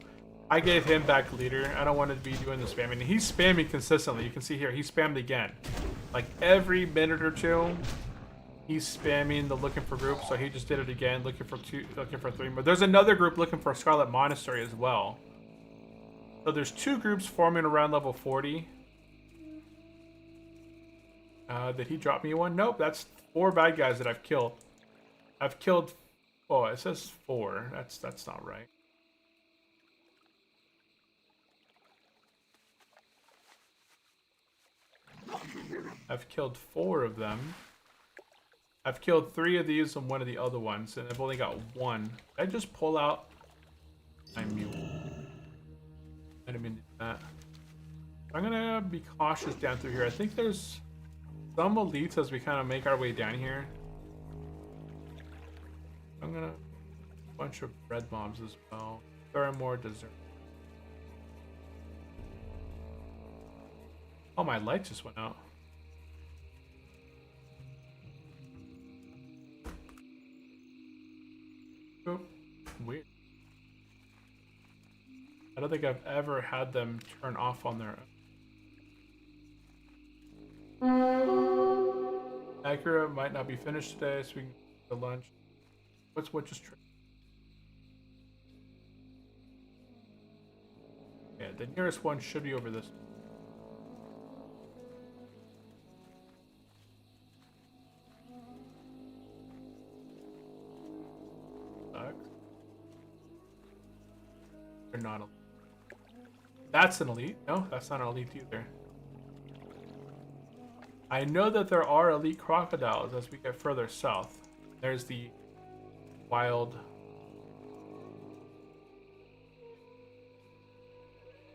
I gave him back leader. I don't want to be doing the spamming. He's spamming consistently. You can see here, he spammed again. Like every minute or two, he's spamming the looking for group. So he just did it again, looking for 3 more. There's another group looking for Scarlet Monastery as well. So there's 2 groups forming around level 40. Did he drop me one? Nope, that's 4 bad guys that I've killed. I've killed, oh, it says 4. That's not right. I've killed 4 of them. I've killed 3 of these and 1 of the other ones, and I've only got 1. Did I just pull out my mule? I didn't mean to do that. I'm gonna be cautious down through here. I think there's some elites as we kind of make our way down here. I'm gonna a bunch of red bombs as well. There are more dessert. Oh, my light just went out. Oh, weird. I don't think I've ever had them turn off on their own. Acura might not be finished today, so we can go to lunch. What's what just? Yeah, the nearest one should be over this. They're not elite. That's an elite. No, that's not an elite either. I know that there are elite crocodiles as we get further south. There's the wild.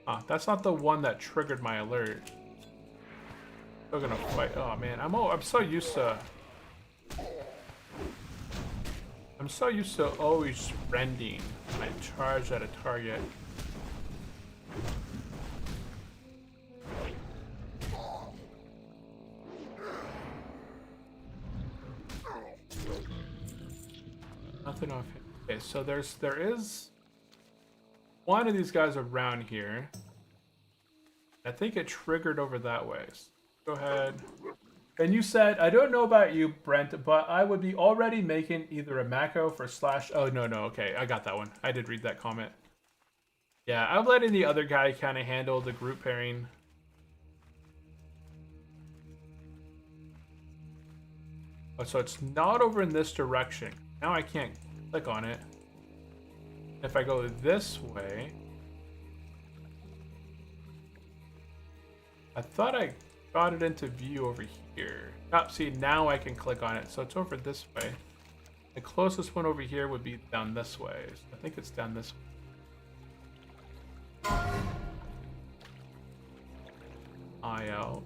Ah, that's not the one that triggered my alert. Still gonna fight. Oh man, I'm so used to. I'm so used to always rending when I charge at a target. Nothing off here. Okay, so there is one of these guys around here. I think it triggered over that way. So go ahead. And you said, I don't know about you, Brent, but I would be already making either a macro for /. Oh, no, okay. I got that one. I did read that comment. Yeah, I'm letting the other guy kind of handle the group pairing. Oh, so it's not over in this direction. Now I can't click on it. If I go this way... I thought I got it into view over here. Oh, see, now I can click on it. So it's over this way. The closest one over here would be down this way. So I think it's down this way. Eye out.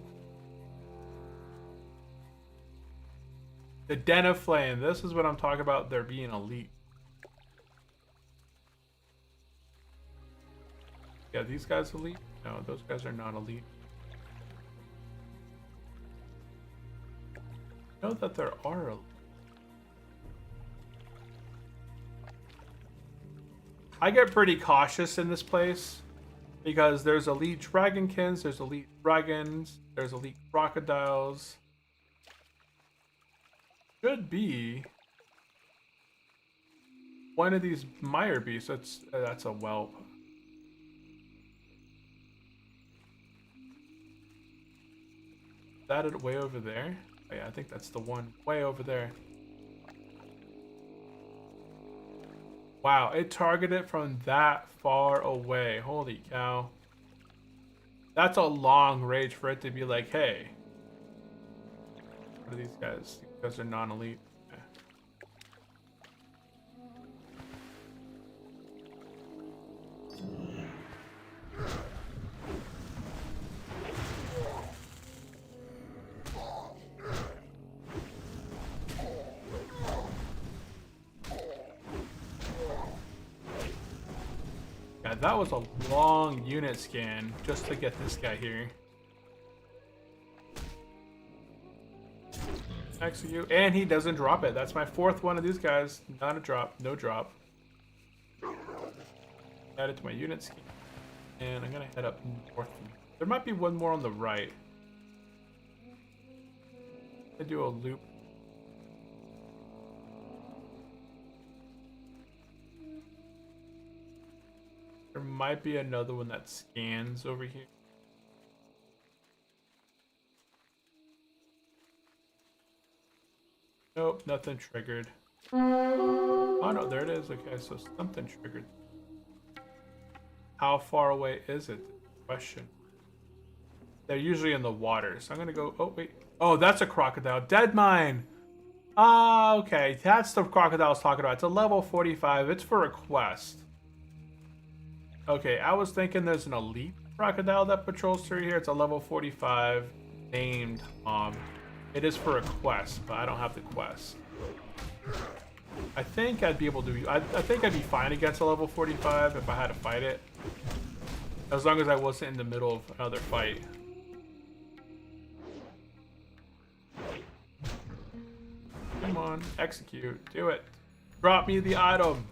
The Den of Flame. This is what I'm talking about. They're being elite. Yeah, these guys elite? No, those guys are not elite. I know that there are elite. I get pretty cautious in this place because there's elite dragonkins, there's elite dragons, there's elite crocodiles. Should be one of these mire beasts. That's a whelp. Is that it way over there? Oh, yeah, I think that's the one way over there. Wow, it targeted from that far away. Holy cow. That's a long range for it to be like, hey. What are these guys? These guys are non-elite. Okay. Yeah, that was a long unit scan just to get this guy here. Execute, and he doesn't drop it. That's my fourth one of these guys. Not a drop, no drop. Add it to my unit scan. And I'm gonna head up north. There might be one more on the right. I do a loop. There might be another one that scans over here. Nope, nothing triggered. Oh no, there it is. Okay, so something triggered. How far away is it? Question. They're usually in the water, so I'm gonna go. Oh wait. Oh, that's a crocodile. Dead mine. Ah, okay. That's the crocodile I was talking about. It's a level 45. It's for a quest. Okay, I was thinking there's an elite crocodile that patrols through here. It's a level 45 named mob. It is for a quest, but I don't have the quest. I think I'd be able to. I think I'd be fine against a level 45 if I had to fight it, as long as I wasn't in the middle of another fight. Come on, execute, do it. Drop me the item.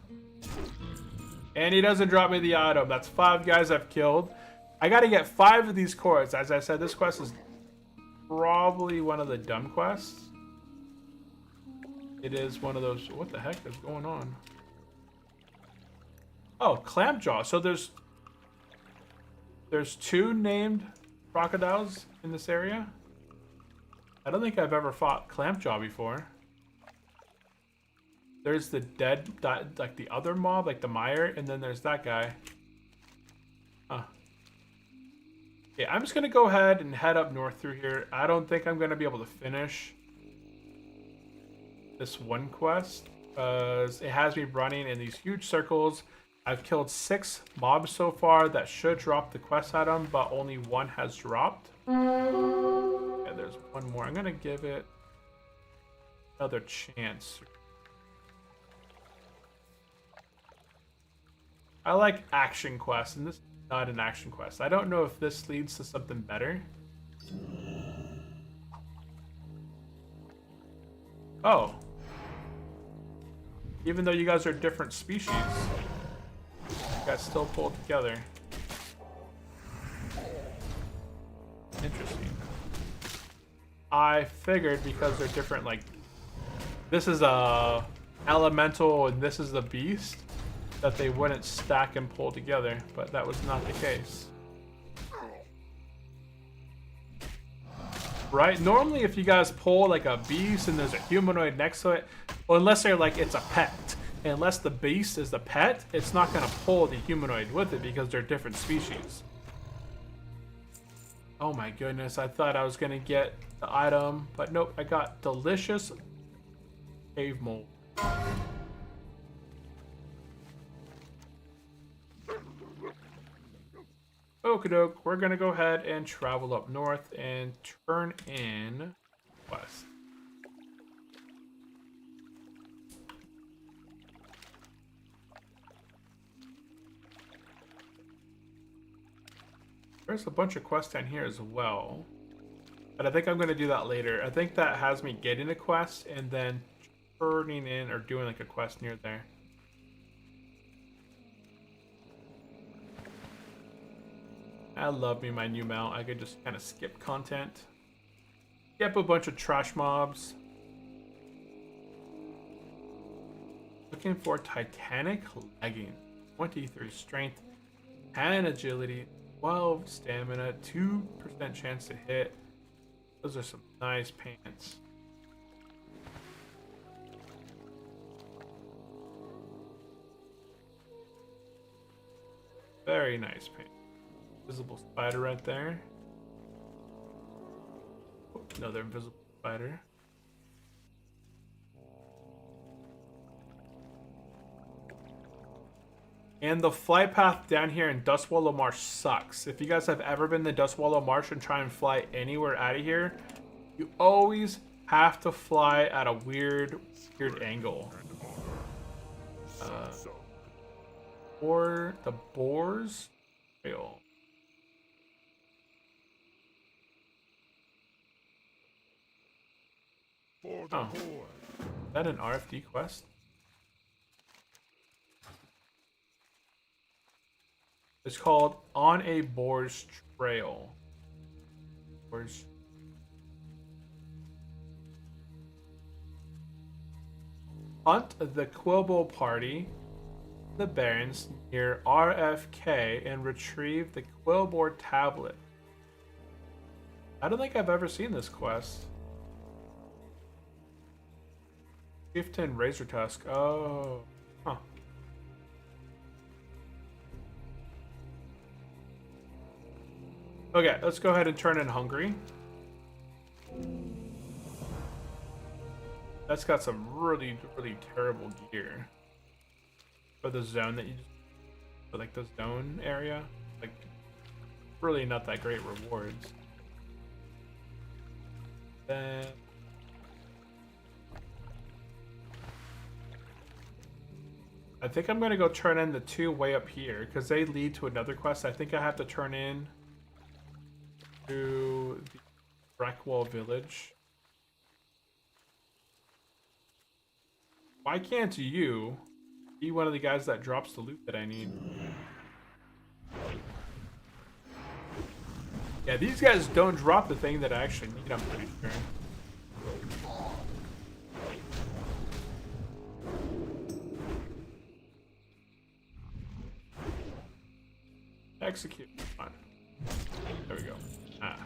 And he doesn't drop me the item. That's 5 guys I've killed. I gotta get 5 of these cores. As I said, this quest is probably one of the dumb quests. It is one of those. What the heck is going on? Oh, Clampjaw. So there's 2 named crocodiles in this area. I don't think I've ever fought Clampjaw before. There's the dead, like the other mob, like the mire, and then there's that guy. Huh. Okay, I'm just gonna go ahead and head up north through here. I don't think I'm gonna be able to finish this one quest because it has me running in these huge circles. I've killed 6 mobs so far that should drop the quest item, but only 1 has dropped. Yeah, there's one more. I'm gonna give it another chance. I like action quests, and this is not an action quest. I don't know if this leads to something better. Oh. Even though you guys are different species, you guys still pull together. Interesting. I figured because they're different, like, this is a elemental and this is the beast, that they wouldn't stack and pull together, but that was not the case. Right? Normally if you guys pull like a beast and there's a humanoid next to it, well, unless they're like it's a pet, unless the beast is the pet, it's not gonna pull the humanoid with it because they're different species. Oh my goodness, I thought I was gonna get the item, but nope, I got delicious cave mold. Okie doke, we're gonna go ahead and travel up north and turn in west. There's a bunch of quests down here as well, but I think I'm gonna do that later. I think that has me getting a quest and then turning in or doing like a quest near there. I love me my new mount. I could just kind of skip content. Skip a bunch of trash mobs. Looking for Titanic legging. 23 strength, 10 agility, 12 stamina, 2% chance to hit. Those are some nice pants. Very nice pants. Invisible spider right there. Another invisible spider. And the flight path down here in Dustwallow Marsh sucks. If you guys have ever been to Dustwallow Marsh and try and fly anywhere out of here, you always have to fly at a weird angle. Or the Boars Trail. Oh, is that an RFD quest? It's called On a Boar's Trail. Boars. Hunt the Quibble Party, the Barrens near RFK, and retrieve the Quillboard Tablet. I don't think I've ever seen this quest. Chieftain Razor Tusk. Oh. Huh. Okay, let's go ahead and turn in Hungry. That's got some really terrible gear. For the zone that you just... For like the zone area. Like, really not that great rewards. Then... I think I'm going to go turn in the two way up here, because they lead to another quest. I think I have to turn in to the Brackwall Village. Why can't you be one of the guys that drops the loot that I need? Yeah, these guys don't drop the thing that I actually need, I'm pretty sure. Execute. Fine. There we go. Ah.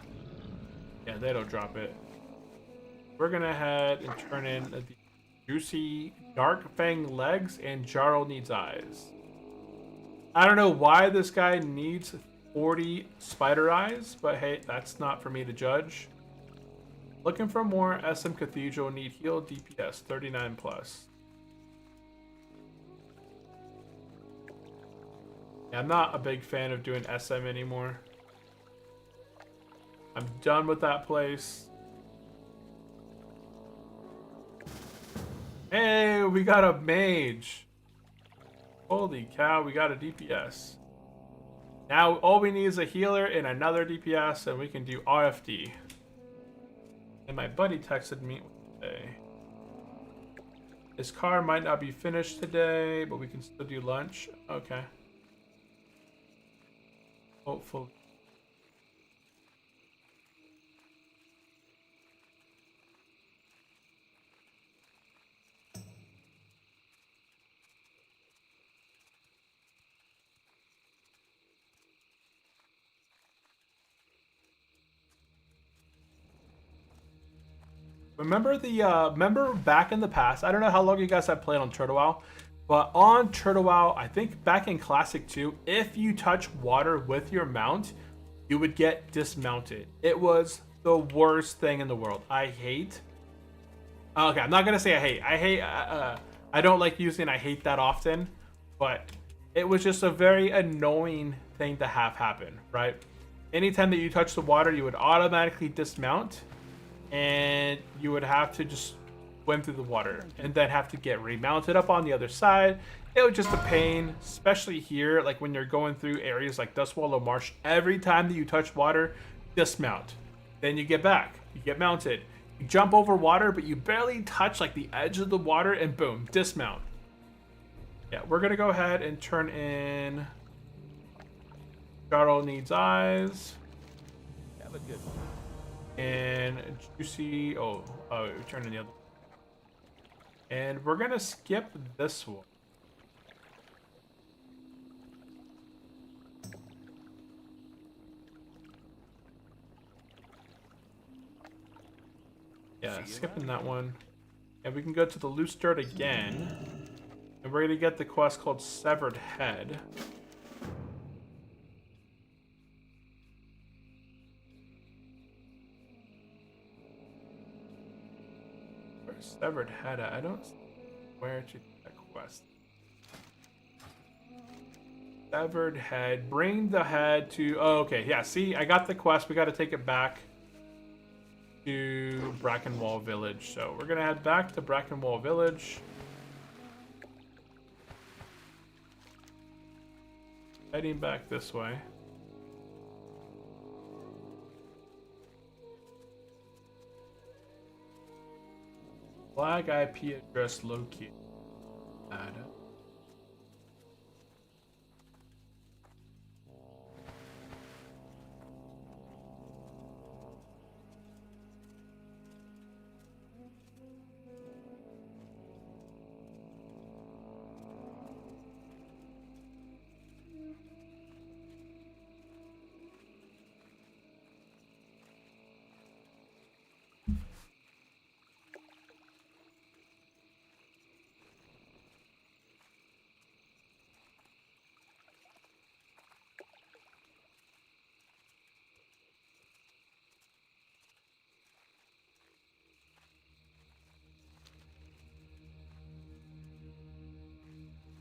Yeah, they don't drop it. We're gonna head and turn in the juicy Dark Fang legs and Jarl needs eyes. I don't know why this guy needs 40 spider eyes, but hey, that's not for me to judge. Looking for more SM Cathedral, need heal DPS 39 plus. Yeah, I'm not a big fan of doing SM anymore. I'm done with that place. Hey, we got a mage. Holy cow, we got a DPS. Now all we need is a healer and another DPS, and we can do RFD. And my buddy texted me today. His car might not be finished today, but we can still do lunch. Okay. Hopefully. Remember back in the past, I don't know how long you guys have played on Turtle WoW, but on Turtle WoW, I think back in Classic 2, if you touch water with your mount, you would get dismounted. It was the worst thing in the world. Okay, I'm not gonna say I hate. I don't like using I hate that often, but it was just a very annoying thing to have happen, right? Anytime that you touch the water, you would automatically dismount, and you would have to just swim through the water and then have to get remounted up on the other side. It was just a pain, especially here, like when you're going through areas like Dustwallow Marsh. Every time that you touch water, dismount. Then you get back, you get mounted. You jump over water, but you barely touch like the edge of the water, and boom, dismount. Yeah, we're gonna go ahead and turn in Jarl needs eyes. Have a good one. And juicy. Oh, turn in the other. And we're gonna skip this one. Yeah, skipping that one. And we can go to the loose dirt again. And we're gonna get the quest called Severed Head. Severed Head. I don't see where to do that quest. Severed head. Bring the head to... Oh, okay. Yeah, see? I got the quest. We got to take it back to Brackenwall Village. So we're going to head back to Brackenwall Village. Heading back this way. Flag IP address located.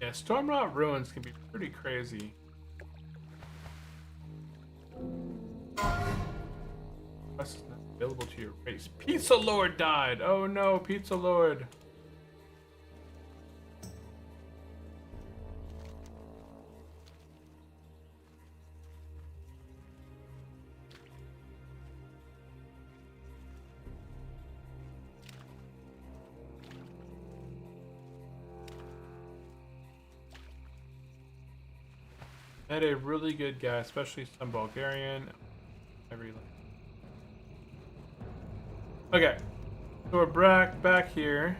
Yeah, Stormrot Ruins can be pretty crazy. Quest is not available to your race. Pizza Lord died! Oh no, Pizza Lord! Met a really good guy, especially some Bulgarian. Okay, so we're back here.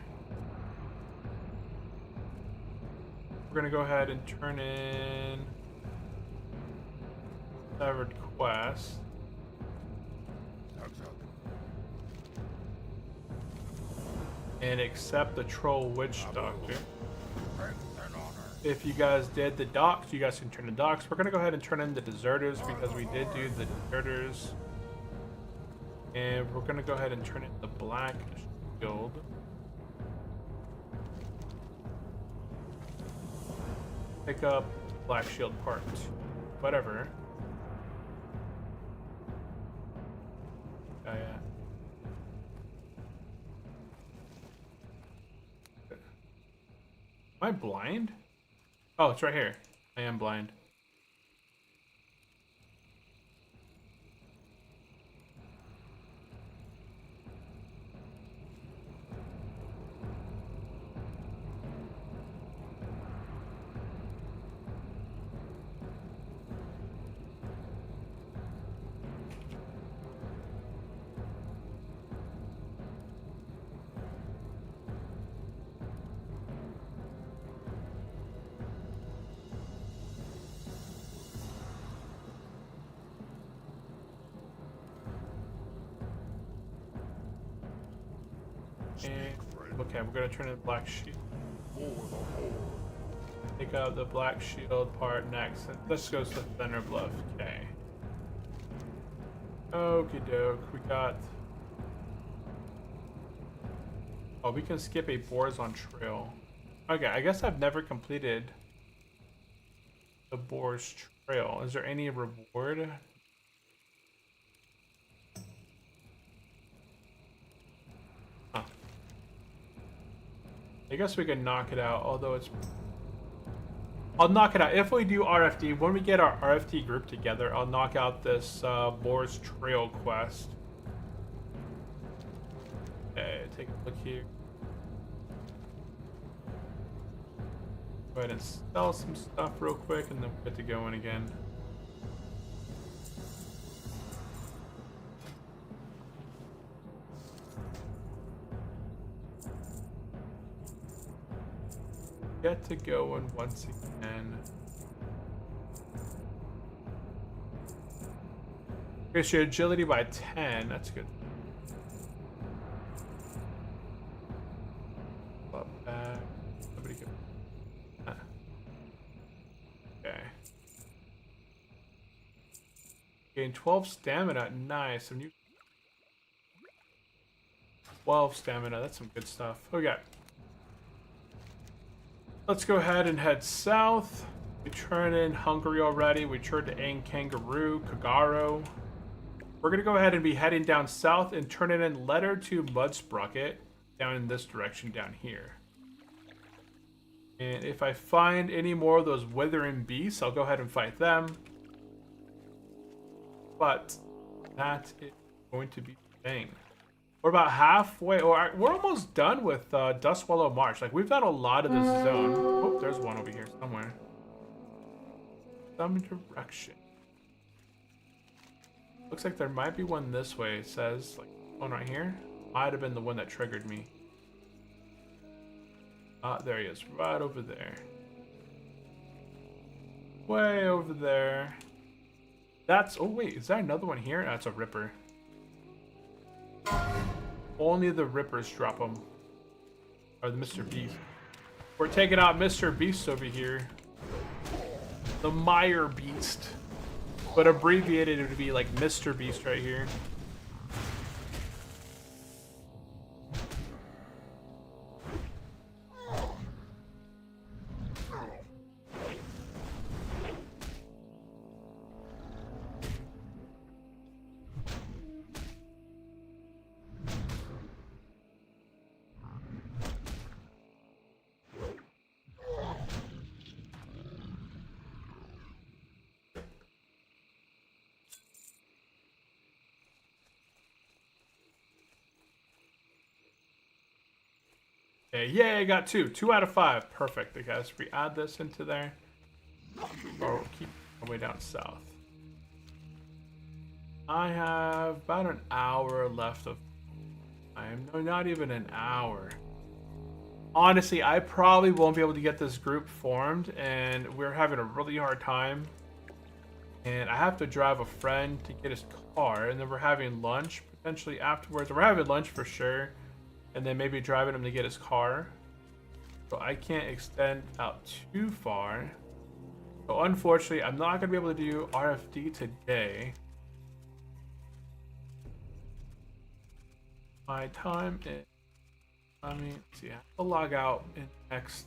We're gonna go ahead and turn in Severed Quest. And accept the Troll Witch Doctor. If you guys did the docks, you guys can turn in docks. We're gonna go ahead and turn in the deserters because we did do the deserters. And we're gonna go ahead and turn in the Black Shield. Pick up Black Shield Part 2. Whatever. Oh yeah. Am I blind? Oh, it's right here. I am blind. And, okay, we're gonna turn in Black Shield. Take out the Black Shield part next. Let's go to the Thunder Bluff. Okay. Okie doke. We got. Oh, we can skip a Borzon Trail. Okay, I guess I've never completed the Boar's Trail. Is there any reward? Huh. I guess we can knock it out, although it's... I'll knock it out. If we do RFD, when we get our RFD group together, I'll knock out this Boar's Trail quest. Okay, take a look here. Go ahead and sell some stuff real quick and then we'll get to going again. Get to going once again. Increase your agility by 10. That's good. Up back. Somebody go. Okay. Gain 12 stamina. Nice. Some new 12 stamina. That's some good stuff. Okay. Let's go ahead and head south. We turned in Hungary already. We turned in Kangaroo, Kagaro. We're going to go ahead and be heading down south and turning in Letter to Mudsprocket down in this direction down here. And if I find any more of those withering beasts, I'll go ahead and fight them. But that is going to be the thing. We're about halfway, or we're almost done with Dustwallow March. Like, we've done a lot of this zone. Oh, there's one over here somewhere. Some direction. Looks like there might be one this way. It says, like, one right here. Might have been the one that triggered me. There he is, right over there. Way over there. That's, oh wait, is there another one here? That's a Ripper. Only the Rippers drop them. Or the Mr. Beast. We're taking out Mr. Beast over here. The Mire Beast. But abbreviated, it would be like Mr. Beast right here. Okay, yay, I got 2. 2 out of 5. Perfect. Okay, guys, we add this into there. Or we'll keep our way down south. I have about an hour left of time. No, not even an hour. Honestly, I probably won't be able to get this group formed, and we're having a really hard time. And I have to drive a friend to get his car, and then we're having lunch potentially afterwards. We're having lunch for sure. And then maybe driving him to get his car. So I can't extend out too far. So unfortunately, I'm not going to be able to do RFD today. My time is, I have to log out in the next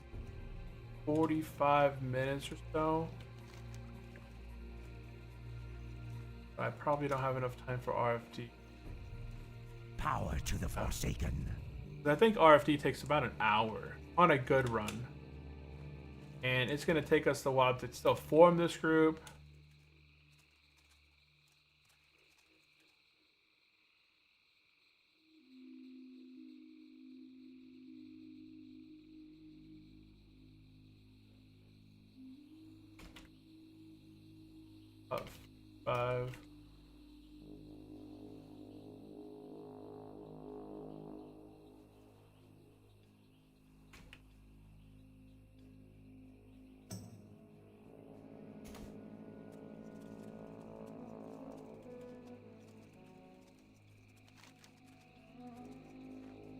45 minutes or so. I probably don't have enough time for RFD. Power to the Forsaken. I think RFD takes about an hour on a good run. And it's going to take us a while to still form this group. Five.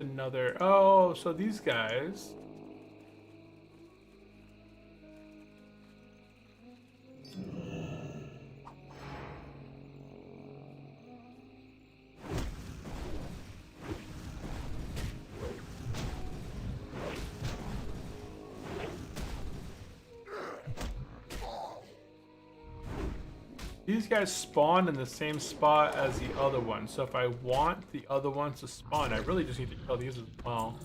Another, oh, so these guys. These guys spawn in the same spot as the other ones. So if I want the other ones to spawn, I really just need to kill these as well.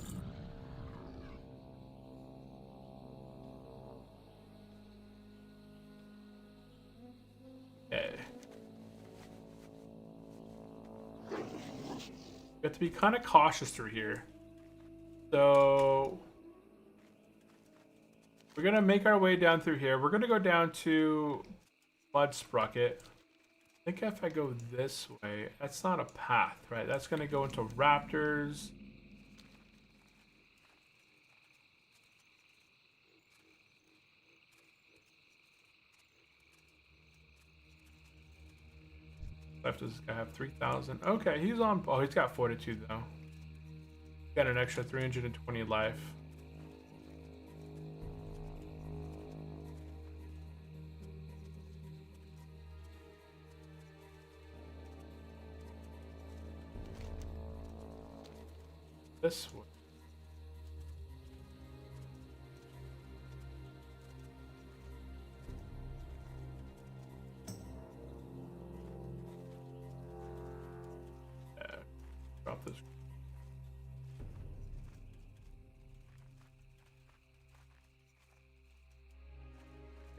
Okay. You have to be kind of cautious through here. So we're going to make our way down through here. We're going to go down to Mudsprocket. I think if I go this way, that's not a path, right? That's going to go into Raptors. Left does this guy have 3,000? Okay, he's on. Oh, he's got Fortitude though. Got an extra 320 life. This way.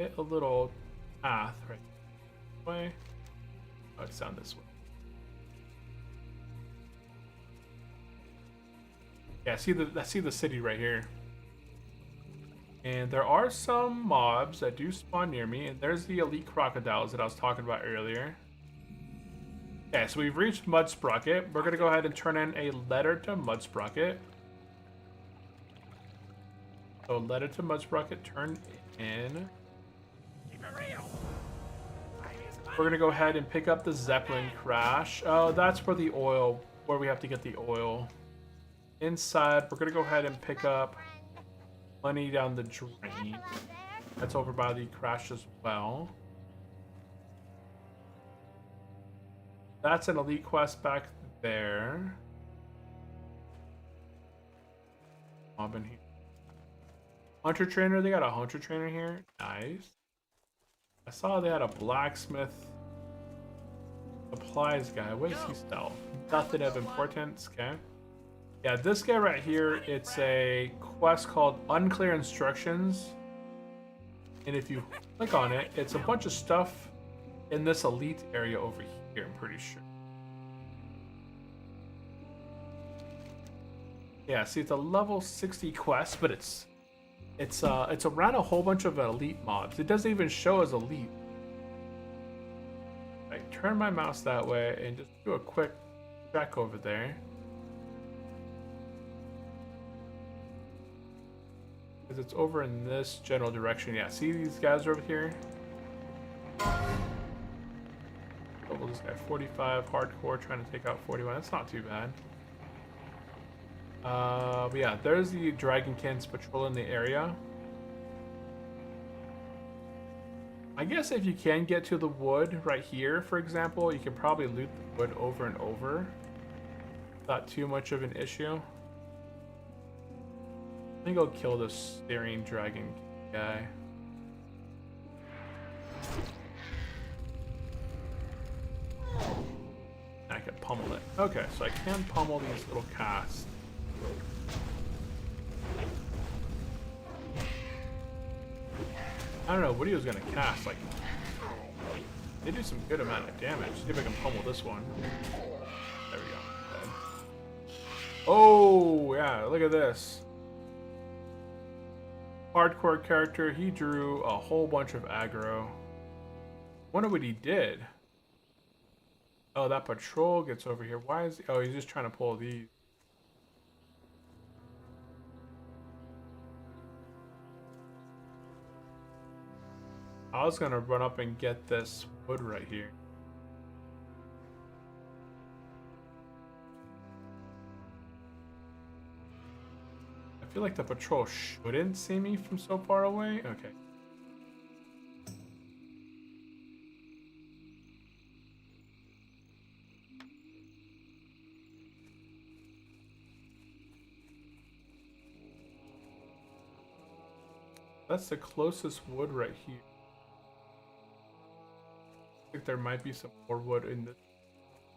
hit a little path right this way. Oh, it's down this way. Yeah, I see the city right here. And there are some mobs that do spawn near me, and there's the elite crocodiles that I was talking about earlier. Okay, so we've reached Mudsprocket. We're gonna go ahead and turn in a letter to Mudsprocket. So letter to Mudsprocket, turn in. We're gonna go ahead and pick up the Zeppelin crash. Oh, that's for the oil, where we have to get the oil. Inside, we're gonna go ahead and pick up money down the drain. That's over by the crash as well. That's an elite quest back there. Mob in here. Hunter trainer, they got a hunter trainer here. Nice. I saw they had a blacksmith supplies guy. What does he sell? Nothing of importance, okay. Yeah, this guy right here, it's a quest called Unclear Instructions. And if you click on it, it's a bunch of stuff in this elite area over here, I'm pretty sure. Yeah, see, it's a level 60 quest, but it's around a whole bunch of elite mobs. It doesn't even show as elite. I turn my mouse that way and just do a quick check over there. Because it's over in this general direction. Yeah, see these guys over here? Level this guy 45, hardcore, trying to take out 41. That's not too bad. But yeah, there's the Dragonkins patrolling the area. I guess if you can get to the wood right here, for example, you can probably loot the wood over and over. Not too much of an issue. I think I'll kill this steering dragon guy. I can pummel it. Okay, so I can pummel these little casts. I don't know what he was gonna cast. Like, they do some good amount of damage. See if I can pummel this one. There we go. Dead. Oh yeah, look at this. Hardcore character. He drew a whole bunch of aggro. Wonder what he did. Oh, that patrol gets over here. Why is he? Oh, he's just trying to pull these. I was gonna run up and get this wood right here. I feel like the patrol shouldn't see me from so far away. Okay. That's the closest wood right here. I think there might be some more wood in this.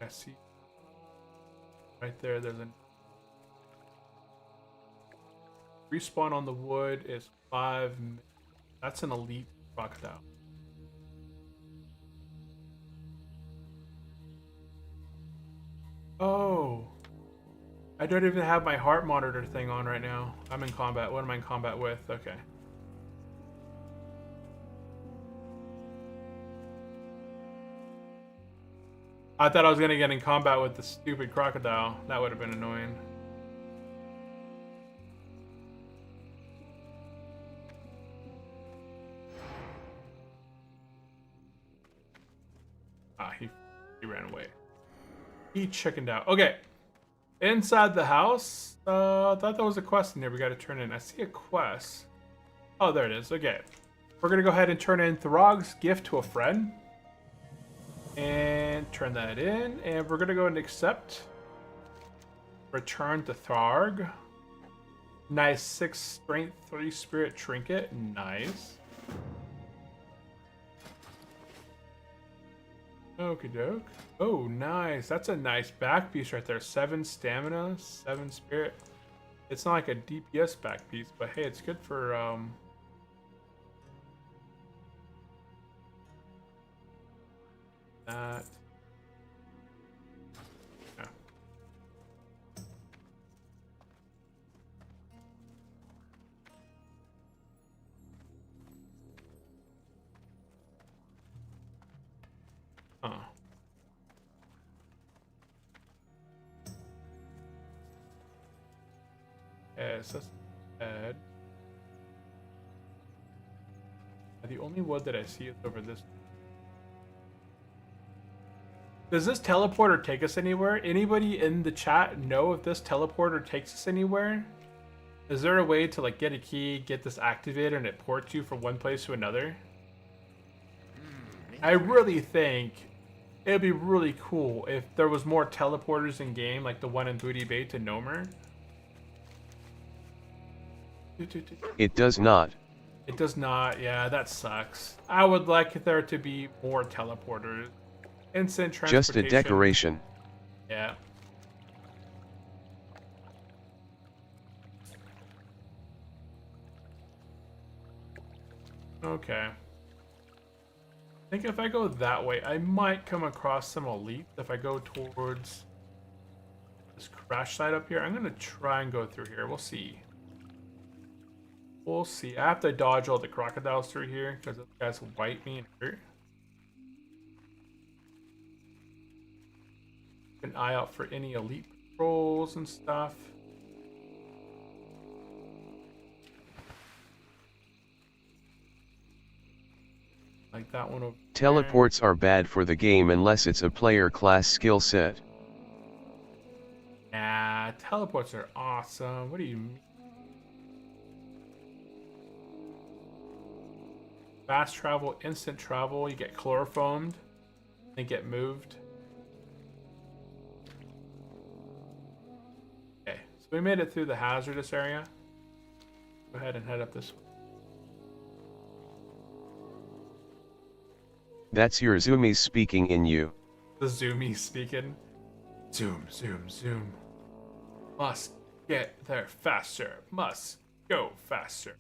I see. Right there, there's a respawn on the wood is 5 minutes. That's an elite crocodile. Oh. I don't even have my heart monitor thing on right now. I'm in combat. What am I in combat with? Okay. I thought I was gonna get in combat with the stupid crocodile. That would have been annoying. Ah, he ran away. He chickened out. Okay. Inside the house. I thought there was a quest in there we gotta turn in. I see a quest. Oh, there it is. Okay. We're gonna go ahead and turn in Throg's gift to a friend. And turn that in. And we're gonna go and accept. Return to Throg. Nice 6 strength, 3 spirit trinket. Nice. Okie doke. Oh, nice. That's a nice back piece right there. 7 stamina, 7 spirit. It's not like a DPS back piece, but hey, it's good for that. Yeah. Huh. Okay, so that's bad. The only wood that I see is over this. Does this teleporter take us anywhere? Anybody in the chat know if this teleporter takes us anywhere? Is there a way to like get a key, get this activated, and it ports you from one place to another? I really think it'd be really cool if there was more teleporters in game, like the one in Booty Bay to Nomer. It does not. It does not. Yeah, that sucks. I would like there to be more teleporters. Instant transportation. Just a decoration. Yeah. Okay. I think if I go that way, I might come across some elite. If I go towards this crash site up here, I'm going to try and go through here. We'll see. We'll see. I have to dodge all the crocodiles through here because those guys will bite me and hurt. Keep an eye out for any elite patrols and stuff. Like that one over Teleports are bad for the game unless it's a player class skill set. Nah, teleports are awesome. What do you mean? Fast travel, instant travel, you get chloroformed, and get moved. Okay, so we made it through the hazardous area. Go ahead and head up this way. That's your zoomies speaking in you. The zoomies speaking. Zoom, zoom, zoom. Must get there faster. Must go faster.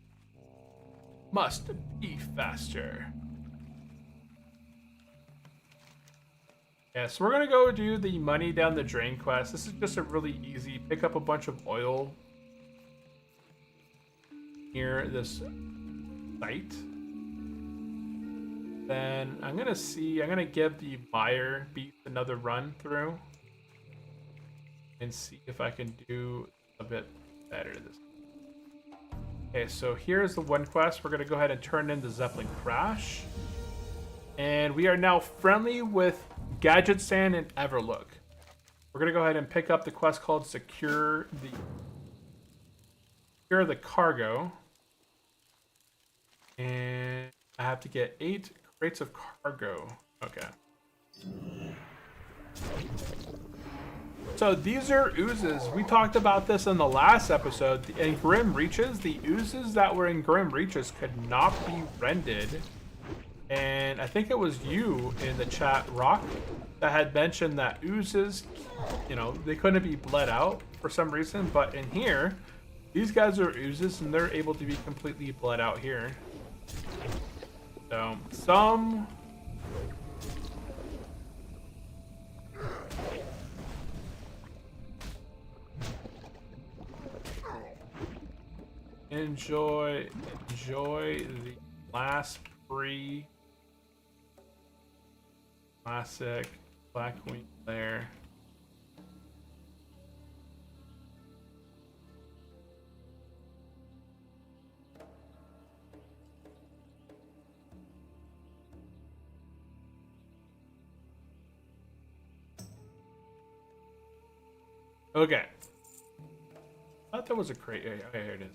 Must be faster. Yeah, so we're gonna go do the money down the drain quest. This is just a really easy, pick up a bunch of oil near this site. Then I'm gonna give the buyer beast another run through and see if I can do a bit better this time. Okay, so here's the one quest. We're going to go ahead and turn in the Zeppelin Crash. And we are now friendly with Gadget Sand and Everlook. We're going to go ahead and pick up the quest called Secure the Cargo. And I have to get 8 crates of cargo. Okay. So these are oozes. We talked about this in the last episode. In Grim Reaches, the oozes that were in Grim Reaches could not be rendered. And I think it was you in the chat, Rock, that had mentioned that oozes, you know, they couldn't be bled out for some reason. But in here, these guys are oozes and they're able to be completely bled out here. So, some... Enjoy the last free classic Blackwing there. Okay. I thought there was a crate. Okay, here it is.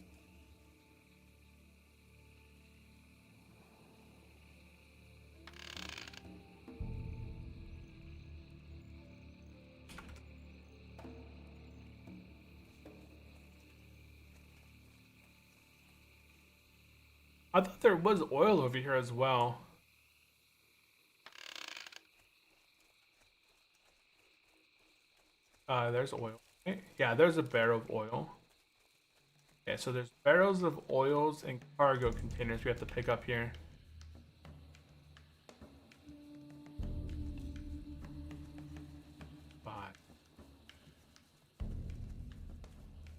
I thought there was oil over here as well. There's oil. Okay. Yeah, there's a barrel of oil. Okay, so there's barrels of oils and cargo containers we have to pick up here.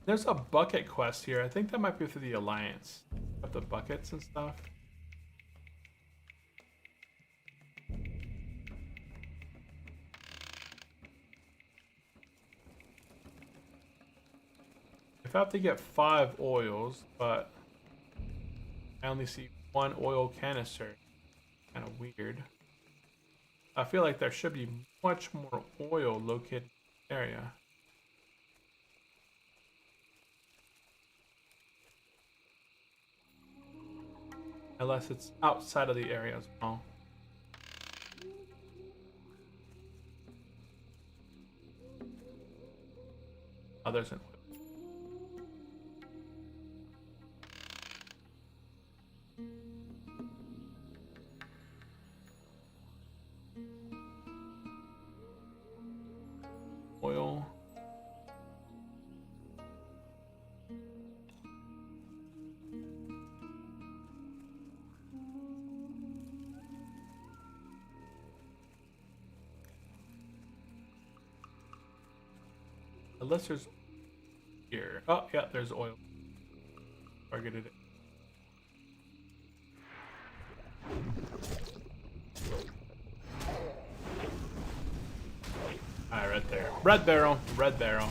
There's a bucket quest here. I think that might be for the Alliance. Got the buckets and stuff. If I have to get 5 oils, but I only see 1 oil canister. Kind of weird. I feel like there should be much more oil located in the area. Unless it's outside of the area as well. Oh, there's an oil. Unless there's here. Oh, yeah, there's oil. Targeted it. Alright, right there. Red barrel. Red barrel.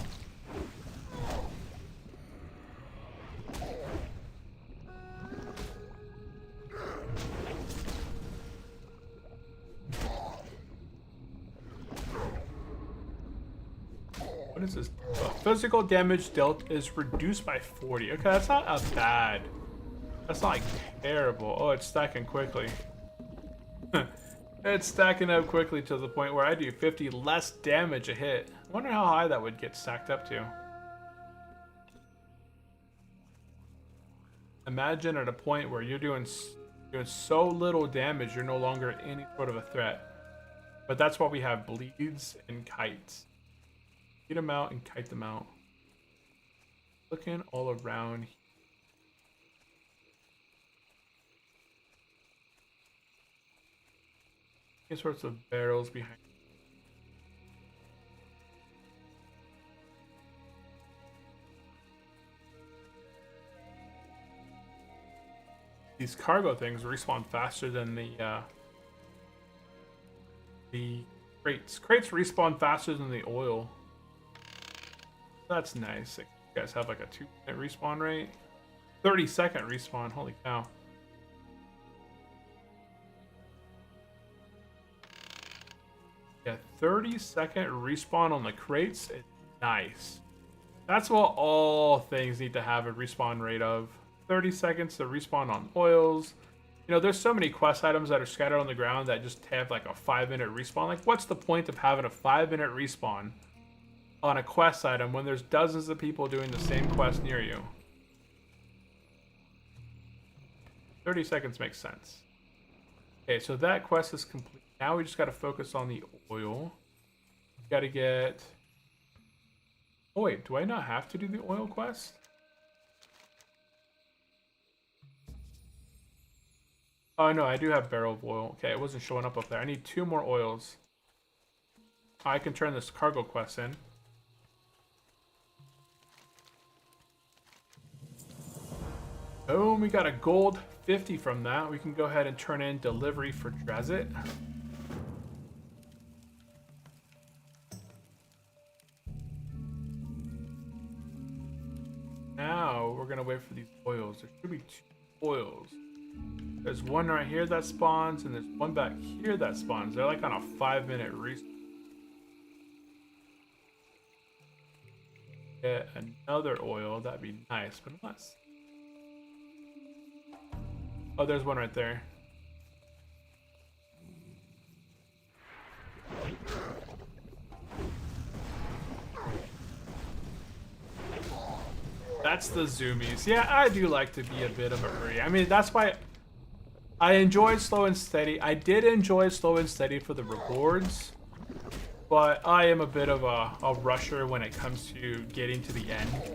What is this? Oh, physical damage dealt is reduced by 40. Okay, that's not bad. That's not like terrible. Oh, it's stacking quickly. It's stacking up quickly to the point where I do 50 less damage a hit. I wonder how high that would get stacked up to. Imagine at a point where you're doing so little damage, you're no longer any sort of a threat. But that's why we have bleeds and kites. Get them out and kite them out. Looking all around here. Any sorts of barrels behind. These cargo things respawn faster than the crates. Crates respawn faster than the oil. That's nice. You guys have like a 2-minute respawn rate. 30-second respawn. Holy cow. Yeah, 30-second respawn on the crates is nice. That's what all things need to have a respawn rate of. 30 seconds to respawn on oils. You know, there's so many quest items that are scattered on the ground that just have like a 5-minute respawn. Like, what's the point of having a 5-minute respawn on a quest item when there's dozens of people doing the same quest near you? 30 seconds makes sense. Okay, so that quest is complete. Now we just got to focus on the oil. Got to get... Oh wait, do I not have to do the oil quest? Oh no, I do have barrel of oil. Okay, it wasn't showing up there. I need 2 more oils. I can turn this cargo quest in. Boom, we got a gold 50 from that. We can go ahead and turn in delivery for Drazit. Now we're gonna wait for these oils. There should be 2 oils. There's one right here that spawns, and there's one back here that spawns. They're like on a 5-minute respawn. Get another oil, that'd be nice, but less. Oh, there's one right there. That's the zoomies. Yeah, I do like to be a bit of a hurry. I mean, that's why I enjoyed slow and steady. I did enjoy slow and steady for the rewards, but I am a bit of a rusher when it comes to getting to the end.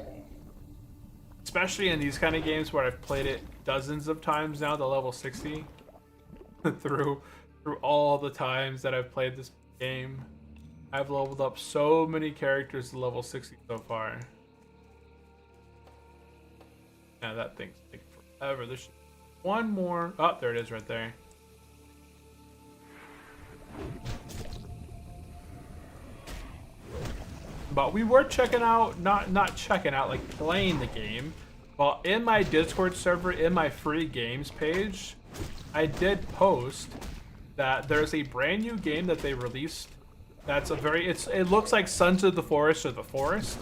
Especially in these kind of games where I've played it dozens of times now, the level 60. through all the times that I've played this game. I've leveled up so many characters to level 60 so far. Yeah, that thing's taking forever. There's one more. Oh, there it is right there. But we were checking out, not checking out, like playing the game. Well, in my Discord server, in my free games page, I did post that there's a brand new game that they released. That's a very, it looks like Sons of the Forest or the Forest.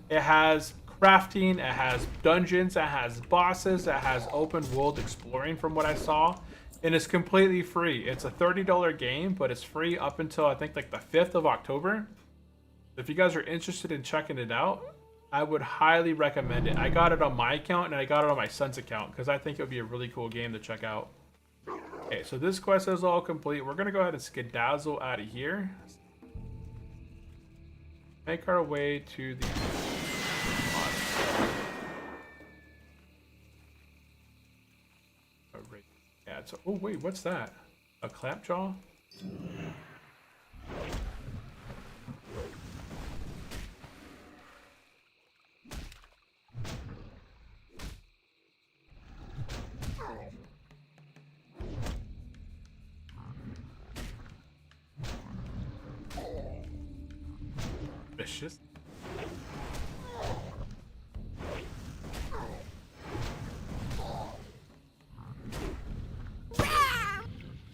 It has crafting, it has dungeons, it has bosses, it has open world exploring from what I saw. And it's completely free. It's a $30 game, but it's free up until I think like the 5th of October. If you guys are interested in checking it out, I would highly recommend it. I got it on my account and I got it on my son's account because I think it would be a really cool game to check out. Okay, so this quest is all complete. We're going to go ahead and skedazzle out of here. Make our way to the... Yeah, it's... Oh, wait, what's that? A clampjaw? Vicious.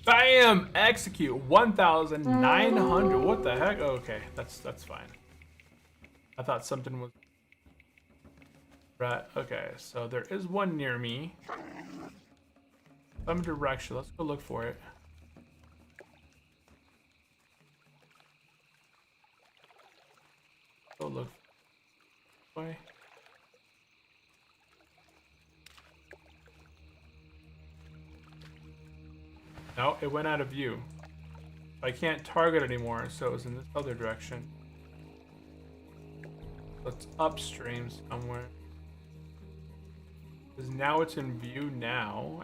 Bam! Execute 1,900. What the heck? Okay, that's fine. I thought something was right. Okay, so there is one near me. Some direction. Let's go look for it. Go look. Way. No, it went out of view. I can't target anymore, so it was in this other direction. So it's upstream somewhere. Because now it's in view now.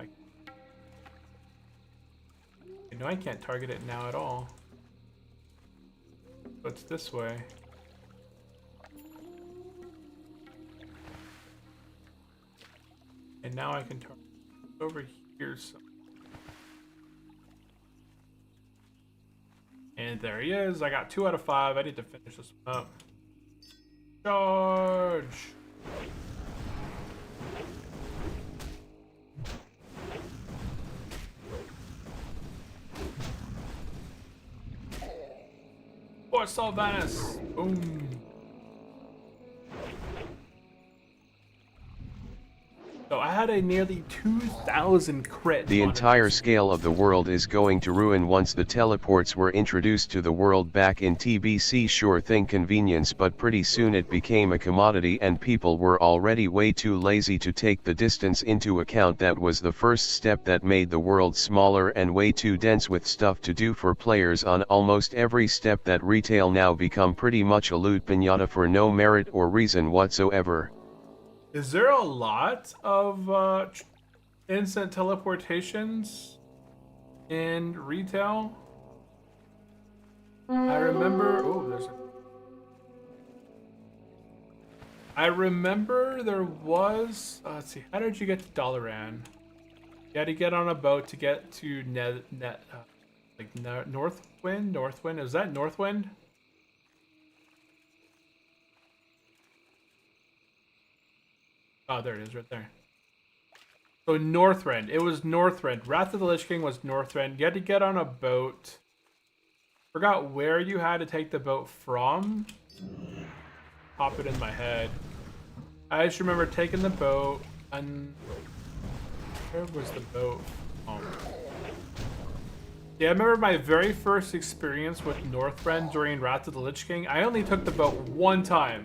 I know I can't target it now at all. So it's this way. And now I can target over here somewhere. And there he is. I got 2 out of 5. I need to finish this one up. Charge! Fort Sylvanus! Boom! So I had a nearly 2,000 crit. The entire scale of the world is going to ruin once the teleports were introduced to the world back in TBC. Sure thing convenience, but pretty soon it became a commodity and people were already way too lazy to take the distance into account. That was the first step that made the world smaller and way too dense with stuff to do for players on almost every step. That retail now become pretty much a loot pinata for no merit or reason whatsoever. Is there a lot of instant teleportations in retail? I remember. Oh, there's. I remember there was. Let's see. How did you get to Dalaran? You had to get on a boat to get to Northwind. Northwind. Is that Northwind? Oh, there it is, right there. So Northrend. It was Northrend. Wrath of the Lich King was Northrend. You had to get on a boat. Forgot where you had to take the boat from. Pop it in my head. I just remember taking the boat and... Where was the boat from? Yeah, I remember my very first experience with Northrend during Wrath of the Lich King. I only took the boat one time.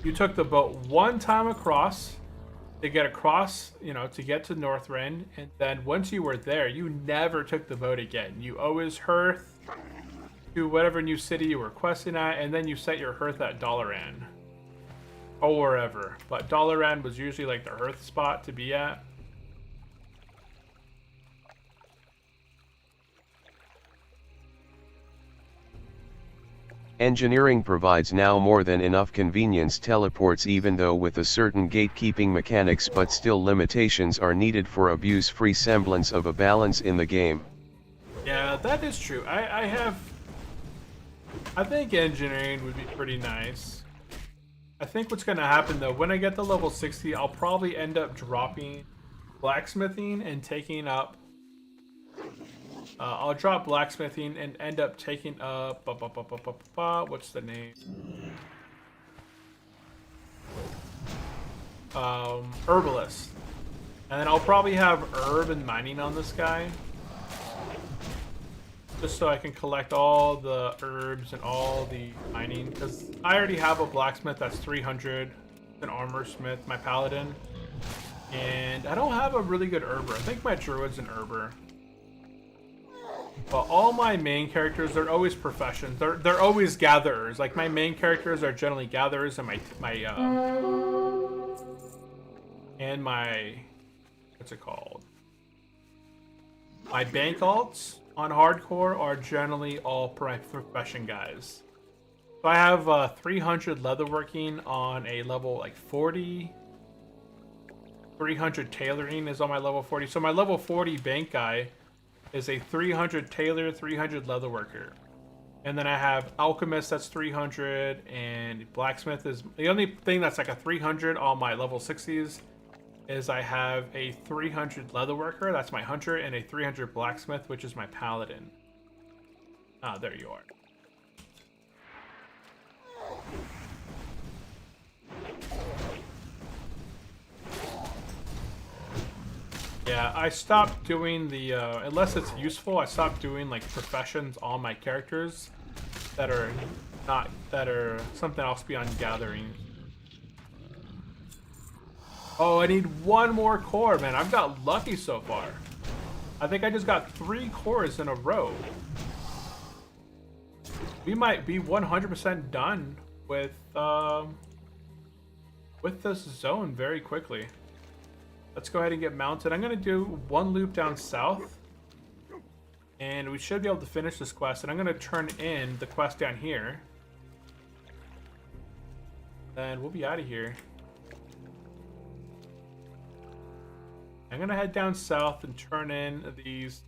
You took the boat one time across to get across, you know, to get to Northrend, and then once you were there, you never took the boat again. You always hearth to whatever new city you were questing at, and then you set your hearth at Dalaran or wherever. But Dalaran was usually like the hearth spot to be at. Engineering provides now more than enough convenience teleports, even though with a certain gatekeeping mechanics, but still limitations are needed for abuse-free semblance of a balance in the game. Yeah, that is true. I think engineering would be pretty nice. I think what's gonna happen though, when I get to level 60, I'll probably end up dropping blacksmithing and taking up I'll drop blacksmithing and end up taking up what's the name? Herbalist. And then I'll probably have herb and mining on this guy. Just so I can collect all the herbs and all the mining. Because I already have a blacksmith that's 300, an armor smith, my paladin. And I don't have a really good herber. I think my druid's an herber. But all my main characters, they're always professions. They're always gatherers. Like my main characters are generally gatherers, and my what's it called? My bank alts on hardcore are generally all profession guys. So I have 300 leatherworking on a level like 40. 300 tailoring is on my level 40. So my level 40 bank guy is a 300 tailor, 300 leatherworker. And then I have alchemist that's 300, and blacksmith is the only thing that's like a 300 on my level 60s is I have a 300 leatherworker, that's my hunter, and a 300 blacksmith, which is my paladin. Ah, there you are. Yeah, I stopped doing the, unless it's useful, I stopped doing like professions on my characters that are something else beyond gathering. Oh, I need one more core, man. I've got lucky so far. I think I just got 3 cores in a row. We might be 100% done with this zone very quickly. Let's go ahead and get mounted. I'm going to do 1 loop down south. And we should be able to finish this quest. And I'm going to turn in the quest down here. Then we'll be out of here. I'm going to head down south and turn in these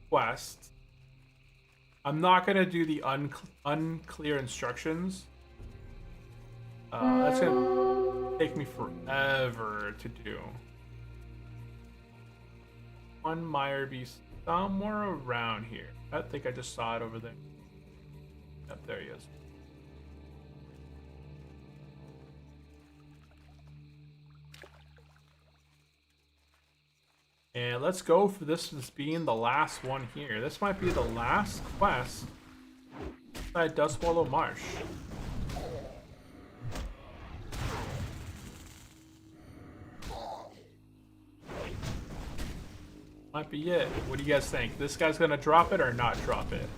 quests. I'm not going to do the unclear instructions. That's going to take me forever to do. One mire be somewhere around here. I think I just saw it over there. Yep, there he is. And let's go for this as being the last one here. This might be the last quest inside Dustwallow Marsh. Might be it. What do you guys think? This guy's gonna drop it or not drop it?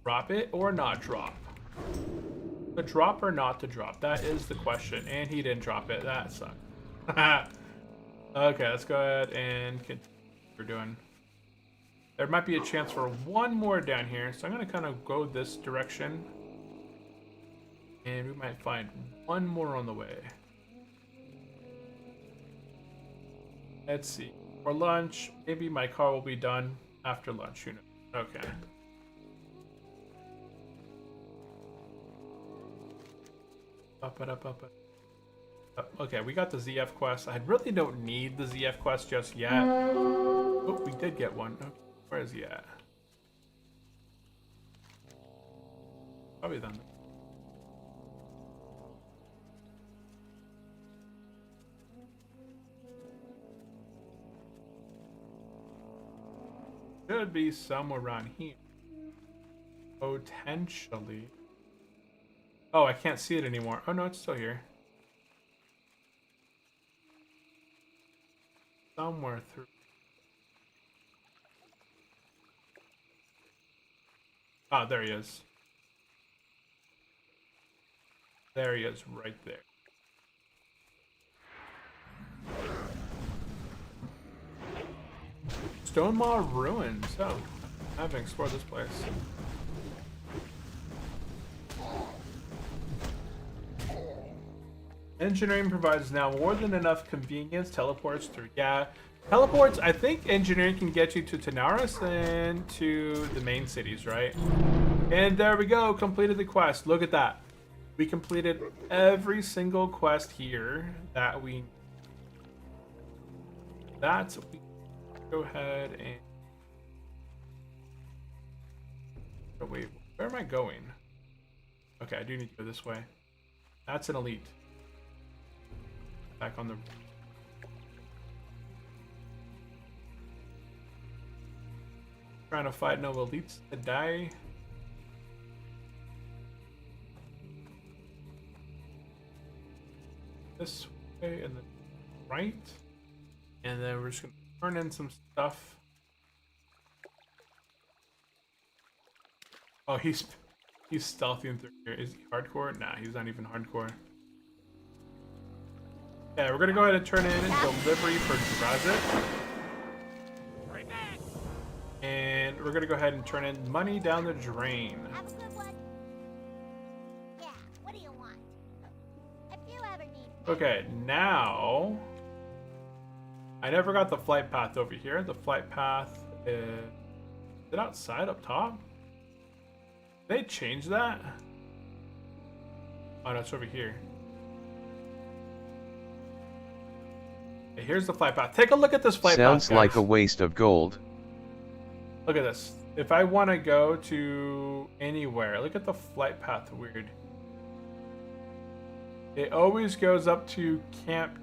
Drop it or not drop? To drop or not to drop? That is the question. And he didn't drop it. That sucks. Okay, let's go ahead and continue what we're doing. There might be a chance for one more down here, so I'm going to kind of go this direction. And we might find one more on the way. Let's see. For lunch, maybe my car will be done after lunch. Who knows? Okay. Okay, we got the ZF quest. I really don't need the ZF quest just yet. Oh, we did get one. Oh, where is he at? Probably then. Should be somewhere around here. Potentially. Oh, I can't see it anymore. Oh no, it's still here. Somewhere through. Ah, there he is. There he is, right there. Stonemaw Ruins. Oh, I haven't explored this place. Engineering provides now more than enough convenience. Teleports through, yeah. Teleports, I think engineering can get you to Tanaris and to the main cities, right? And there we go, completed the quest. Look at that. We completed every single quest here that we... That's... We go ahead and... Oh, wait, where am I going? Okay, I do need to go this way. That's an elite. Back on the... Trying to fight no elites to die. This way and then right. And then we're just gonna turn in some stuff. Oh, he's stealthing through here. Is he hardcore? Nah, he's not even hardcore. Yeah, we're gonna go ahead and turn in delivery for Drazit. And we're gonna go ahead and turn in money down the drain. Have a good one. Yeah, what do you want? If you ever need... Okay, now... I never got the flight path over here. The flight path is it outside up top? Did they change that? Oh no, it's over here. Okay, here's the flight path. Take a look at this flight path. Sounds guys. like a waste of gold. Look at this. If I want to go to anywhere, look at the flight path. Weird. It always goes up to Camp...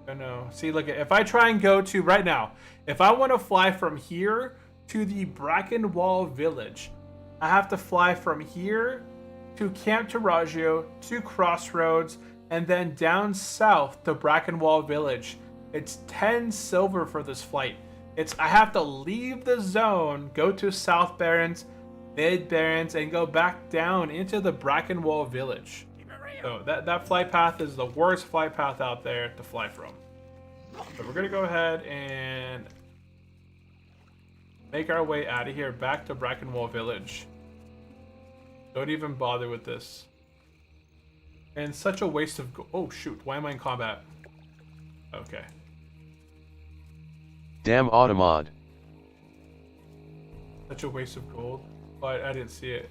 Oh no. See, look, if I try and go to... Right now, if I want to fly from here to the Brackenwall Village, I have to fly from here to Camp Taraggio, to Crossroads, and then down south to Brackenwall Village. It's 10 silver for this flight. I have to leave the zone, go to South Barrens, Mid Barrens, and go back down into the Brackenwall Village. So that flight path is the worst flight path out there to fly from. So we're gonna go ahead and make our way out of here back to Brackenwall Village. Don't even bother with this. And such a waste of oh shoot, why am I in combat? Okay. Damn Automod. Such a waste of gold. But I didn't see it.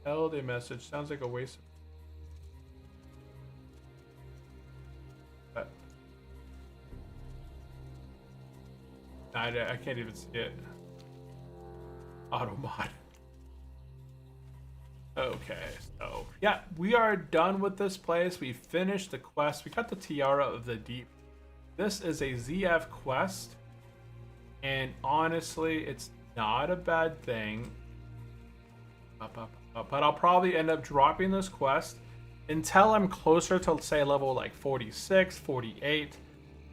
Held a message. Sounds like a waste. But I can't even see it. Automod. Okay, so yeah, we are done with this place. We finished the quest. We got the Tiara of the Deep. This is a ZF quest, and honestly, it's not a bad thing. But I'll probably end up dropping this quest until I'm closer to, say, level like 46, 48.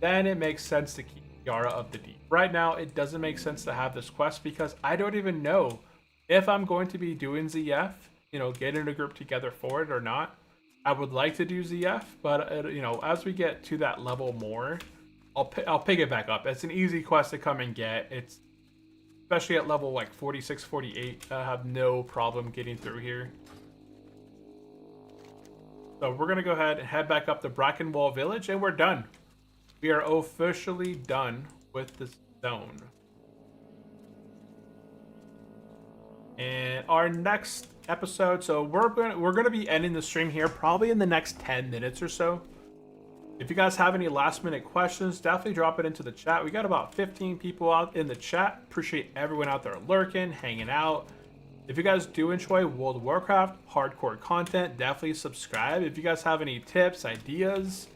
Then it makes sense to keep Tiara of the Deep. Right now, it doesn't make sense to have this quest because I don't even know if I'm going to be doing ZF. You know, getting a group together for it or not. I would like to do ZF, but you know, as we get to that level more, I'll pick it back up. It's an easy quest to come and get. It's especially at level like 46, 48. I have no problem getting through here. So we're gonna go ahead and head back up to Brackenwall Village, and we're done. We are officially done with this zone. And our next episode, so we're gonna be ending the stream here probably in the next 10 minutes or so. If you guys have any last minute questions, definitely drop it into the chat. We got about 15 people out in the chat. Appreciate everyone out there lurking, hanging out. If you guys do enjoy World of Warcraft hardcore content, definitely subscribe. If you guys have any tips, ideas,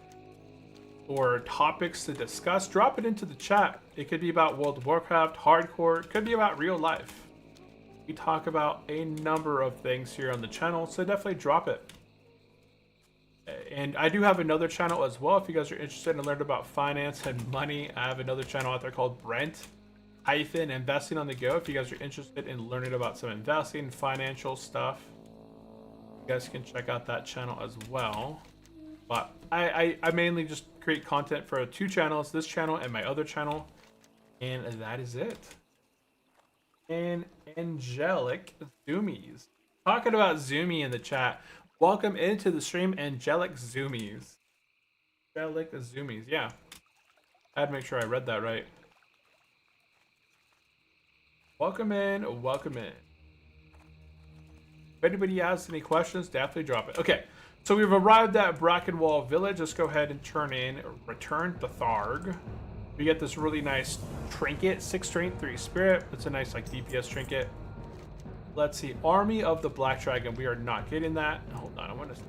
or topics to discuss, drop it into the chat. It could be about World of Warcraft hardcore, it could be about real life. We talk about a number of things here on the channel, so definitely drop it. And I do have another channel as well. If you guys are interested in learning about finance and money, I have another channel out there called Brent-Investing on the Go. If you guys are interested in learning about some investing, financial stuff, you guys can check out that channel as well. But I mainly just create content for 2 channels, this channel and my other channel, and that is it. and Angelic Zoomies. Talking about Zoomy in the chat. Welcome into the stream, Angelic Zoomies. Angelic Zoomies, yeah. I had to make sure I read that right. Welcome in, welcome in. If anybody has any questions, definitely drop it. Okay, so we've arrived at Brackenwall Village. Let's go ahead and return the Tharg. We get this really nice trinket, 6 strength, 3 spirit. It's a nice like DPS trinket. Let's see, Army of the Black Dragon. We are not getting that. Hold on, I want to.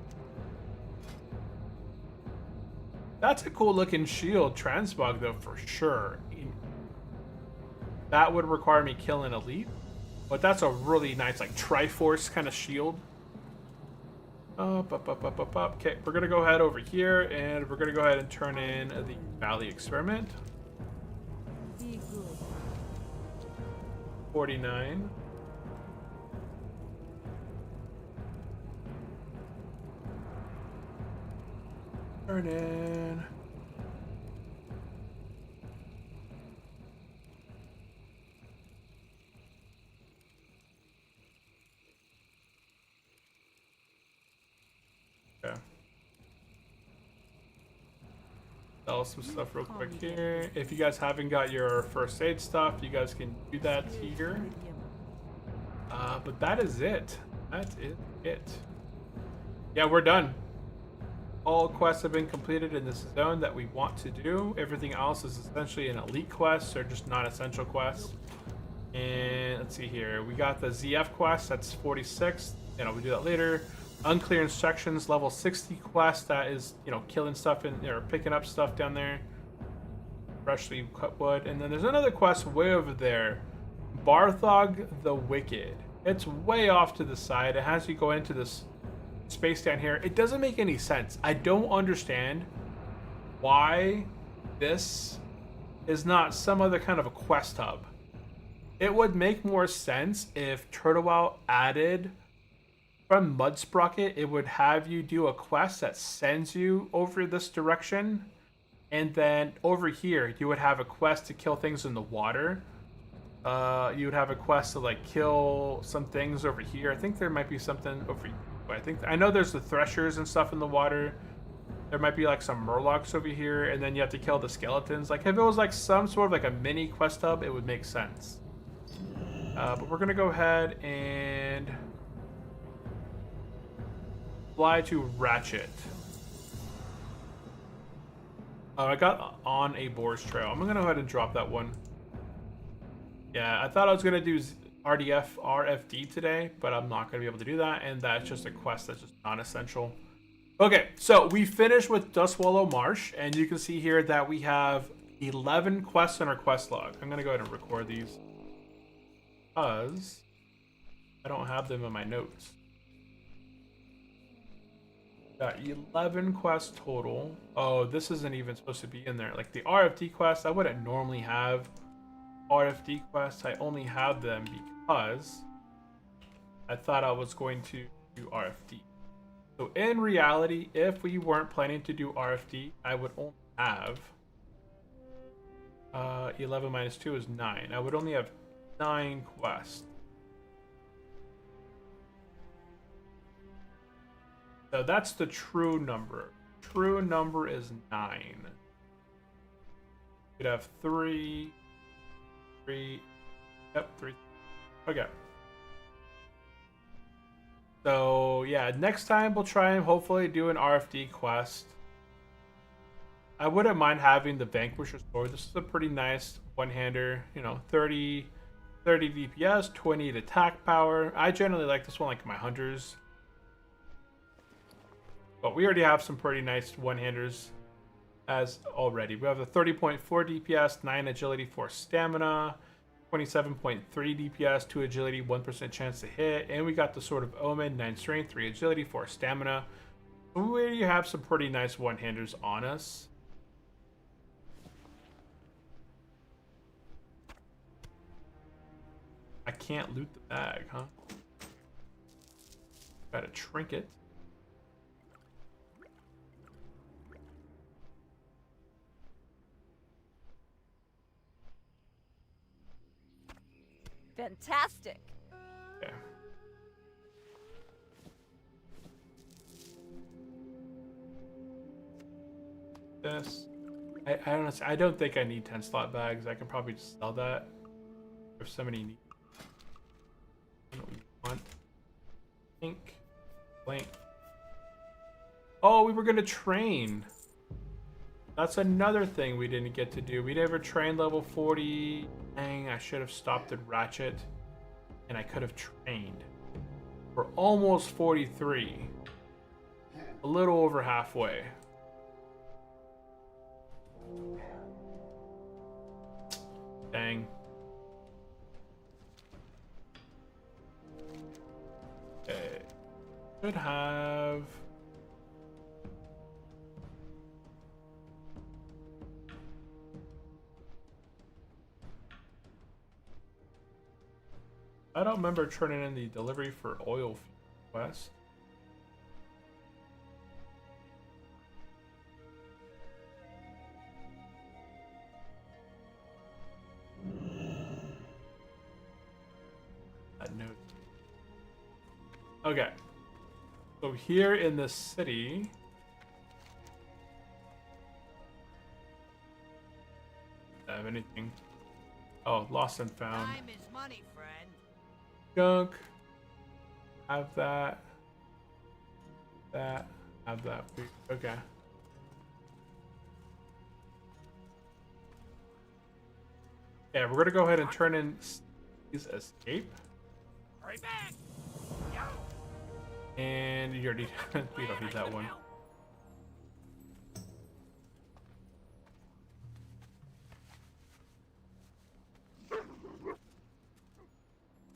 That's a cool looking shield, Transmog though, for sure. That would require me killing elite, but that's a really nice like Triforce kind of shield. Okay, we're gonna go ahead over here and we're gonna go ahead and turn in the Valley Experiment. 49. Turn in. Okay. Sell some stuff real quick here. If you guys haven't got your first aid stuff, you guys can do that here. But that is it. That is it. Yeah, we're done. All quests have been completed in this zone that we want to do. Everything else is essentially an elite quest or just non-essential quests. And let's see here. We got the ZF quest, that's 46. You know, we do that later. Unclear instructions, level 60 quest, that is, you know, killing stuff in or picking up stuff down there. Freshly cut wood. And then there's another quest way over there. Barthog the Wicked. It's way off to the side. It has you go into this space down here. It doesn't make any sense. I don't understand why this is not some other kind of a quest hub. It would make more sense if Turtlewell added from Mudsprocket, it would have you do a quest that sends you over this direction, and then over here you would have a quest to kill things in the water. You would have a quest to like kill some things over here. I think there might be something over here. I know there's the threshers and stuff in the water. There might be like some murlocs over here, and then you have to kill the skeletons. Like if it was like some sort of like a mini quest hub, it would make sense. But we're gonna go ahead and fly to Ratchet. Oh, I got on a Boar's Trail. I'm gonna go ahead and drop that one. Yeah, I thought I was gonna do RFD today, but I'm not going to be able to do that, and that's just a quest that's just non-essential. Okay, so we finished with Dustwallow Marsh, and you can see here that we have 11 quests in our quest log. I'm going to go ahead and record these because I don't have them in my notes. Got 11 quests total. Oh, this isn't even supposed to be in there. Like the RFD quests, I wouldn't normally have RFD quests. I only have them because I thought I was going to do RFD. So in reality, if we weren't planning to do RFD, I would only have 11 minus 2 is 9. I would only have 9 quests. So that's the true number. True number is 9. You'd have 3. Yep, 3. Okay. So yeah, next time we'll try and hopefully do an RFD quest. I wouldn't mind having the Vanquisher Sword. This is a pretty nice one-hander. You know, 30 DPS, 20 attack power. I generally like this one, like my hunters. But we already have some pretty nice one-handers as already. We have a 30.4 DPS, 9 agility, 4 stamina, 27.3 DPS, 2 agility, 1% chance to hit, and we got the Sword of Omen, 9 strength, 3 agility, 4 stamina. We already have some pretty nice one-handers on us. I can't loot the bag, huh? Got a trinket. Fantastic. Okay. This. I don't think I need 10 slot bags. I can probably just sell that. If somebody needs. What do we want? Pink. Blank. Oh, we were gonna train. That's another thing we didn't get to do. We never trained level 40. Dang, I should have stopped at Ratchet. And I could have trained. We're almost 43. A little over halfway. Dang. Okay. Should have... I don't remember turning in the delivery for oil quest. That note. Okay. So here in the city. Do I have anything? Oh, lost and found. Time is money, friend. Junk. Have that. That. Have that. Okay. Yeah, we're gonna go ahead and turn in Steve's escape. Hurry back. And you already we don't need that one.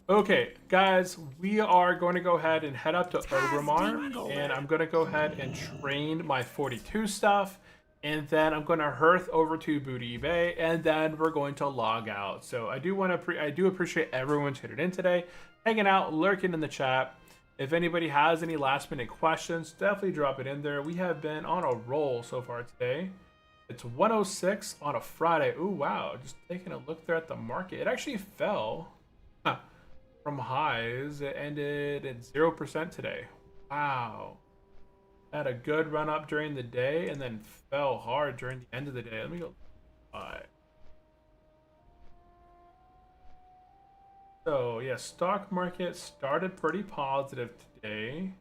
Okay, guys, we are going to go ahead and head up to Ogrimmar, and I'm going to go ahead and train my 42 stuff, and then I'm going to hearth over to Booty Bay, and then we're going to log out. So I do appreciate everyone tuning in today, hanging out, lurking in the chat. If anybody has any last minute questions, definitely drop it in there. We have been on a roll so far today. It's 106 on a Friday. Ooh, wow, just taking a look there at the market. It actually fell. Huh. From highs, it ended at 0% today. Wow. Had a good run up during the day and then fell hard during the end of the day. Let me go. Alright. So, yeah, stock market started pretty positive today.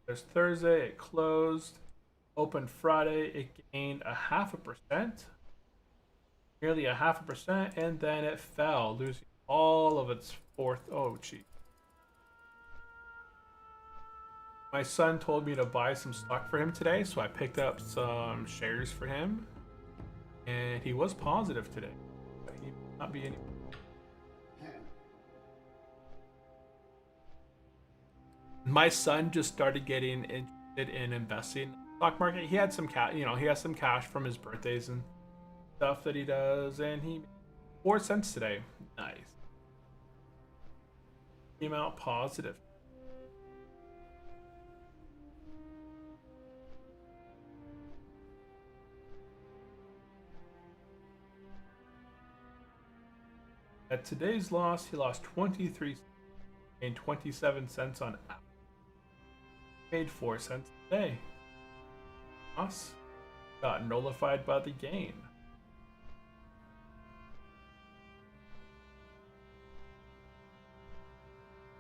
There's Thursday, it closed. Opened Friday, it gained 0.5%. Nearly 0.5%, and then it fell, losing all of its fourth. Oh, gee. My son told me to buy some stock for him today, so I picked up some shares for him, and he was positive today. But he may not be any. My son just started getting interested in investing in the stock market. He had some cash, he has some cash from his birthdays and stuff that he does, and he made 4 cents today. Nice. Came out positive. At today's loss, he lost 23 and 27 cents on Apple. Made 4 cents a day. Us got nullified by the gain.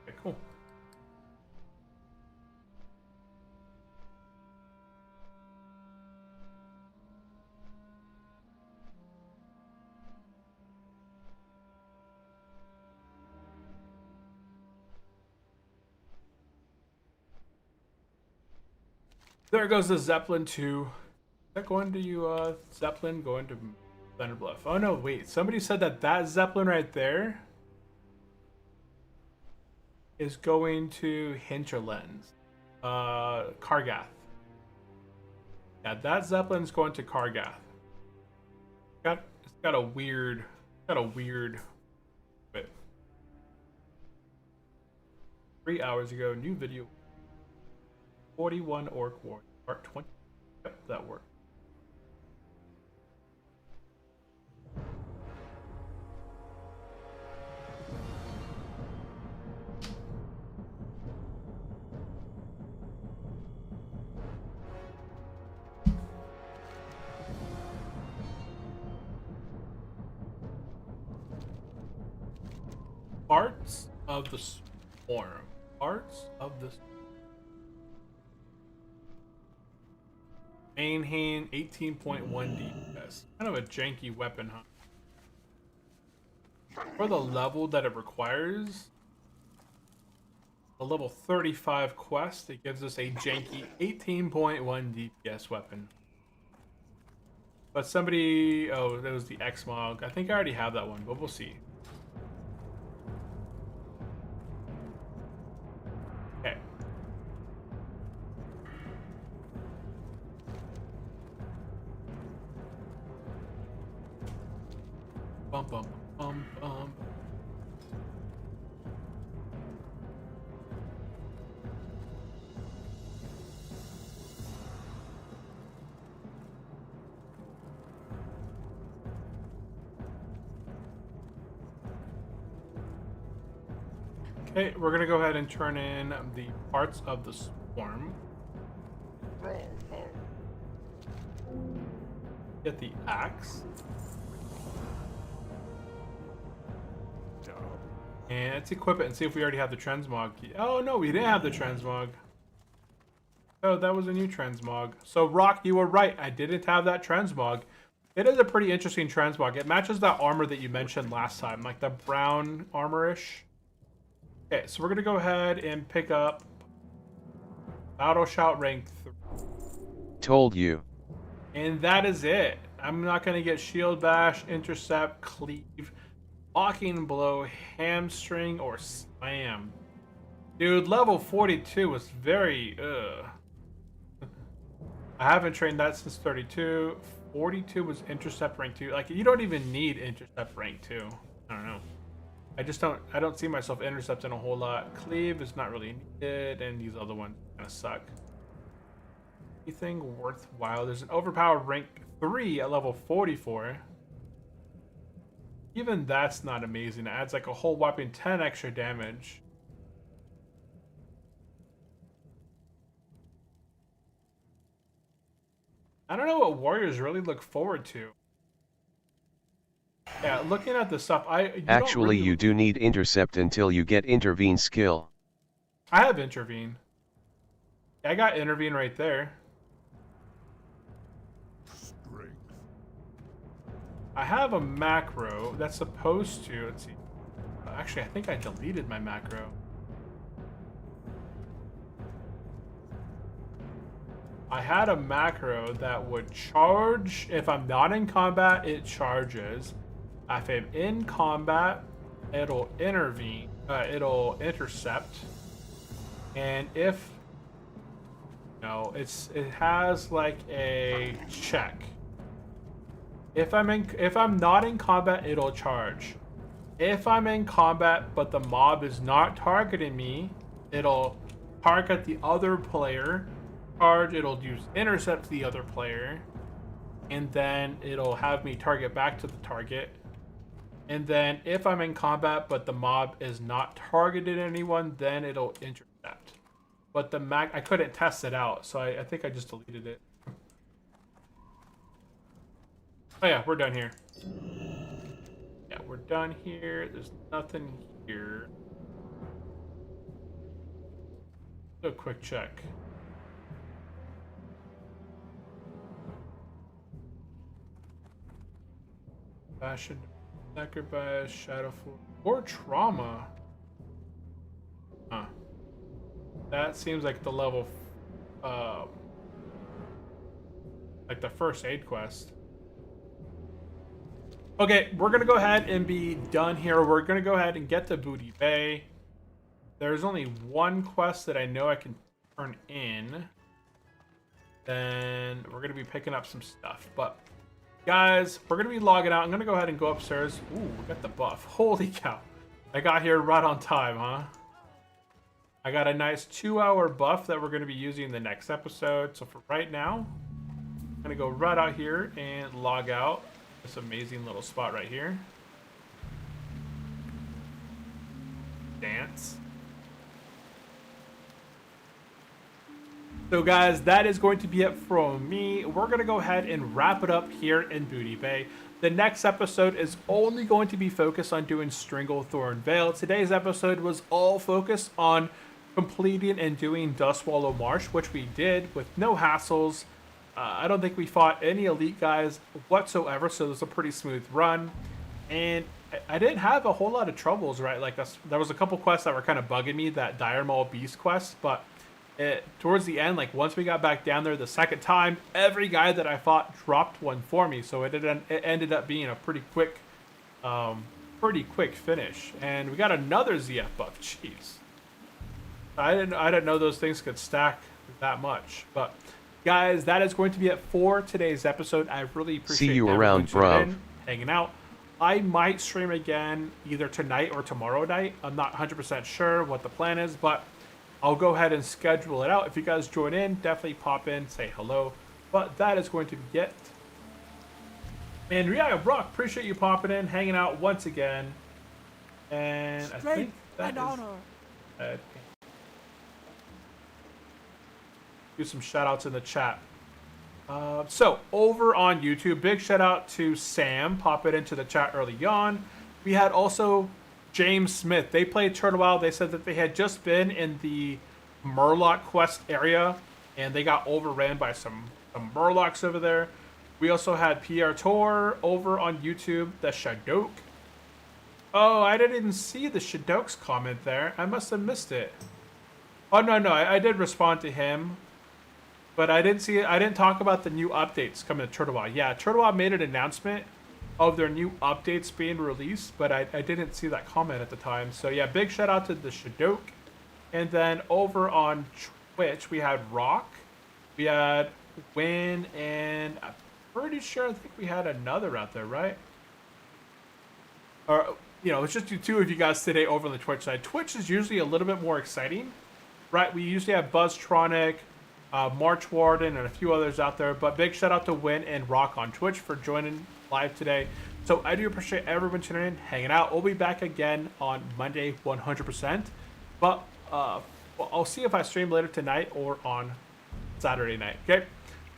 Okay, cool. There goes the Zeppelin 2. Is that going to you, Zeppelin? Going to Thunder Bluff. Oh no, wait. Somebody said that Zeppelin right there is going to Hinterlands. Kargath. Yeah, that Zeppelin's going to Kargath. It's got a weird bit. 3 hours ago, new video. 41 Orc War. Part 20. Yep, that worked. Parts of the Swarm. Parts of the main hand 18.1 DPS. Kind of a janky weapon, huh? For the level that it requires, a level 35 quest, it gives us a janky 18.1 DPS weapon. But somebody, oh, that was the X-Mog. I think I already have that one, but we'll see. Okay. Bum, bum, bum, bum. Okay, we're gonna go ahead and turn in the parts of the swarm. Get the axe. And let's equip it and see if we already have the transmog. Oh no, we didn't have the transmog. Oh, that was a new transmog. So Rock, you were right. I didn't have that transmog. It is a pretty interesting transmog. It matches that armor that you mentioned last time, like the brown armor-ish. Okay, so we're gonna go ahead and pick up Battle Shout rank 3. Told you. And that is it. I'm not gonna get Shield Bash, Intercept, Cleave, Blocking Blow, Hamstring, or Slam. Dude, level 42 was very, I haven't trained that since 32. 42 was Intercept rank 2. Like, you don't even need Intercept rank 2. I don't know. I don't see myself intercepting a whole lot. Cleave is not really needed, and these other ones kind of suck. Anything worthwhile? There's an overpowered rank 3 at level 44. Even that's not amazing. It adds like a whole whopping 10 extra damage. I don't know what warriors really look forward to. Yeah, looking at the stuff, Actually, you do need intercept until you get intervene skill. I have intervene. I got intervene right there. Strength. I have a macro that's supposed to, let's see. Actually, I think I deleted my macro. I had a macro that would charge. If I'm not in combat, it charges. If I'm in combat, it'll intervene. It'll intercept. And if no, it has like a check. If I'm not in combat, it'll charge. If I'm in combat but the mob is not targeting me, it'll target the other player. Charge, it'll use intercept the other player, and then it'll have me target back to the target. And then if I'm in combat but the mob is not targeted anyone, then it'll intercept. But I couldn't test it out, so I think I just deleted it. Oh yeah, we're done here. Yeah, we're done here. There's nothing here. Do a quick check. Fashion, sacrifice, shadowful, or trauma. Huh. That seems like the level, like the first aid quest. Okay, we're gonna go ahead and be done here. We're gonna go ahead and get to Booty Bay. There's only one quest that I know I can turn in. Then we're gonna be picking up some stuff, but. Guys, we're going to be logging out. I'm going to go ahead and go upstairs. Ooh, we got the buff. Holy cow. I got here right on time, huh? I got a nice 2-hour buff that we're going to be using in the next episode. So for right now, I'm going to go right out here and log out. This amazing little spot right here. Dance. So guys, that is going to be it from me. We're going to go ahead and wrap it up here in Booty Bay. The next episode is only going to be focused on doing Stranglethorn Vale. Today's episode was all focused on completing and doing Dustwallow Marsh, which we did with no hassles. I don't think we fought any elite guys whatsoever, so it was a pretty smooth run. And I didn't have a whole lot of troubles, right? Like, there was a couple quests that were kind of bugging me, that Dire Maul Beast quest, but towards the end, like once we got back down there the second time, every guy that I fought dropped one for me, so it ended up being a pretty quick finish. And we got another ZF buff. Jeez, I didn't know those things could stack that much. But guys, that is going to be it for today's episode. I really appreciate See you everyone around, tuning bruv. in, hanging out. I might stream again either tonight or tomorrow night. I'm not 100% sure what the plan is, but I'll go ahead and schedule it out. If you guys join in, definitely pop in, say hello. But that is going to be it. And yeah, Brock, appreciate you popping in, hanging out once again. And I think that is... do some shout outs in the chat. So over on YouTube, big shout out to Sam, pop it into the chat early on. We had also James Smith. They played Turtle Isle. They said that they had just been in the Murloc quest area and they got overran by some Murlocs over there. We also had Pierre Tor over on YouTube, the Shadok. Oh, I didn't even see the Shadok's comment there. I must have missed it. Oh, no, I did respond to him. But I didn't see it. I didn't talk about the new updates coming to Turtle Isle. Yeah, Turtle Isle made an announcement of their new updates being released, but I didn't see that comment at the time. So yeah, big shout out to the Shadok. And then over on Twitch, we had Rock, we had Win, and I'm pretty sure I think we had another out there, right? Or, you know, it's just the two of you guys today over on the Twitch side. Twitch is usually a little bit more exciting, right? We usually have Buzztronic, March Warden, and a few others out there. But big shout out to Win and Rock on Twitch for joining live today. So I do appreciate everyone tuning in, hanging out. We'll be back again on Monday 100%. But well, I'll see if I stream later tonight or on Saturday night. Okay?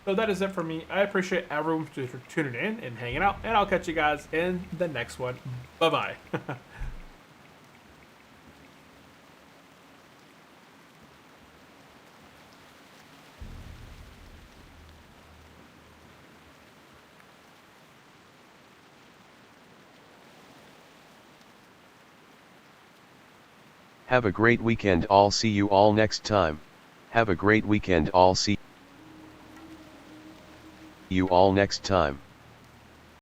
So that is it for me. I appreciate everyone for tuning in and hanging out. And I'll catch you guys in the next one. Bye-bye. Have a great weekend. I'll see you all next time. Have a great weekend. I'll see you all next time.